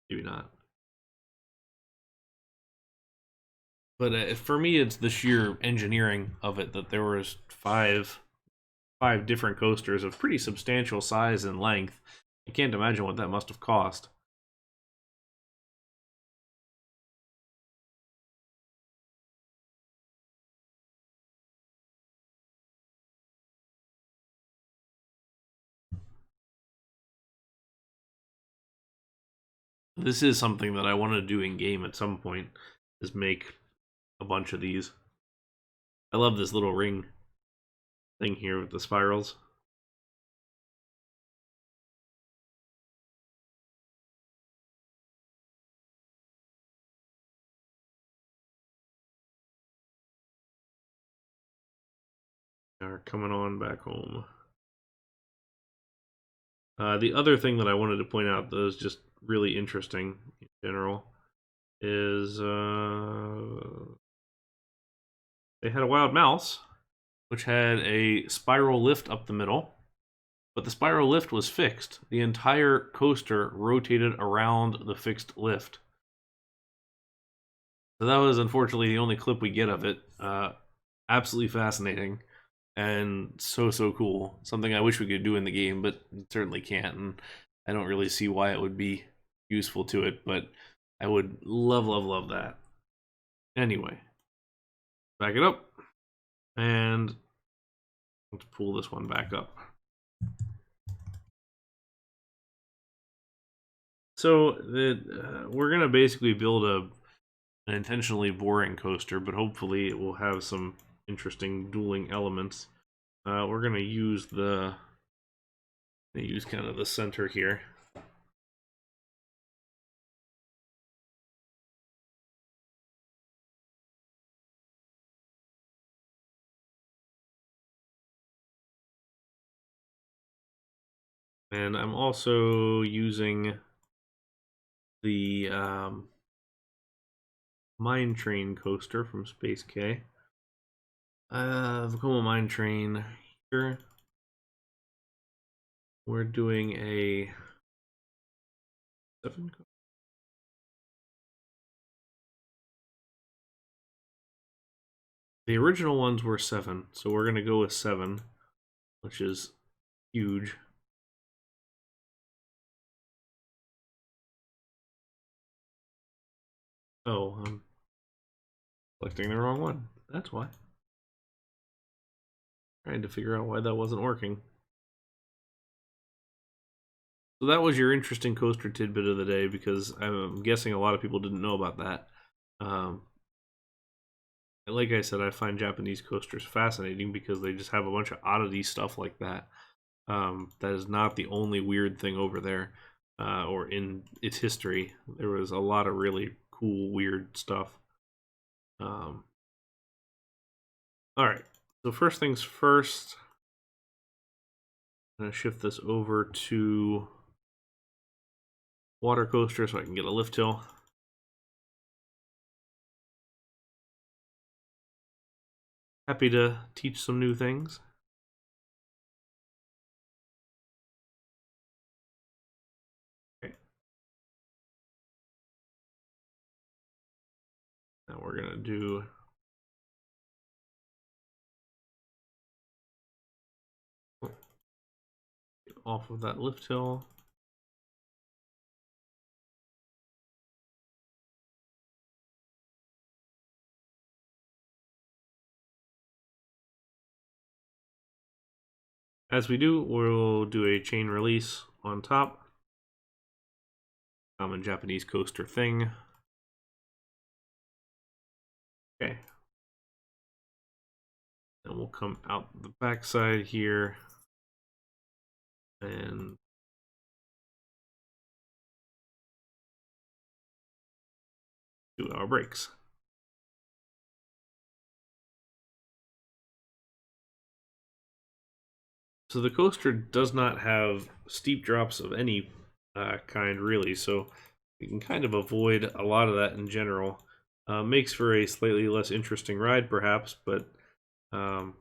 Speaker 1: Maybe not. But for me, it's the sheer engineering of it, that there was five different coasters of pretty substantial size and length. I can't imagine what that must have cost. This is something that I want to do in game at some point, is make a bunch of these. I love this little ring thing here with the spirals. Are coming on back home. The other thing that I wanted to point out that is just really interesting in general is they had a wild mouse, which had a spiral lift up the middle, but the spiral lift was fixed. The entire coaster rotated around the fixed lift. So that was unfortunately the only clip we get of it. Absolutely fascinating and so cool. Something I wish we could do in the game, but certainly can't, and I don't really see why it would be useful to it, but I would love that. Anyway, back it up, and let's pull this one back up. So we're gonna basically build an intentionally boring coaster, but hopefully it will have some interesting dueling elements. We're gonna use kind of the center here. And I'm also using the Mine Train coaster from Space K. Vekoma Mine Train here. We're doing a 7. The original ones were 7, so we're gonna go with 7, which is huge. Oh, I'm selecting the wrong one. That's why. Trying to figure out why that wasn't working. So that was your interesting coaster tidbit of the day, because I'm guessing a lot of people didn't know about that. Like I said, I find Japanese coasters fascinating because they just have a bunch of oddity stuff like that. That is not the only weird thing over there, or in its history. There was a lot of really cool, weird stuff. All right, so first things first, I'm going to shift this over to water coaster so I can get a lift hill. Happy to teach some new things. Okay. Now we're going to do off of that lift hill. As we do, we'll do a chain release on top. Common Japanese coaster thing. Okay. Then we'll come out the backside here and do our brakes. So the coaster does not have steep drops of any kind, really, so you can kind of avoid a lot of that in general. Makes for a slightly less interesting ride, perhaps, but on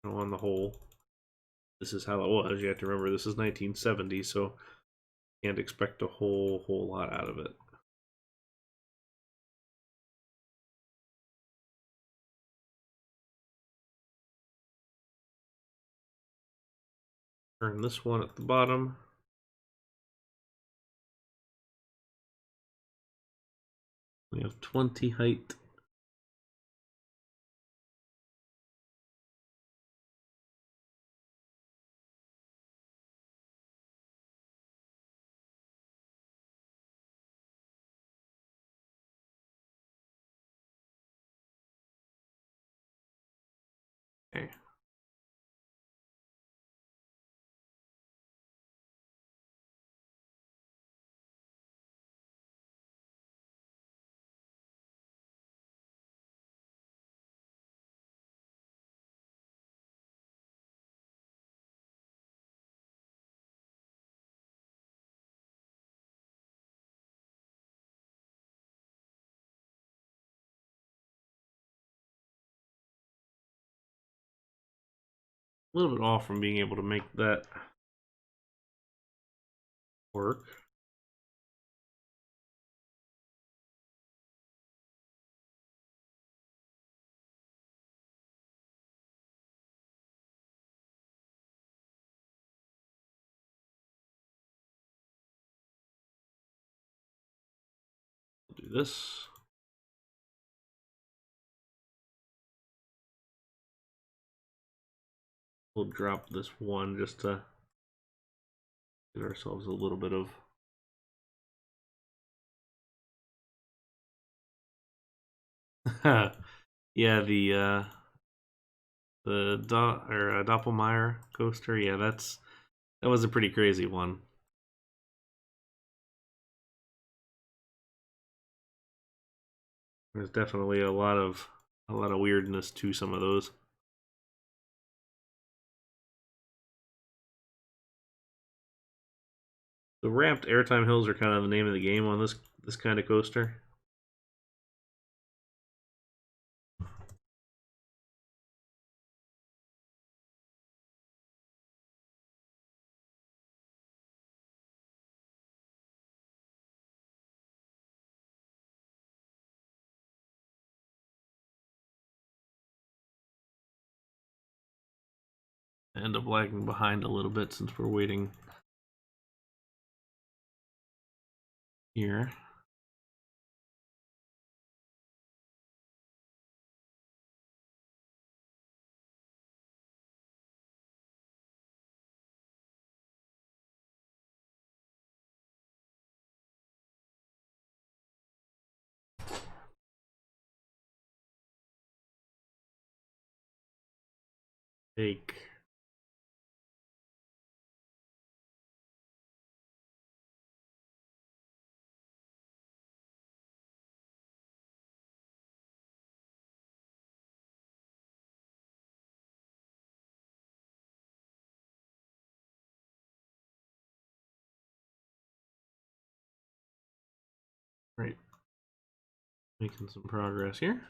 Speaker 1: the whole, this is how it was. You have to remember this is 1970, so can't expect a whole lot out of it. Turn this one at the bottom. We have 20 height. Okay. A little bit off from being able to make that work. Do this. We'll drop this one just to give ourselves a little bit of yeah, the Doppelmayr coaster. Yeah, that was a pretty crazy one. There's definitely a lot of weirdness to some of those. The ramped airtime hills are kind of the name of the game on this kind of coaster. I end up lagging behind a little bit since we're waiting here. Take. Right. Making some progress here.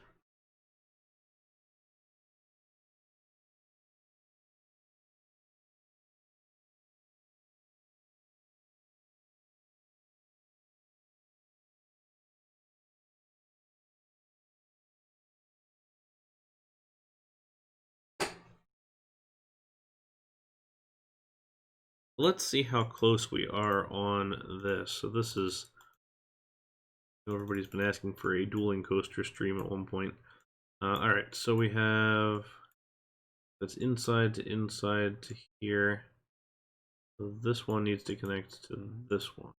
Speaker 1: Let's see how close we are on this. So this is, everybody's been asking for a dueling coaster stream at one point. All right, so we have, that's inside to here. So this one needs to connect to this one.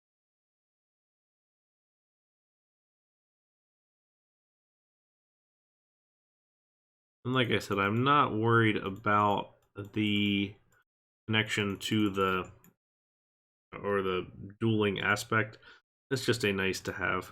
Speaker 1: And like I said, I'm not worried about the connection to the dueling aspect. It's just a nice to have.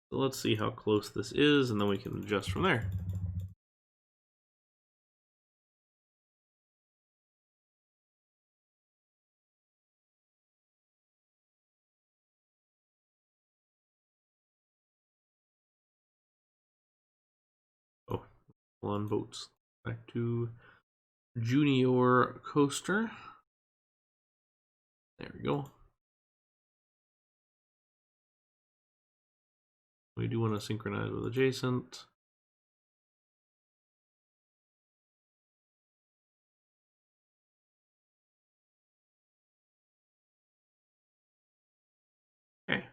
Speaker 1: So let's see how close this is, and then we can adjust from there. Oh, on boats. Back to Junior Coaster. There we go. We do want to synchronize with adjacent. Okay.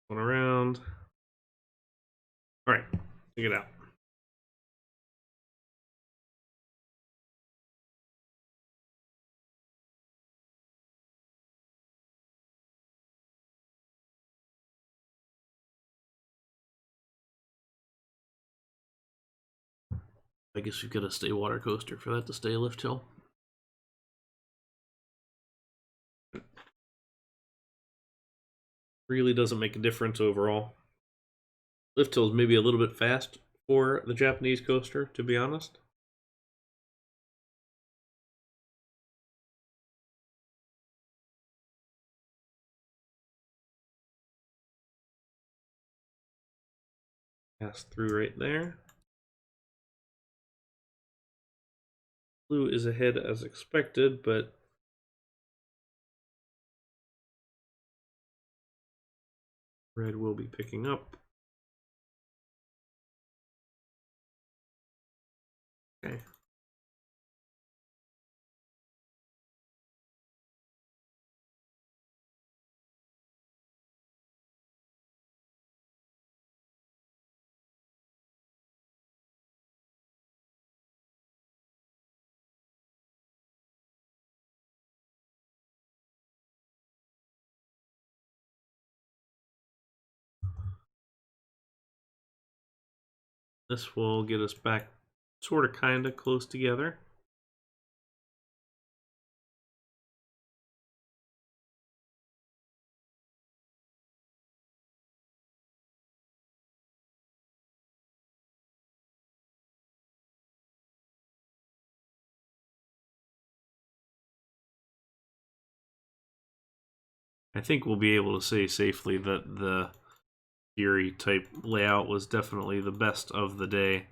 Speaker 1: Going around. All right, check it out. I guess we've got a stay water coaster for that to stay lift hill. Really doesn't make a difference overall. Lift hill is maybe a little bit fast for the Japanese coaster, to be honest. Pass through right there. Blue is ahead as expected, but red will be picking up. Okay. This will get us back sort of kind of close together. I think we'll be able to say safely that the Fury type layout was definitely the best of the day.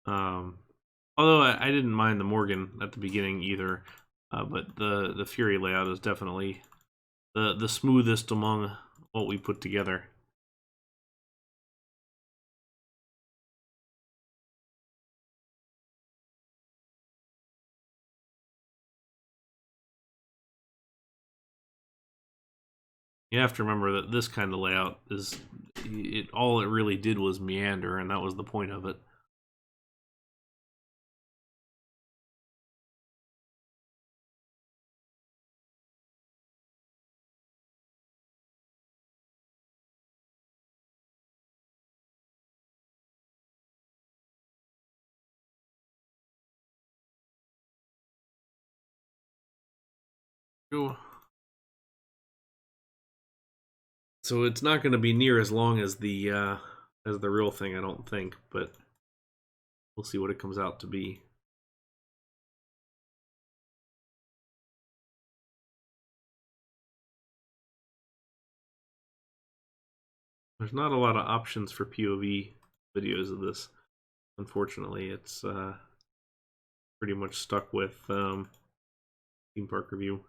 Speaker 1: Although I didn't mind the Morgan at the beginning either, but the Fury layout is definitely the smoothest among what we put together. You have to remember that this kind of layout is all it really did was meander, and that was the point of it. So it's not going to be near as long as the real thing, I don't think, but we'll see what it comes out to be. There's not a lot of options for POV videos of this. Unfortunately, it's pretty much stuck with theme park review.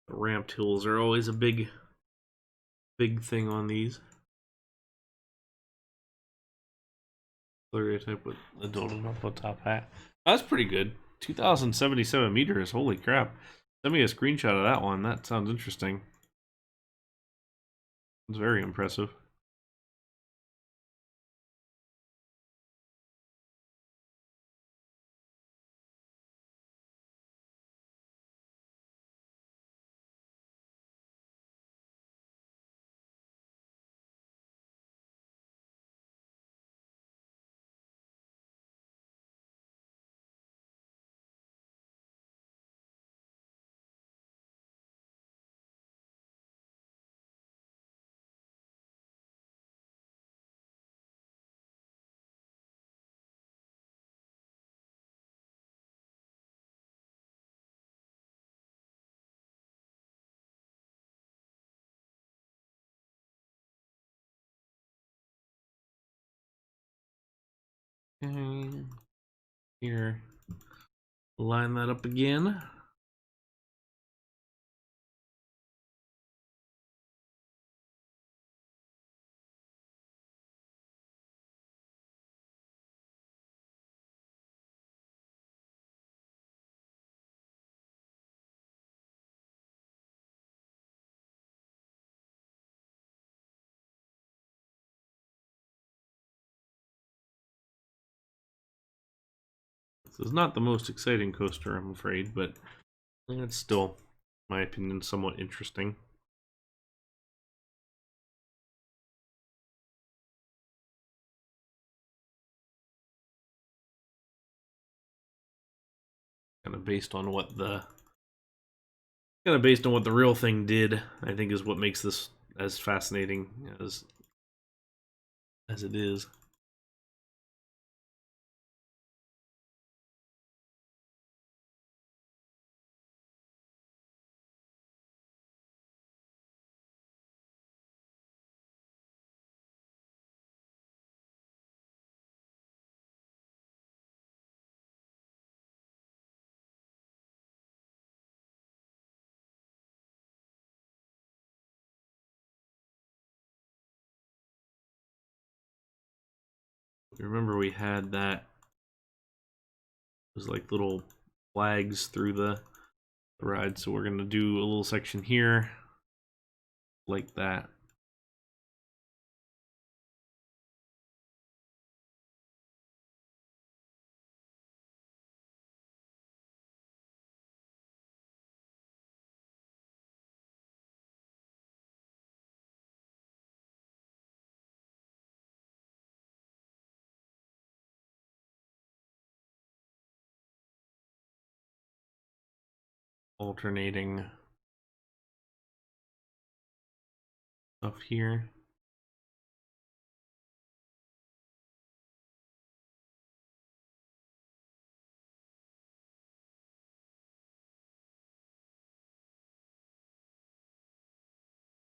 Speaker 1: Ramped hills are always a big thing on these. Type with a Dodonoppo top hat. That's pretty good. 2,077 meters. Holy crap. Send me a screenshot of that one. That sounds interesting. It's very impressive. Okay. Here. Line that up again. This is not the most exciting coaster, I'm afraid, but it's still, in my opinion, somewhat interesting. Kind of based on what the real thing did, I think is what makes this as fascinating as it is. Remember we had that, it was like little flags through the ride, so we're going to do a little section here like that. Alternating up here.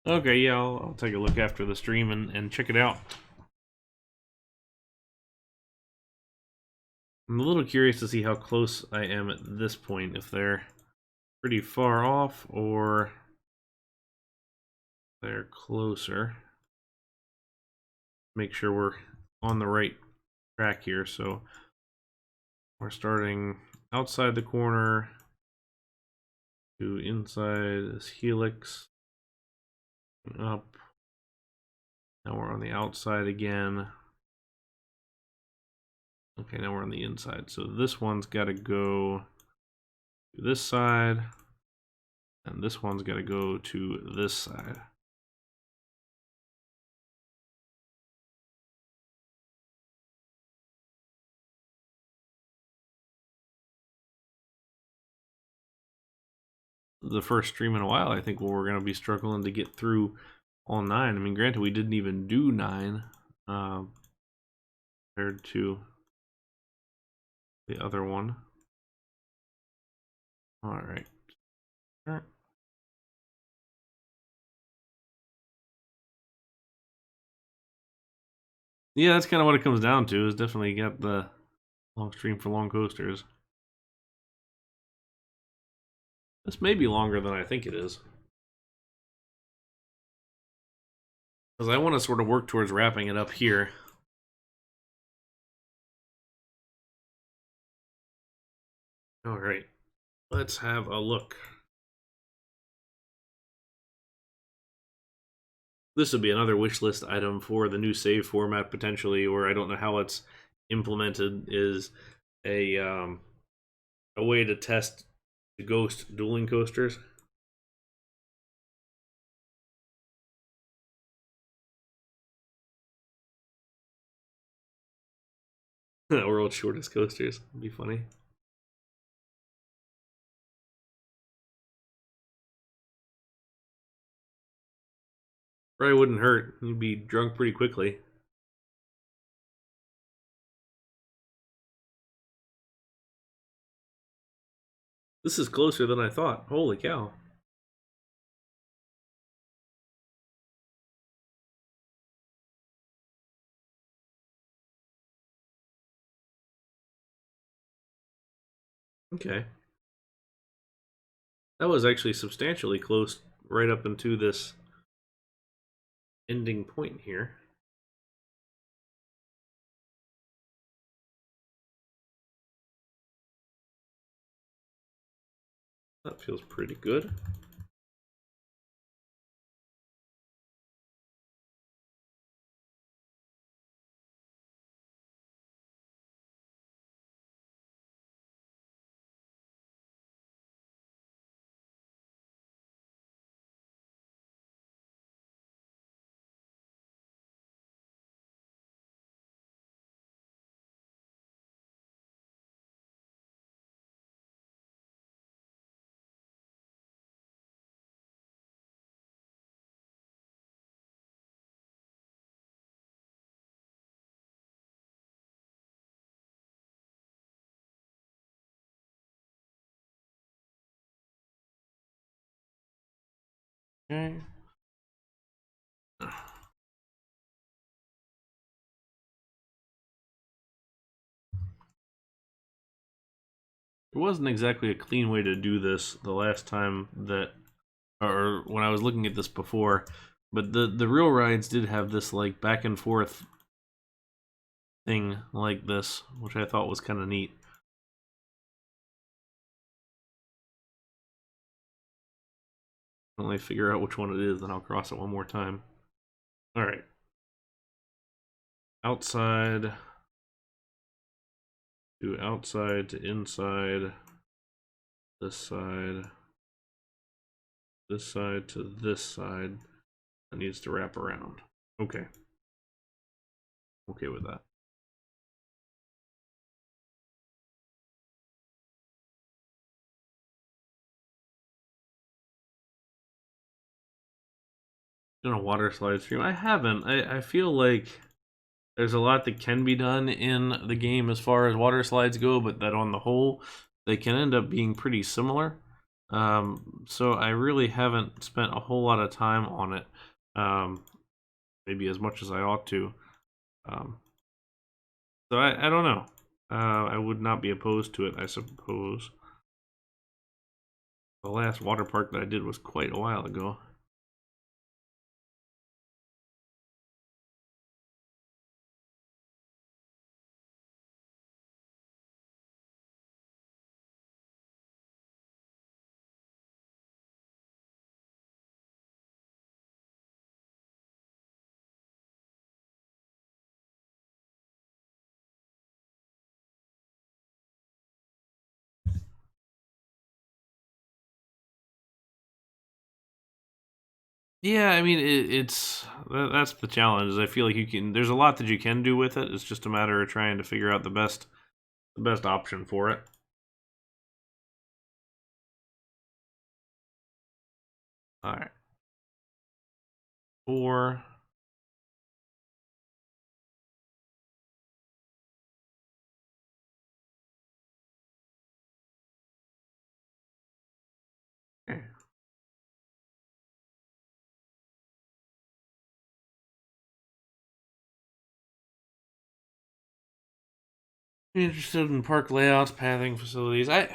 Speaker 1: Okay, yeah, I'll take a look after the stream and check it out. I'm a little curious to see how close I am at this point, if they're pretty far off or they're closer. Make sure we're on the right track here. So we're starting outside the corner to inside this helix, up. Now we're on the outside again. Okay, now we're on the inside. So this one's got to go to this side, and this one's got to go to this side. The first stream in a while, I think, where we're going to be struggling to get through all 9. I mean, granted, we didn't even do 9 compared to the other one. All right. Yeah, that's kind of what it comes down to. Is definitely got the long stream for long coasters. This may be longer than I think it is, because I want to sort of work towards wrapping it up here. All right, let's have a look. This would be another wish list item for the new save format potentially, or I don't know how it's implemented. Is a way to test the ghost dueling coasters. World's shortest coasters would be funny. Probably wouldn't hurt. You'd be drunk pretty quickly. This is closer than I thought. Holy cow. Okay. That was actually substantially close right up into this ending point here. That feels pretty good. Okay. It wasn't exactly a clean way to do this the last time that, or when I was looking at this before, but the real rides did have this like back and forth thing like this, which I thought was kind of neat. When I figure out which one it is, then I'll cross it one more time. All right. Outside to outside to inside. This side to this side. That needs to wrap around. Okay. Okay with that. Done a water slide stream? I haven't. I feel like there's a lot that can be done in the game as far as water slides go, but that on the whole, they can end up being pretty similar. So I really haven't spent a whole lot of time on it. Maybe as much as I ought to. So I don't know. I would not be opposed to it, I suppose. The last water park that I did was quite a while ago. Yeah, I mean that's the challenge. Is I feel like there's a lot that you can do with it. It's just a matter of trying to figure out the best option for it. All right. 4. Okay. Interested in park layouts, pathing, facilities. I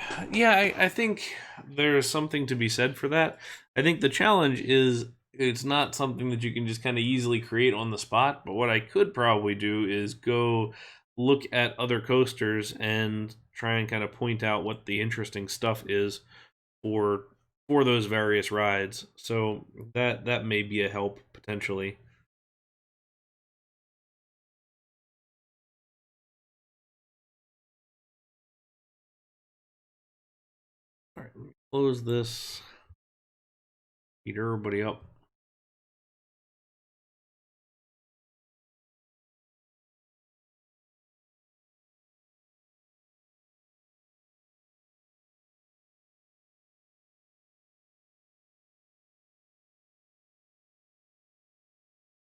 Speaker 1: think there's something to be said for that. I think the challenge is it's not something that you can just kind of easily create on the spot. But what I could probably do is go look at other coasters and try and kind of point out what the interesting stuff is for those various rides. So that may be a help potentially. All right, let me close this. Heat everybody up.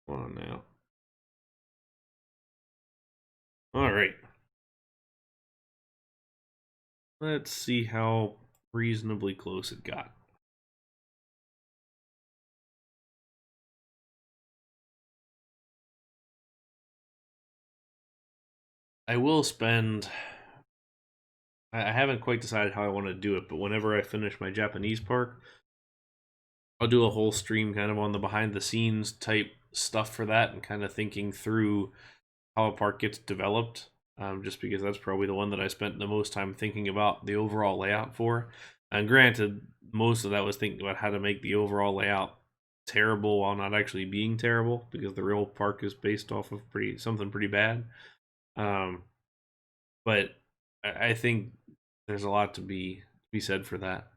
Speaker 1: Come on now. All right. Let's see how reasonably close it got. I will spend. I haven't quite decided how I want to do it, but whenever I finish my Japanese park, I'll do a whole stream kind of on the behind the scenes type stuff for that and kind of thinking through how a park gets developed. Just because that's probably the one that I spent the most time thinking about the overall layout for. And granted, most of that was thinking about how to make the overall layout terrible while not actually being terrible, because the real park is based off of something pretty bad. Um, but I think there's a lot to be said for that.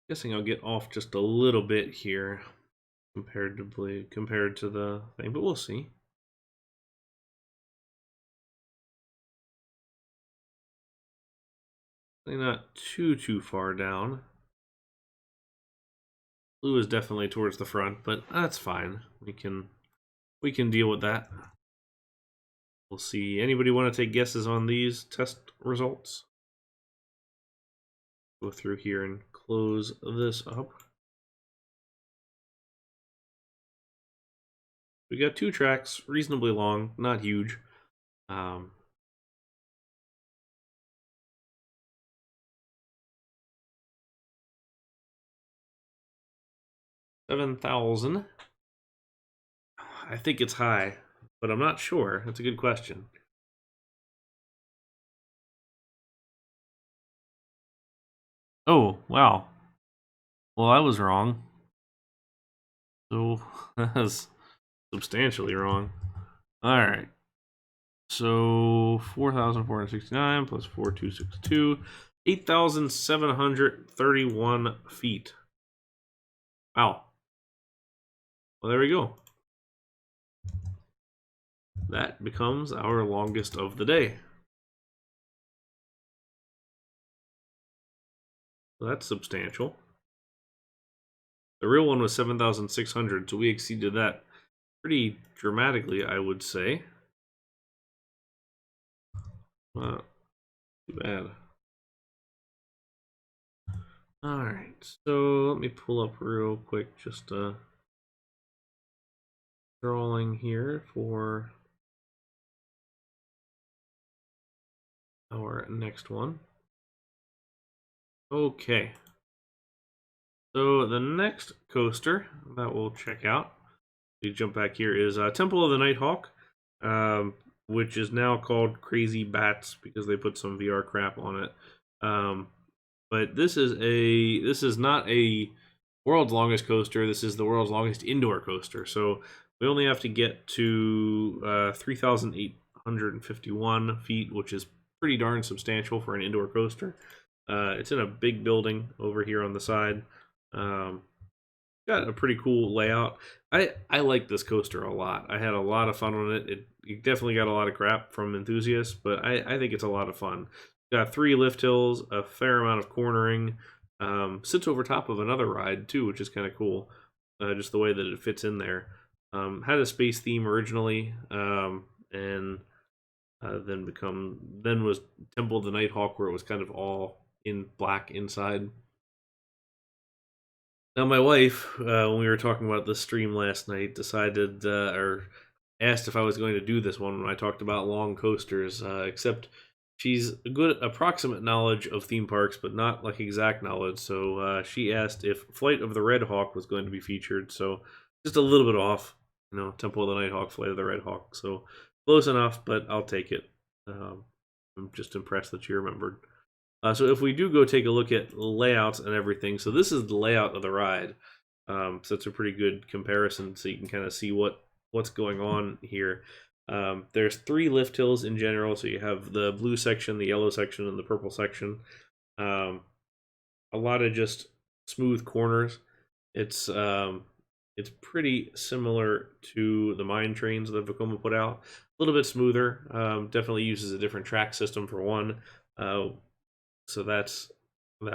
Speaker 1: Guessing I'll get off just a little bit here compared to the thing, but we'll see. Not too far down. Blue is definitely towards the front, but that's fine. We can deal with that. We'll see. Anybody want to take guesses on these test results? Go through here and close this up. We got 2 tracks, reasonably long, not huge. 7,000. I think it's high, but I'm not sure. That's a good question. Oh, wow. Well, I was wrong. So, that's substantially wrong. Alright. So, 4,469 plus 4,262. 8,731 feet. Wow. Well, there we go. That becomes our longest of the day. So that's substantial. The real one was 7,600, so we exceeded that pretty dramatically, I would say. Too bad. Alright, so let me pull up real quick just drawing here for our next one. Okay. So the next coaster that we'll check out, we jump back here, is Temple of the Nighthawk, which is now called Crazy Bats because they put some VR crap on it. But this is not a world's longest coaster. This is the world's longest indoor coaster. So we only have to get to 3,851 feet, which is pretty darn substantial for an indoor coaster. It's in a big building over here on the side. Got a pretty cool layout. I like this coaster a lot. I had a lot of fun on it. It definitely got a lot of crap from enthusiasts, but I think it's a lot of fun. Got 3 lift hills, a fair amount of cornering. Sits over top of another ride too, which is kind of cool. Just the way that it fits in there. Had a space theme originally, and then was Temple of the Nighthawk, where it was kind of all in black inside. Now, my wife, when we were talking about this stream last night, decided or asked if I was going to do this one when I talked about long coasters. Except she's a good approximate knowledge of theme parks, but not like exact knowledge. So she asked if Flight of the Red Hawk was going to be featured. So just a little bit off, Temple of the Nighthawk, Flight of the Red Hawk. So close enough, but I'll take it. I'm just impressed that she remembered. So if we do go take a look at layouts and everything, so this is the layout of the ride. So it's a pretty good comparison, so you can kind of see what's going on here. There's 3 lift hills in general, so you have the blue section, the yellow section, and the purple section. A lot of just smooth corners. It's pretty similar to the mine trains that Vekoma put out. A little bit smoother. Definitely uses a different track system for one. So that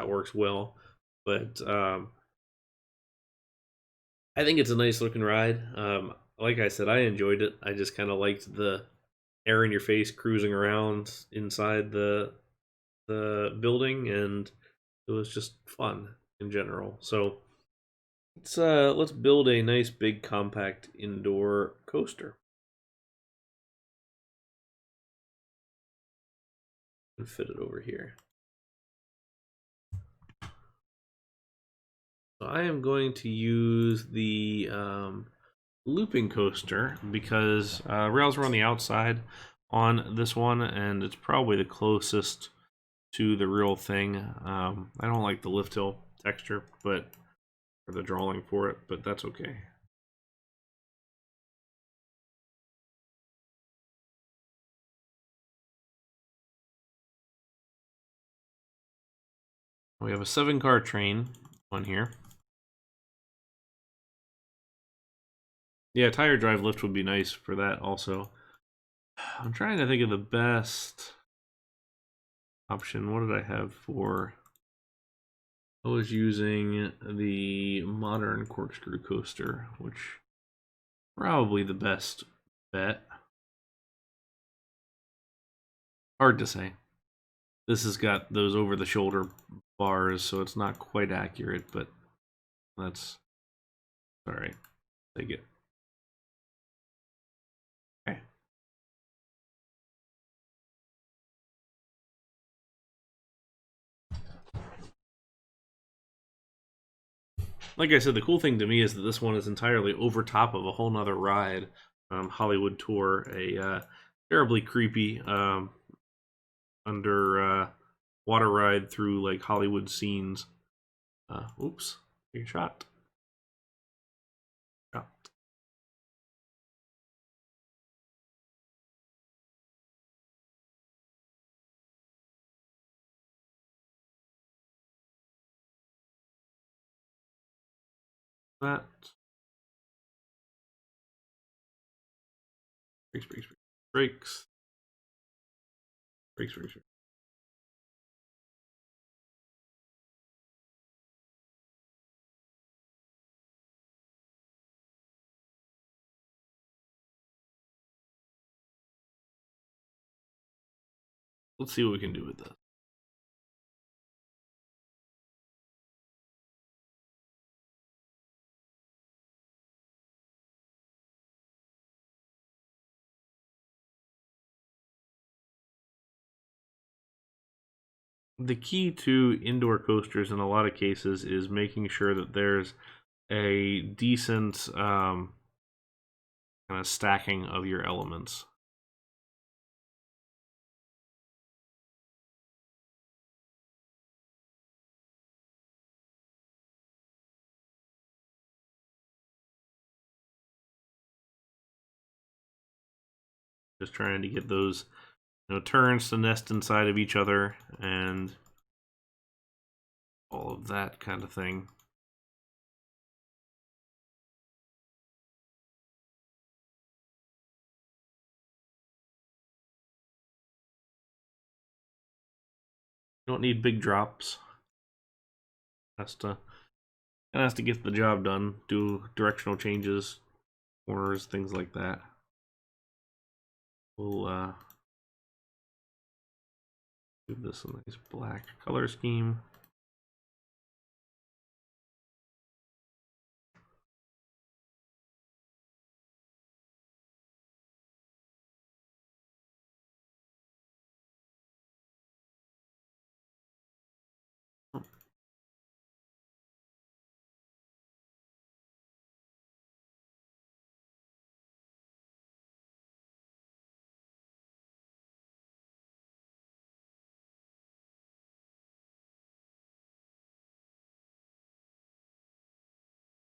Speaker 1: works well, but I think it's a nice looking ride. Like I said, I enjoyed it. I just kind of liked the air in your face cruising around inside the building, and it was just fun in general. So let's build a nice big compact indoor coaster and fit it over here. So I am going to use the looping coaster because rails are on the outside on this one, and it's probably the closest to the real thing. I don't like the lift hill texture, or the drawing for it, but that's okay. We have a 7-car train on here. Yeah, tire drive lift would be nice for that also. I'm trying to think of the best option. What did I have for... I was using the modern corkscrew coaster, which probably the best bet. Hard to say. This has got those over-the-shoulder bars, so it's not quite accurate, but that's alright. Take it. like I said, the cool thing to me is that this one is entirely over top of a whole nother ride, Hollywood Tour, a terribly creepy under water ride through like Hollywood scenes. Oops, take a shot. Shot. That. Brakes, brakes, brakes, brakes, brakes, brakes. Let's see what we can do with this. The key to indoor coasters in a lot of cases is making sure that there's a decent kind of stacking of your elements. Just trying to get those turns to nest inside of each other and all of that kind of thing. You don't need big drops. Has to get the job done. Do directional changes, corners, things like that. We'll give this a nice black color scheme.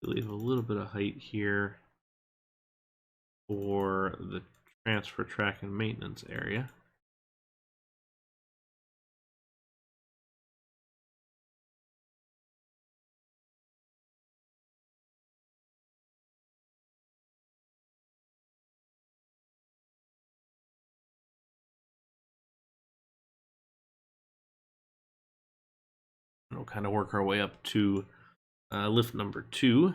Speaker 1: Leave a little bit of height here for the transfer track and maintenance area. And we'll kind of work our way up to lift number 2.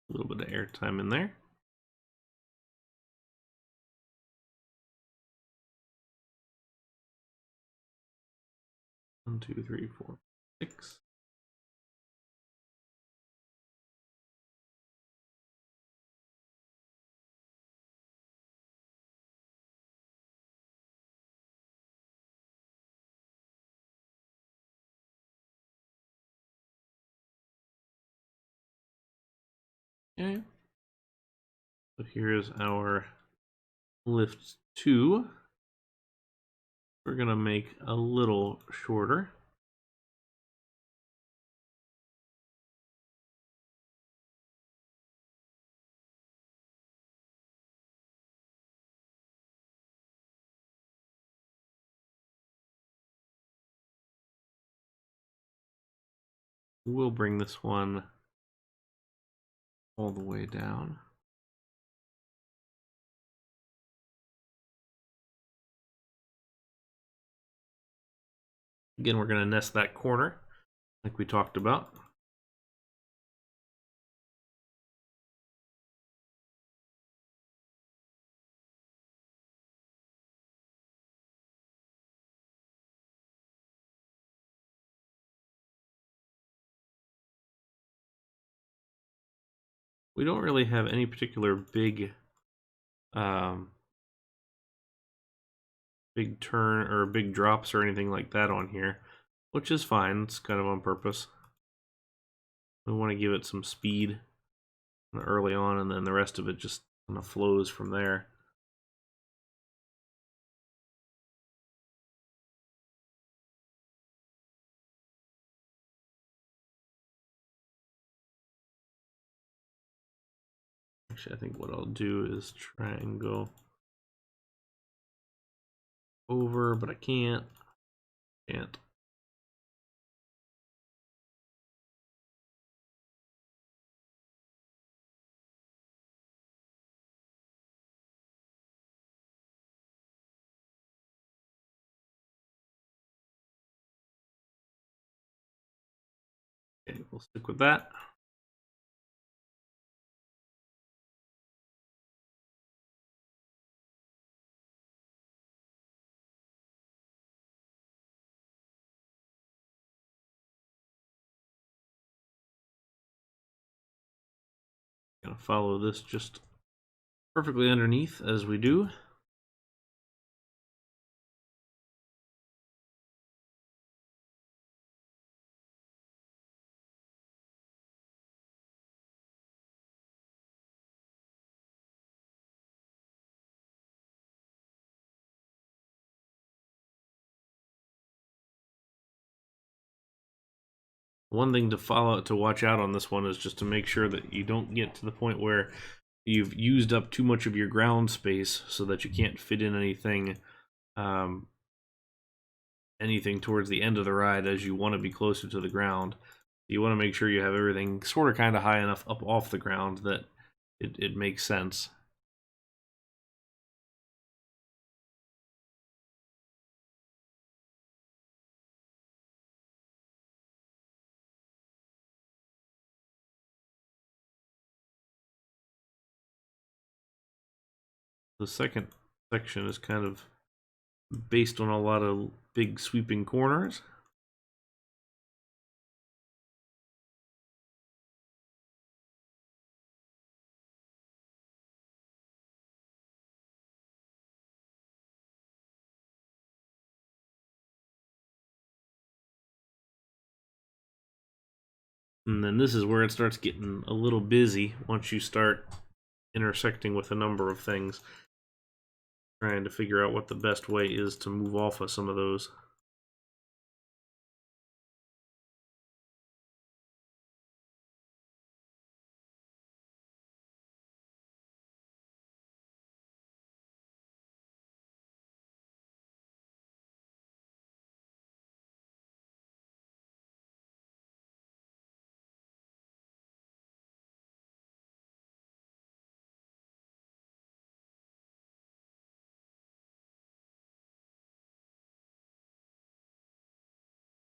Speaker 1: A little bit of air time in there. One, two, three, four, 6. Okay. So here's our lift 2. We're gonna make a little shorter. We'll bring this one all the way down. Again, we're going to nest that corner like we talked about. We don't really have any particular big big turn or big drops or anything like that on here, which is fine. It's kind of on purpose. We want to give it some speed early on, and then the rest of it just kind of flows from there. Actually, I think what I'll do is try and go over, but I can't. Can't. Okay, we'll stick with that. Gonna follow this just perfectly underneath as we do. One thing to watch out on this one is just to make sure that you don't get to the point where you've used up too much of your ground space so that you can't fit in anything towards the end of the ride, as you want to be closer to the ground. You want to make sure you have everything sort of kind of high enough up off the ground that it makes sense. The second section is kind of based on a lot of big sweeping corners. And then this is where it starts getting a little busy once you start intersecting with a number of things. Trying to figure out what the best way is to move off of some of those.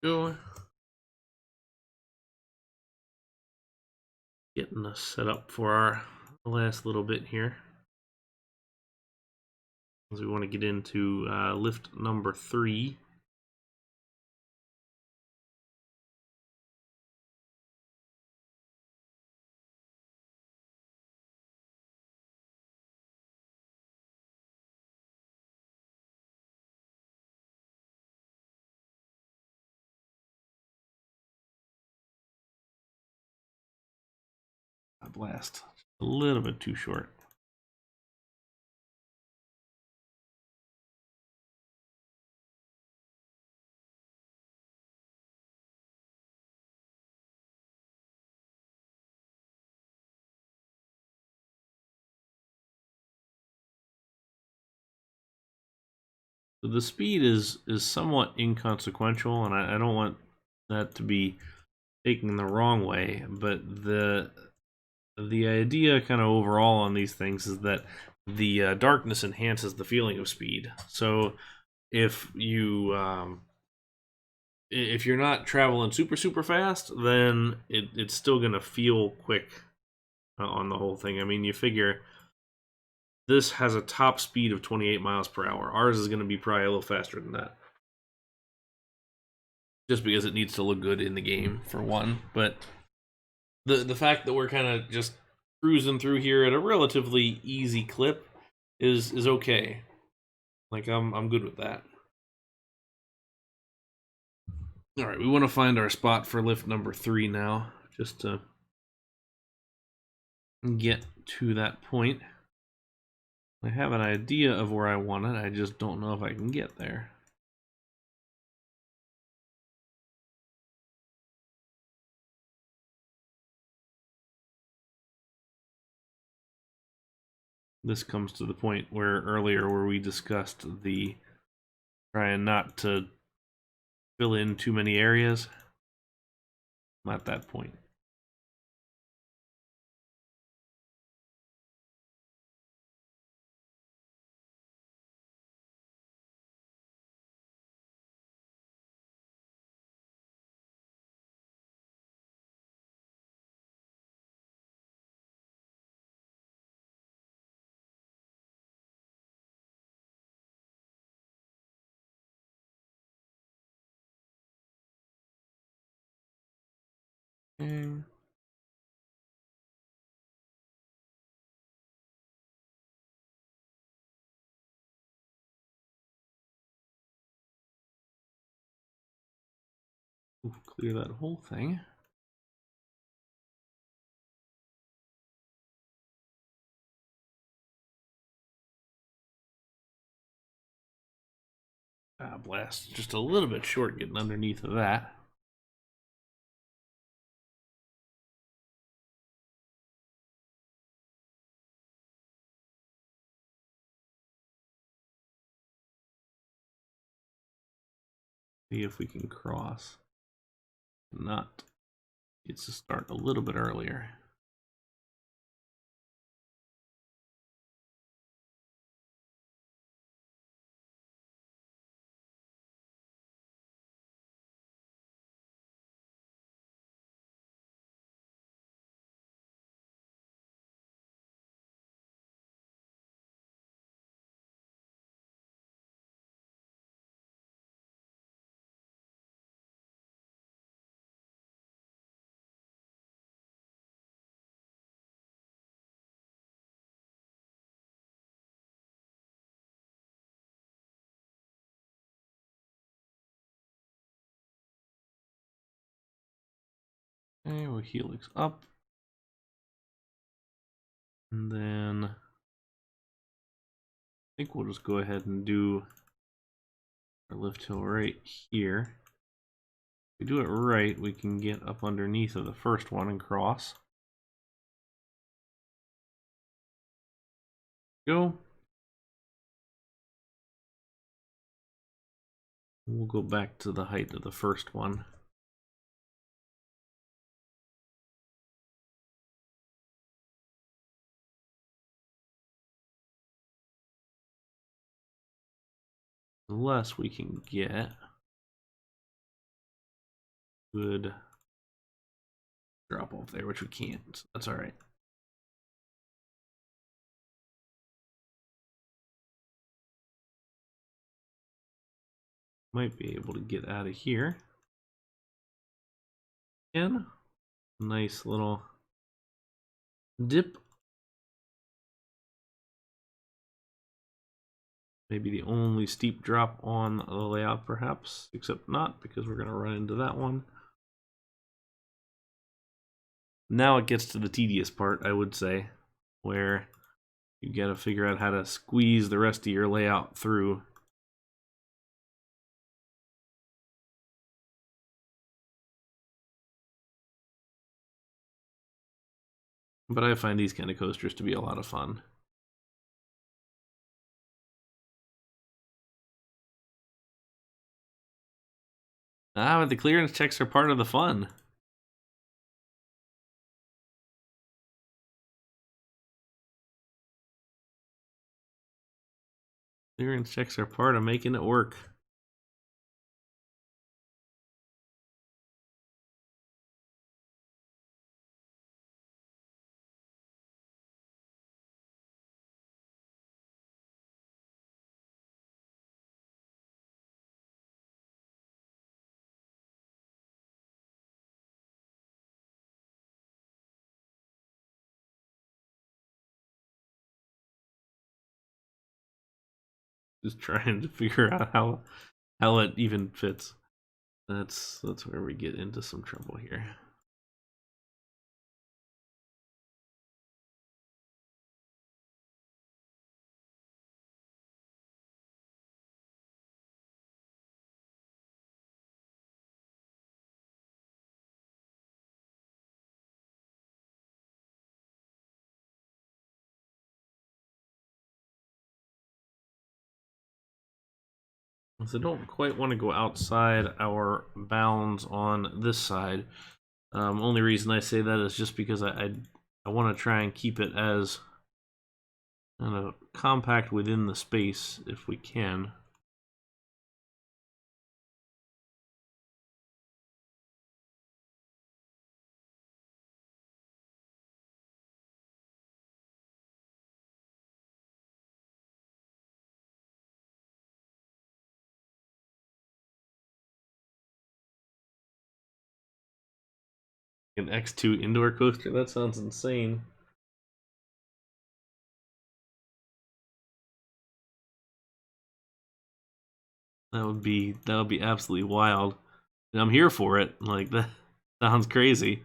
Speaker 1: Go. Getting us set up for our last little bit here, as we want to get into lift number 3. Blast a little bit too short. So the speed is somewhat inconsequential, and I don't want that to be taken the wrong way, but the idea kind of overall on these things is that the darkness enhances the feeling of speed. So if you if you're not traveling super fast, then it's still gonna feel quick on the whole thing. I mean, you figure this has a top speed of 28 miles per hour. Ours is gonna be probably a little faster than that, just because it needs to look good in the game for one. But the fact that we're kind of just cruising through here at a relatively easy clip is okay. Like I'm good with that. All right, we want to find our spot for lift number 3 now, just to get to that point. I have an idea of where I want it, I just don't know if I can get there. This comes to the point where earlier where we discussed the trying not to fill in too many areas. I'm at that point. Okay. We'll clear that whole thing. Ah, blast. Just a little bit short getting underneath of that. See if we can cross. Not. It's to start a little bit earlier. Okay, we'll helix up. And then I think we'll just go ahead and do our lift hill right here. If we do it right, we can get up underneath of the first one and cross. Go. We'll go back to the height of the first one. Unless we can get good drop off there, which we can't, so that's all right. Might be able to get out of here. Again, nice little dip. Maybe the only steep drop on the layout, perhaps, except not, because we're going to run into that one. Now it gets to the tedious part, I would say, where you got to figure out how to squeeze the rest of your layout through. But I find these kind of coasters to be a lot of fun. Ah, but the clearance checks are part of the fun. Clearance checks are part of making it work. Just trying to figure out how it even fits. That's where we get into some trouble here. So I don't quite want to go outside our bounds on this side. Only reason I say that is just because I want to try and keep it as kind of compact within the space if we can. An X2 indoor coaster? That sounds insane. That would be absolutely wild. And I'm here for it. Like, that sounds crazy.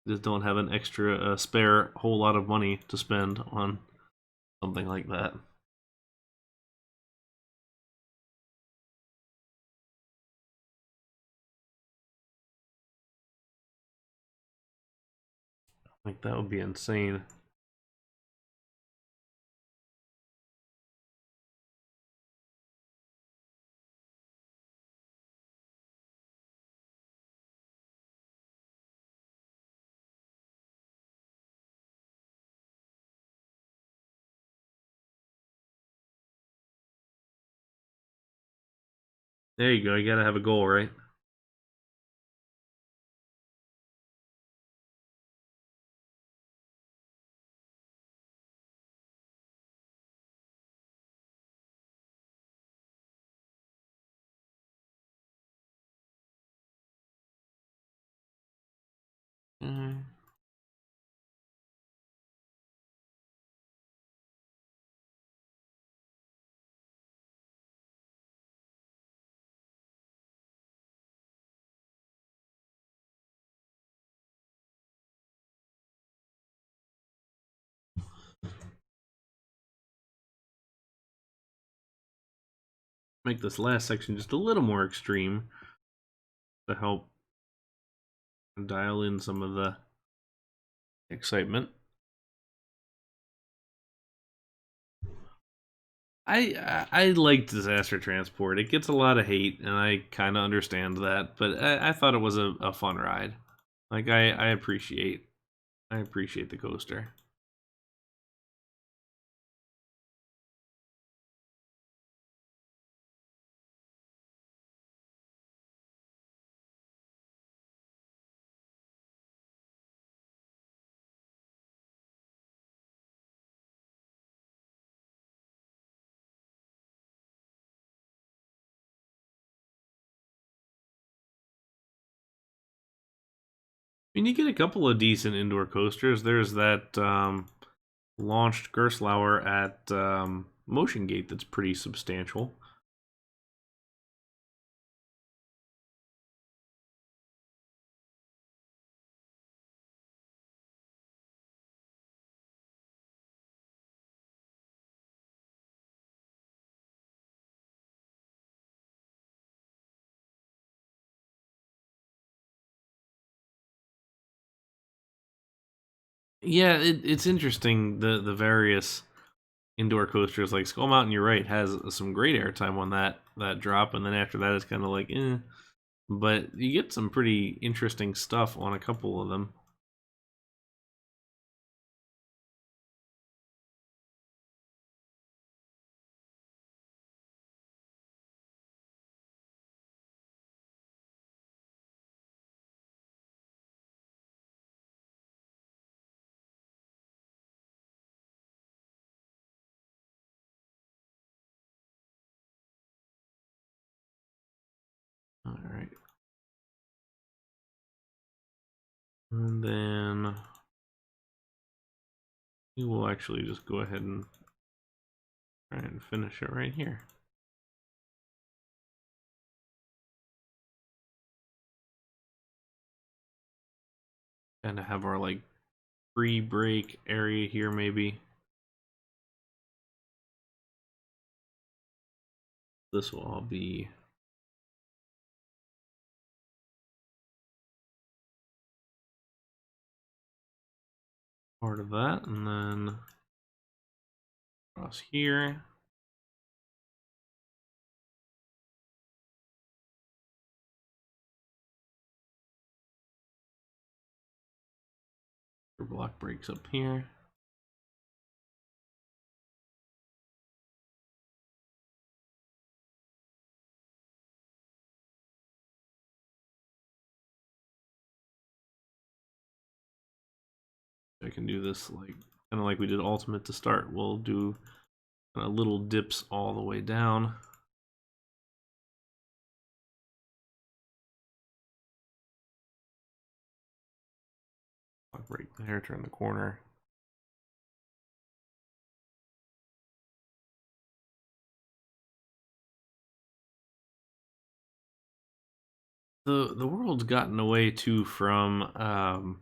Speaker 1: Just don't have an extra spare whole lot of money to spend on something like that. Like, that would be insane. There you go. You gotta have a goal, right? Mm. Make this last section just a little more extreme to help dial in some of the excitement. I like disaster transport. It gets a lot of hate, and I kind of understand that. But I thought it was a fun ride. Like, I appreciate the coaster. I mean, you get a couple of decent indoor coasters. There's that launched Gerstlauer at Motion Gate that's pretty substantial. Yeah, it's interesting the various indoor coasters. Like Skull Mountain, you're right, has some great airtime on that drop, and then after that it's kind of like, eh. But you get some pretty interesting stuff on a couple of them. All right, and then we will actually just go ahead and Try and finish it right here. Kind of have our like pre-break area here maybe. This will all be part of that, and then across here. Block breaks up here. I can do this like kind of like we did ultimate to start. We'll do kind of little dips all the way down. Block break there, turn the corner. The world's gotten away too from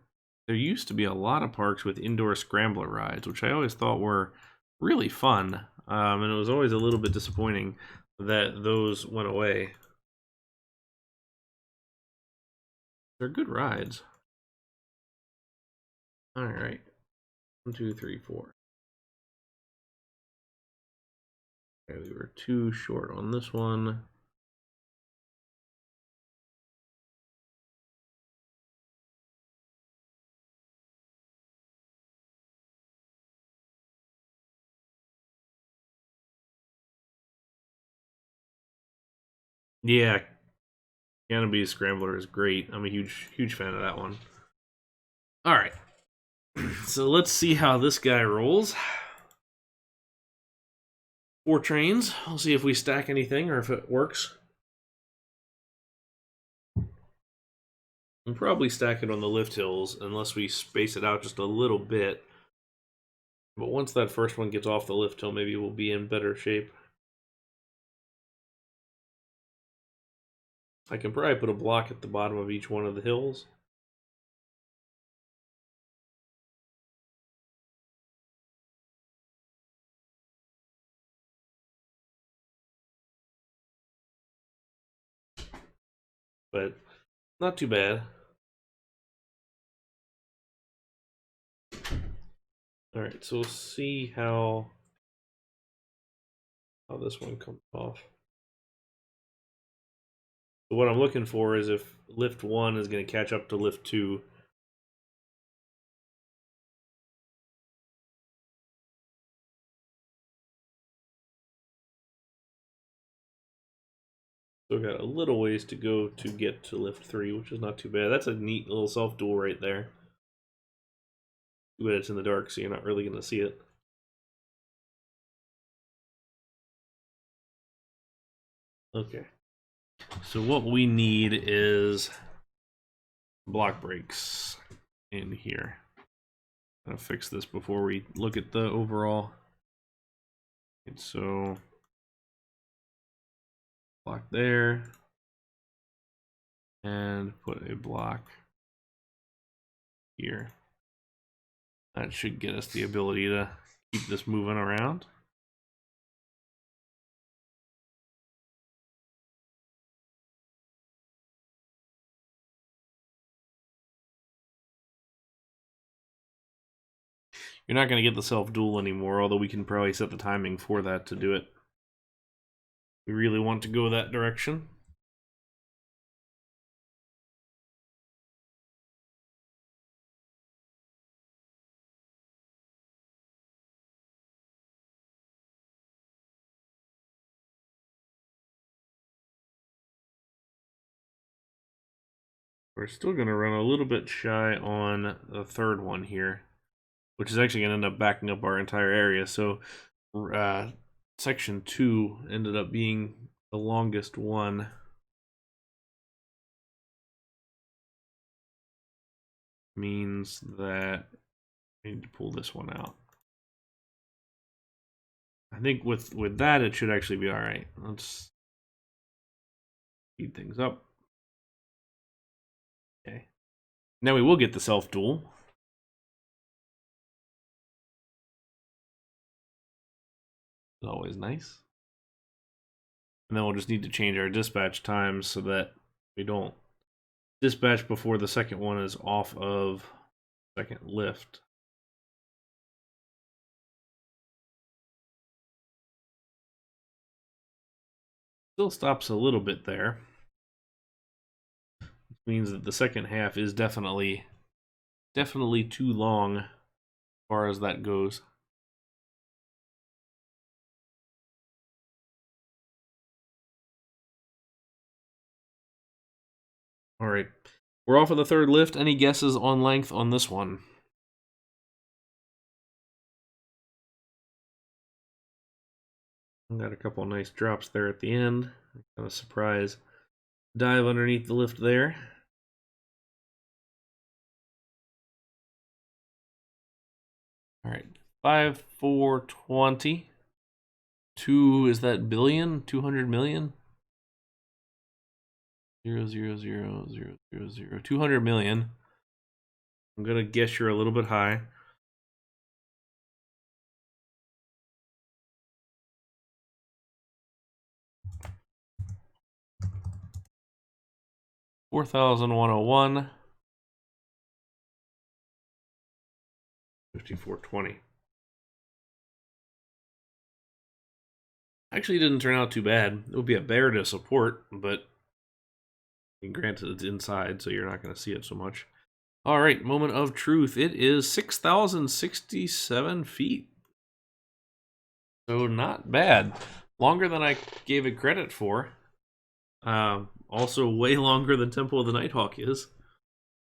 Speaker 1: there used to be a lot of parks with indoor scrambler rides, which I always thought were really fun, and it was always a little bit disappointing that those went away. They're good rides. All right, 1, 2, 3, 4. Okay, we were too short on this one. Yeah, Canopy Scrambler is great. I'm a huge fan of that one. All right, so let's see how this guy rolls. 4 trains. I'll see if we stack anything or if it works. We'll probably stack it on the lift hills unless we space it out just a little bit. But once that first one gets off the lift hill, maybe we'll be in better shape. I can probably put a block at the bottom of each one of the hills. But not too bad. Alright, so we'll see how this one comes off. So what I'm looking for is if lift 1 is going to catch up to lift 2. Still got a little ways to go to get to lift 3, which is not too bad. That's a neat little self-duel right there. But it's in the dark, so you're not really going to see it. Okay. So what we need is block breaks in here. I'm gonna fix this before we look at the overall. And so block there, and put a block here. That should get us the ability to keep this moving around. You're not going to get the self-duel anymore, although we can probably set the timing for that to do it. We really want to go that direction. We're still going to run a little bit shy on the third one here, which is actually going to end up backing up our entire area. So section 2 ended up being the longest one. Means that I need to pull this one out. I think with that, it should actually be all right. Let's speed things up. Okay. Now we will get the self duel. It's always nice. And then we'll just need to change our dispatch times so that we don't dispatch before the second one is off of second lift. Still stops a little bit there. Which means that the second half is definitely too long as far as that goes. All right. We're off of the third lift. Any guesses on length on this one? Got a couple of nice drops there at the end. Kind of surprise dive underneath the lift there. All right, 5,420. 2, is that billion? 200 million? 0,000,000. 200 million. I'm gonna guess you're a little bit high. $4,101. 5,420. Actually didn't turn out too bad. It would be a bear to support, but granted it's inside, so you're not going to see it so much. All right, moment of truth. It is 6,067 feet. So not bad. Longer than I gave it credit for. Also way longer than Temple of the Nighthawk is.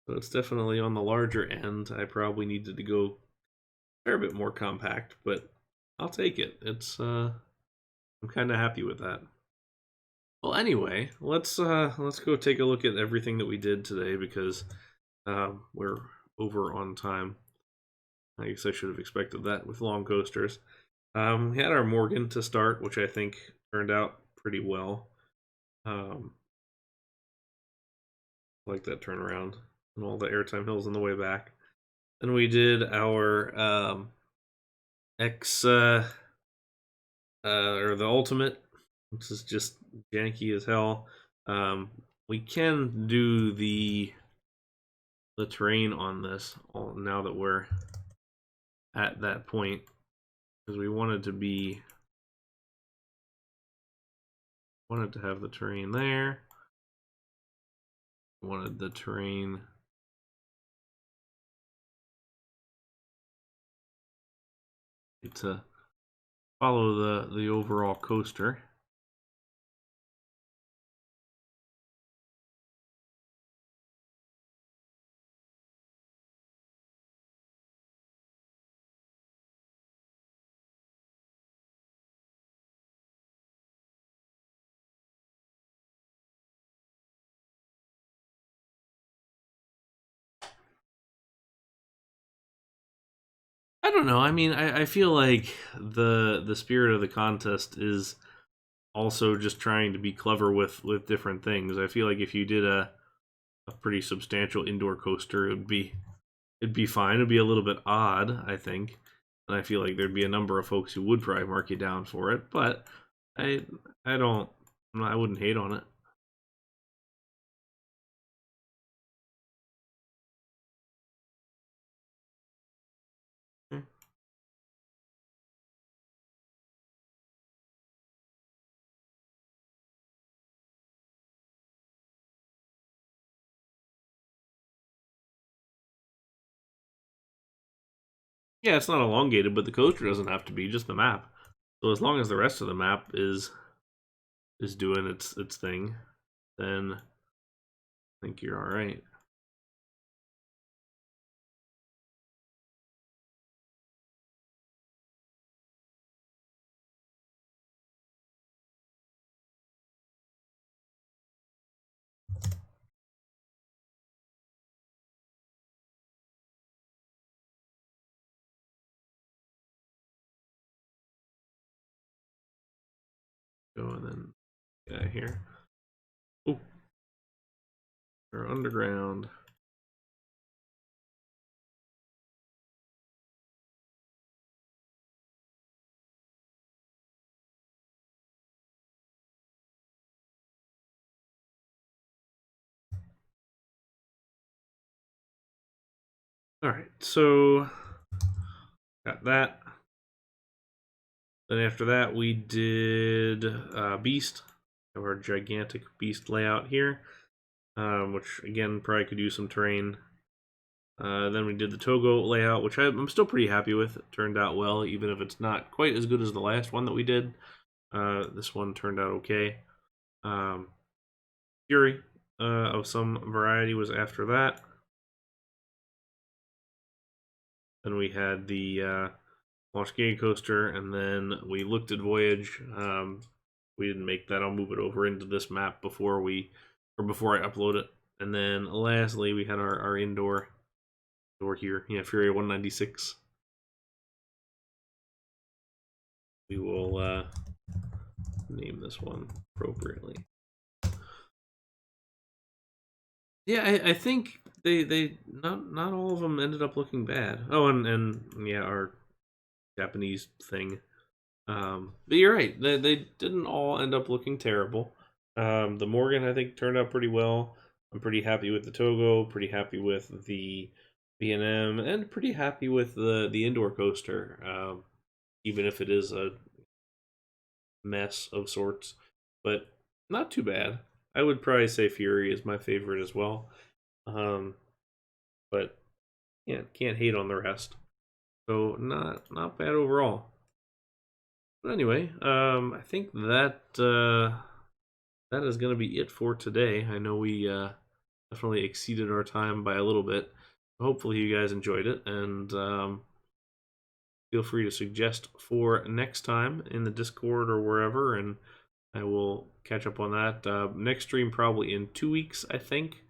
Speaker 1: So it's definitely on the larger end. I probably needed to go a fair bit more compact, but I'll take it. It's I'm kind of happy with that. Well, anyway, let's go take a look at everything that we did today because we're over on time. I guess I should have expected that with long coasters. We had our Morgan to start, which I think turned out pretty well. Like that turnaround and all the airtime hills on the way back. Then we did our X or the ultimate, which is just janky as hell. We can do the terrain on this now that we're at that point because we wanted to have the terrain there. We wanted the terrain to follow the overall coaster. I don't know. I mean, I feel like the spirit of the contest is also just trying to be clever with different things. I feel like if you did a pretty substantial indoor coaster, it'd be fine. It'd be a little bit odd, I think, and I feel like there'd be a number of folks who would probably mark you down for it. But I wouldn't hate on it. Yeah, it's not elongated, but the coaster doesn't have to be, just the map. So as long as the rest of the map is doing its thing, then I think you're all right. Go and then get out here. Oh, we're underground. All right, so got that. Then after that, we did Beast. Have our gigantic Beast layout here, which again probably could use some terrain. Then we did the Togo layout, which I'm still pretty happy with. It turned out well, even if it's not quite as good as the last one that we did. This one turned out okay. Fury of some variety was after that. Then we had the Launch Giga Coaster, and then we looked at Voyage. We didn't make that. I'll move it over into this map before I upload it. And then lastly, we had our indoor here. Yeah, Fury 196. We will name this one appropriately. Yeah, I think they not all of them ended up looking bad. Oh, and yeah, our Japanese thing. But you're right. They didn't all end up looking terrible. The Morgan, I think, turned out pretty well. I'm pretty happy with the Togo. Pretty happy with the B&M, and pretty happy with the indoor coaster. Even if it is a mess of sorts, but not too bad. I would probably say Fury is my favorite as well. But yeah, can't hate on the rest. So not bad overall. But anyway, I think that that is going to be it for today. I know we definitely exceeded our time by a little bit. Hopefully you guys enjoyed it, and feel free to suggest for next time in the Discord or wherever, and I will catch up on that. Next stream probably in 2 weeks, I think.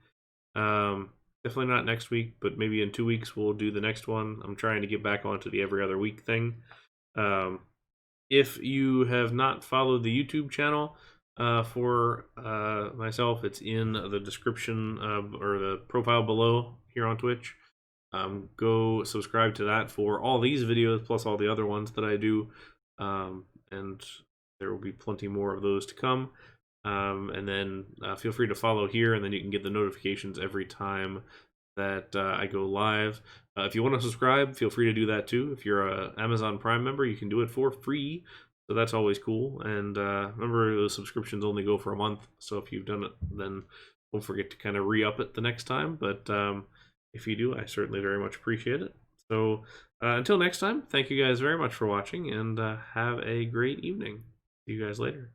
Speaker 1: Definitely not next week, but maybe in 2 weeks we'll do the next one. I'm trying to get back onto the every other week thing. If you have not followed the YouTube channel for myself, it's in the description or the profile below here on Twitch. Go subscribe to that for all these videos plus all the other ones that I do, and there will be plenty more of those to come. And then feel free to follow here, and then you can get the notifications every time that I go live. If you want to subscribe, feel free to do that too. If you're an Amazon Prime member, you can do it for free, so that's always cool. And remember, those subscriptions only go for a month, so if you've done it, then don't forget to kind of re-up it the next time. But if you do, I certainly very much appreciate it. So until next time, thank you guys very much for watching, and have a great evening. See you guys later.